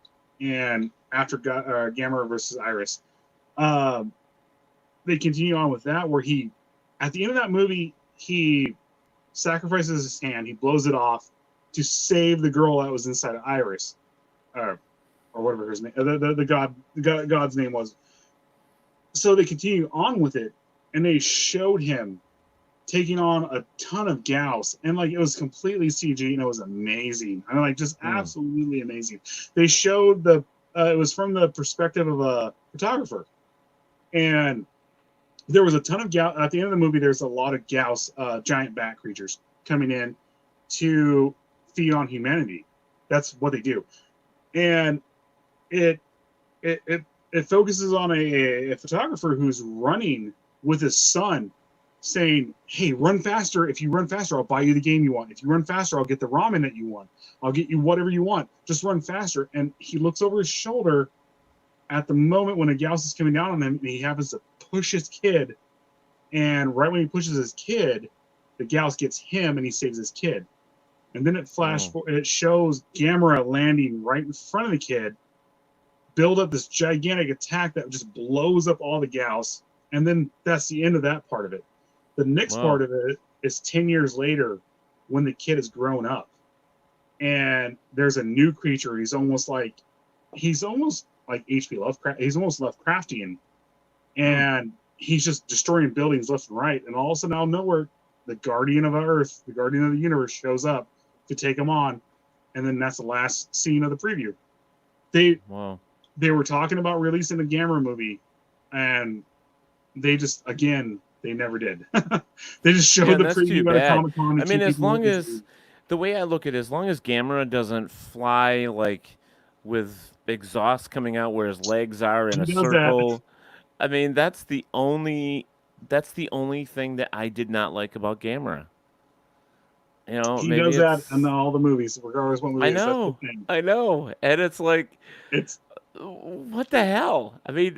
and after Gamera versus Iris, they continue on with that, where at the end of that movie, he sacrifices his hand, he blows it off to save the girl that was inside of Iris, or whatever his name, the god's name was. So they continue on with it, and they showed him taking on a ton of Gauss, and it was completely CG, and it was amazing. I mean, just absolutely amazing. They showed it was from the perspective of a photographer, and there was a ton of Gauss. At the end of the movie, there's a lot of Gauss, giant bat creatures coming in to feed on humanity. That's what they do, and it focuses on a photographer who's running with his son, saying, hey, run faster. If you run faster, I'll buy you the game you want. If you run faster, I'll get the ramen that you want. I'll get you whatever you want. Just run faster. And he looks over his shoulder at the moment when a Gauss is coming down on him, and he happens to push his kid. And right when he pushes his kid, the Gauss gets him, and he saves his kid. And then it shows Gamera landing right in front of the kid, build up this gigantic attack that just blows up all the Gauss. And then that's the end of that part of it. The next Wow. part of it is 10 years later when the kid has grown up. And there's a new creature. He's almost like H.P. Lovecraft. He's almost Lovecraftian. And he's just destroying buildings left and right. And all of a sudden, out of nowhere, the guardian of Earth, the guardian of the universe, shows up to take him on. And then that's the last scene of the preview. They were talking about releasing the Gamera movie, and they just, again, they never did. They just showed the preview at a Comic-Con. I mean, as long as, the way I look at it, as long as Gamera doesn't fly like with exhaust coming out where his legs are in a circle, I mean, that's the only thing that I did not like about Gamera. You know, he maybe does that in all the movies, regardless what movie. I know, and it's like, what the hell? I mean,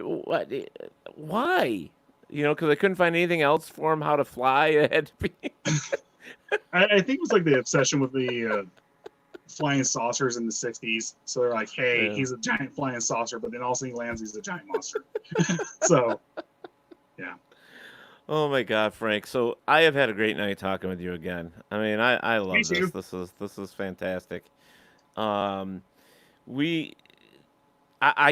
why? You know, because I couldn't find anything else for him how to fly. It had to be. I think it was like the obsession with the flying saucers in the 60s. So they're like, hey, he's a giant flying saucer, but then also he lands, he's a giant monster. So, yeah. Oh my God, Frank! So I have had a great night talking with you again. I mean, I love this. This is fantastic. I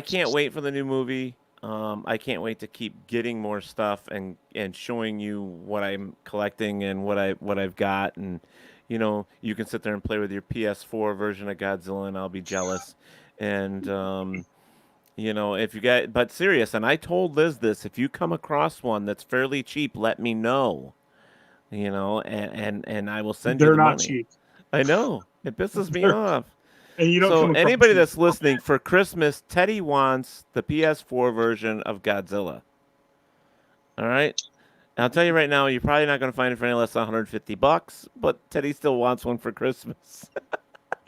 can't wait for the new movie. I can't wait to keep getting more stuff and showing you what I'm collecting and what I've got, and you know, you can sit there and play with your PS4 version of Godzilla, and I'll be jealous. And you know, if you got, but serious, and I told Liz this, if you come across one that's fairly cheap, let me know. You know, and I will send you the money. They're not cheap. I know. It pisses me off. And you don't so anybody that's listening, for Christmas, Teddy wants the PS4 version of Godzilla. All right? And I'll tell you right now, you're probably not going to find it for any less than $150, but Teddy still wants one for Christmas.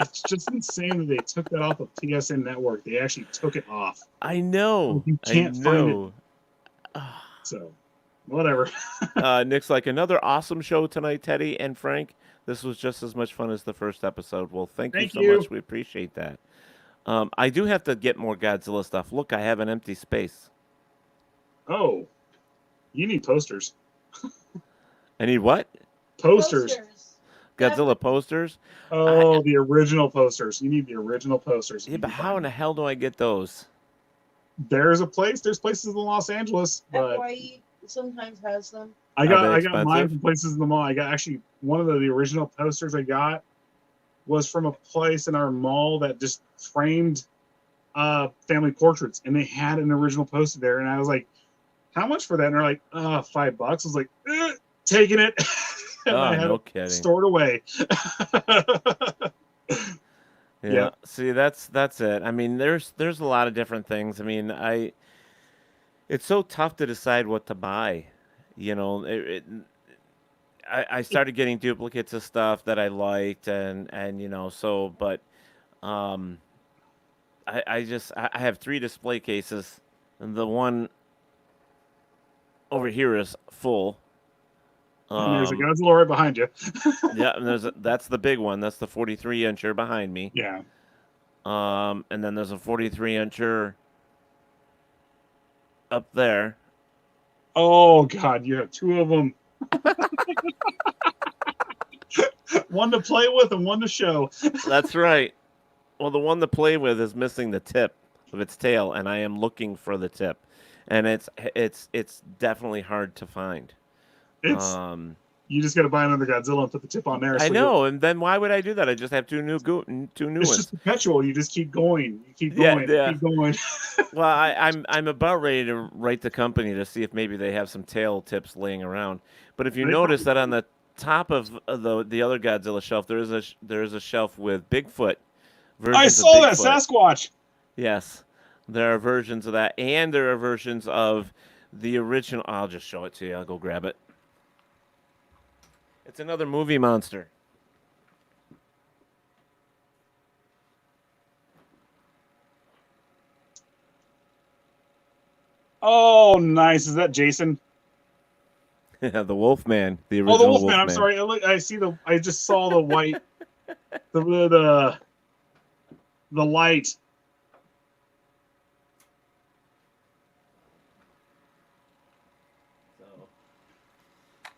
It's just insane that they took that off of PSN Network. They actually took it off. I know. You can't find it. So, whatever. Nick's like, another awesome show tonight, Teddy and Frank. This was just as much fun as the first episode. Well, thank you so much. We appreciate that. I do have to get more Godzilla stuff. Look, I have an empty space. Oh, you need posters. I need what? Posters. Godzilla posters? Oh, the original posters. You need the original posters. Yeah, but how in the hell do I get those? There's a place. There's places in Los Angeles. But FYE sometimes has them. I got mine from places in the mall. I got actually one of the original posters I got was from a place in our mall that just framed family portraits, and they had an original poster there. And I was like, "How much for that?" And they're like, $5." I was like, taking it. And I had it stored away. Yeah. See, that's it. I mean, there's a lot of different things. I mean, it's so tough to decide what to buy. You know, I started getting duplicates of stuff that I liked, and you know, so, but I have 3 display cases, and the one over here is full. And there's a Godzilla right behind you. Yeah, and that's the big one. That's the 43-incher behind me. Yeah. And then there's a 43-incher up there. Oh God, you have 2 of them. One to play with and one to show. That's right. Well, the one to play with is missing the tip of its tail, and I am looking for the tip, and it's definitely hard to find. You just got to buy another Godzilla and put the tip on there. I know, and then why would I do that? I just have two new It's ones. just perpetual. You just keep going. You keep going. Keep going. Well, I'm about ready to write the company to see if maybe they have some tail tips laying around. But if you notice that on the top of the other Godzilla shelf, there is a shelf with Bigfoot versions. I saw that Sasquatch. Yes, there are versions of that, and there are versions of the original. I'll just show it to you. I'll go grab it. It's another movie monster. Oh, nice. Is that Jason? Yeah, the Wolfman. The original. Oh, the Wolfman. I'm sorry. I just saw the white. the light.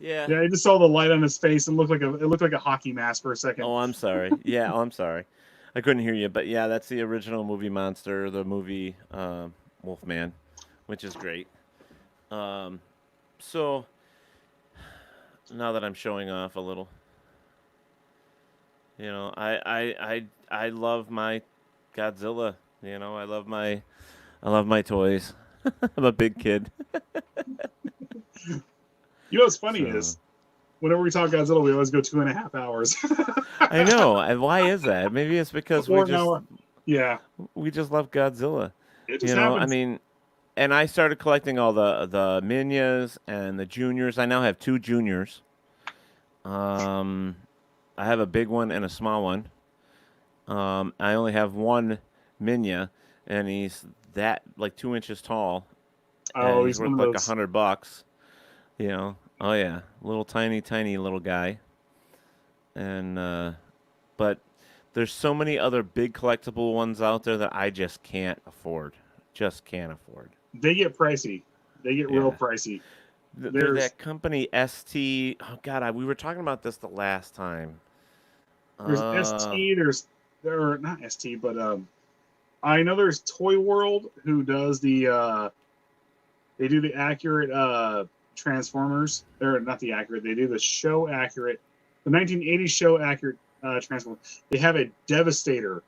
Yeah. Yeah, I just saw the light on his face and it looked like a hockey mask for a second. Oh, I'm sorry. Yeah, I'm sorry. I couldn't hear you, but yeah, that's the original movie monster, the movie Wolfman, which is great. Um, so now that I'm showing off a little, I love my Godzilla. I love my toys. I'm a big kid. You know what's funny So is, whenever we talk Godzilla, we always go 2.5 hours. I know. And why is that? Maybe it's because Or an hour. Yeah, we just love Godzilla. it just happens. I mean, and I started collecting all the Minyas and the juniors. I now have 2 juniors. I have a big one and a small one. I only have one Minya, and he's like 2 inches tall. Oh, And he's worth one like of those. $100. Oh yeah, little tiny little guy. And but there's so many other big collectible ones out there that I just can't afford. Just can't afford. They get pricey. They get real pricey. There's that company ST. Oh God, we were talking about this the last time. There's ST. There not ST, but I know there's Toy World who does the. They do the accurate Transformers. They're not the accurate. They do the show accurate. The 1980s show accurate Transformers. They have a Devastator.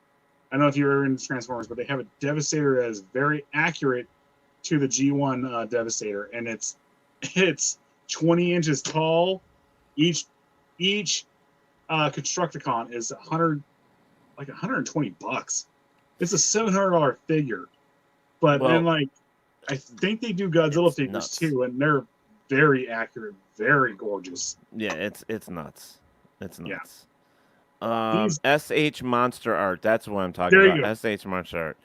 I don't know if you're ever into Transformers, but they have a Devastator that is very accurate to the G1 Devastator, and it's 20 inches tall. Each Constructicon is $120. It's a $700 figure, but then like I think they do Godzilla figures nuts. too, and they're very accurate, very gorgeous. Yeah, it's nuts. It's nuts. Yeah. SH Monster Art. That's what I'm talking about. SH Monster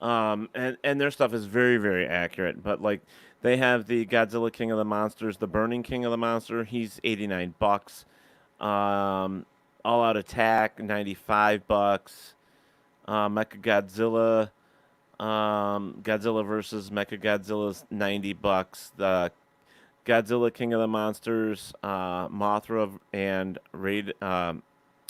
Art. And their stuff is very, very accurate. But like they have the Godzilla King of the Monsters, the Burning King of the Monster. He's $89. All Out Attack, $95. Mechagodzilla. Godzilla versus Mechagodzilla's $90. The Godzilla King of the Monsters, Mothra and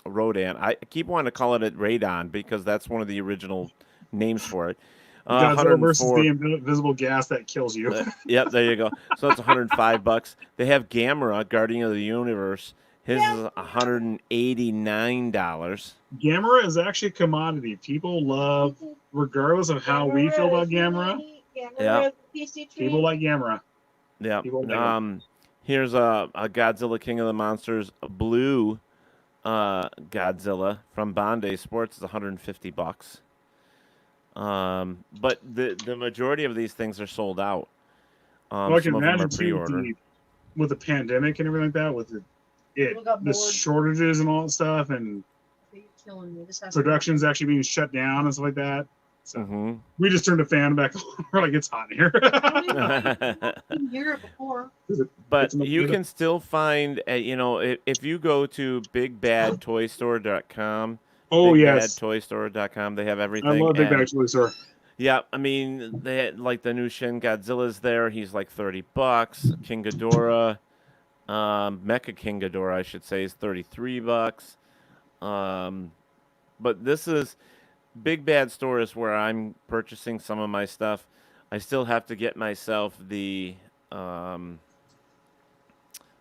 Rodan. I keep wanting to call it Radon because that's one of the original names for it. Godzilla versus the invisible gas that kills you. Yep, there you go. So that's $105. They have Gamera, Guardian of the Universe. His is $189. Gamera is actually a commodity. People love, regardless of how we feel about Gamera. People like Gamera. Yeah. Here's a Godzilla King of the Monsters blue Godzilla from Bondi Sports is $150. But the majority of these things are sold out. Well, I can some of them imagine are pre-order. with the pandemic and everything like that, with the shortages and all that stuff, and production's actually being shut down and stuff like that. So we just turned the fan back on. We're like, it's hot in here. Didn't hear it before. But you can still find, if you go to bigbadtoystore.com. Oh, yes. bigbadtoystore.com. They have everything. I love Big Bad Toy Store. Yeah, I mean, they had, like the new Shin Godzilla's there. He's like $30. King Ghidorah, Mecha King Ghidorah, I should say, is $33. But this is Big Bad Store is where I'm purchasing some of my stuff. I still have to get myself the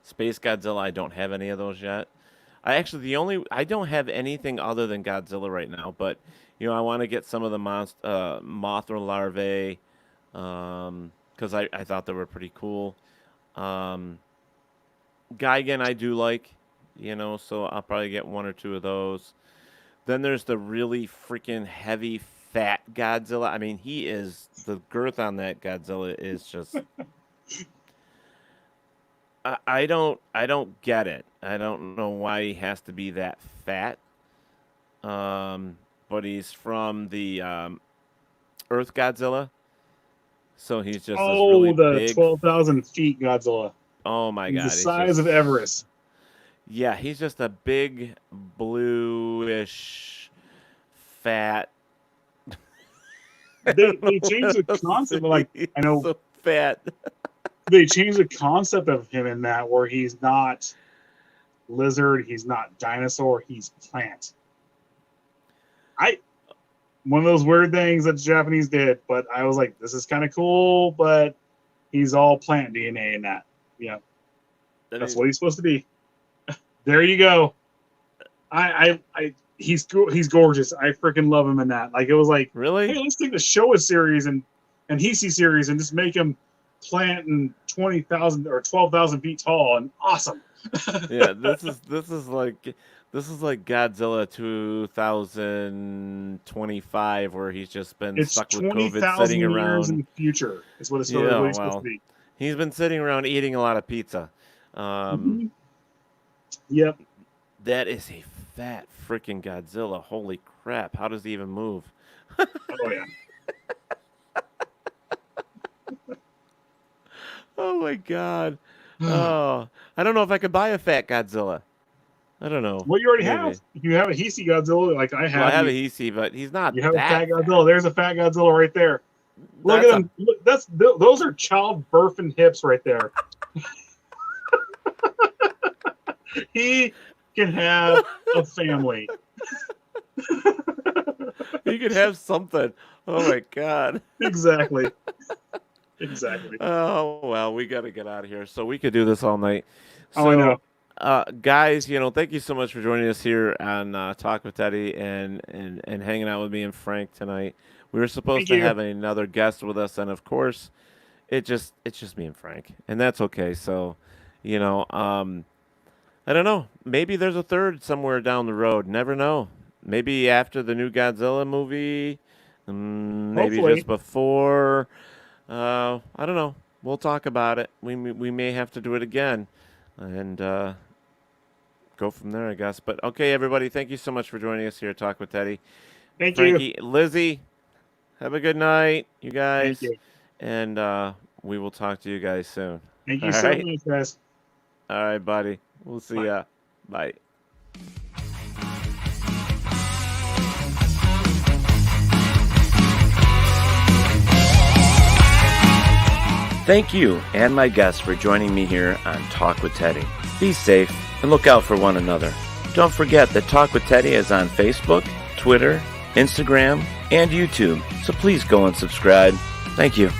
Space Godzilla. I don't have any of those yet. I don't have anything other than Godzilla right now, but I want to get some of the Mothra larvae because I thought they were pretty cool. Gigan I do like, so I'll probably get 1 or 2 of those. Then there's the really freaking heavy, fat Godzilla. I mean, the girth on that Godzilla is just. I don't get it. I don't know why he has to be that fat. But he's from the Earth Godzilla, so he's just this really big. 12,000 feet Godzilla. Oh my God! The size of Everest. Yeah, he's just a big, bluish, fat. They changed the concept. Like I know, so fat. they changed the concept of him in that, where he's not lizard, he's not dinosaur, he's plant. One of those weird things that the Japanese did, but I was like, this is kind of cool, but he's all plant DNA in that. Yeah, that's what he's supposed to be. There you go. He's gorgeous. I freaking love him in that. Like, it was like, really? Hey, let's take the Showa series and Heisei series and just make him plant and 20,000 or 12,000 feet tall and awesome. Yeah, this is like Godzilla 2025, where he's just been stuck with COVID, sitting around in the future. Is what it's supposed to be. He's been sitting around eating a lot of pizza. Yep. That is a fat freaking Godzilla. Holy crap! How does he even move? Oh yeah. Oh my god. Oh, I don't know if I could buy a fat Godzilla. I don't know. Well, you already have. You have a Heisei Godzilla, like I have. Well, I have a Heisei, but he's not. You have a fat Godzilla. There's a fat Godzilla right there. Look at him. Look, those are childbirthing hips right there. He can have a family. He could have something. Oh my god. Exactly. Oh well, we got to get out of here. So we could do this all night. So, I know. Guys, thank you so much for joining us here on Talk with Teddy and hanging out with me and Frank tonight. We were supposed to have another guest with us, and of course, it's just me and Frank, and that's okay. So, I don't know. Maybe there's a third somewhere down the road. Never know. Maybe after the new Godzilla movie. Maybe Hopefully. just before. I don't know. We'll talk about it. We may have to do it again, and go from there, I guess. But okay, everybody, thank you so much for joining us here at Talk with Teddy. Thank Frankie, you, Lizzie. Have a good night, you guys. Thank you. And we will talk to you guys soon. Thank you so much, guys. All right, buddy. We'll see ya. Bye. Thank you and my guests for joining me here on Talk with Teddy. Be safe and look out for one another. Don't forget that Talk with Teddy is on Facebook, Twitter, Instagram, and YouTube, so please go and subscribe. Thank you.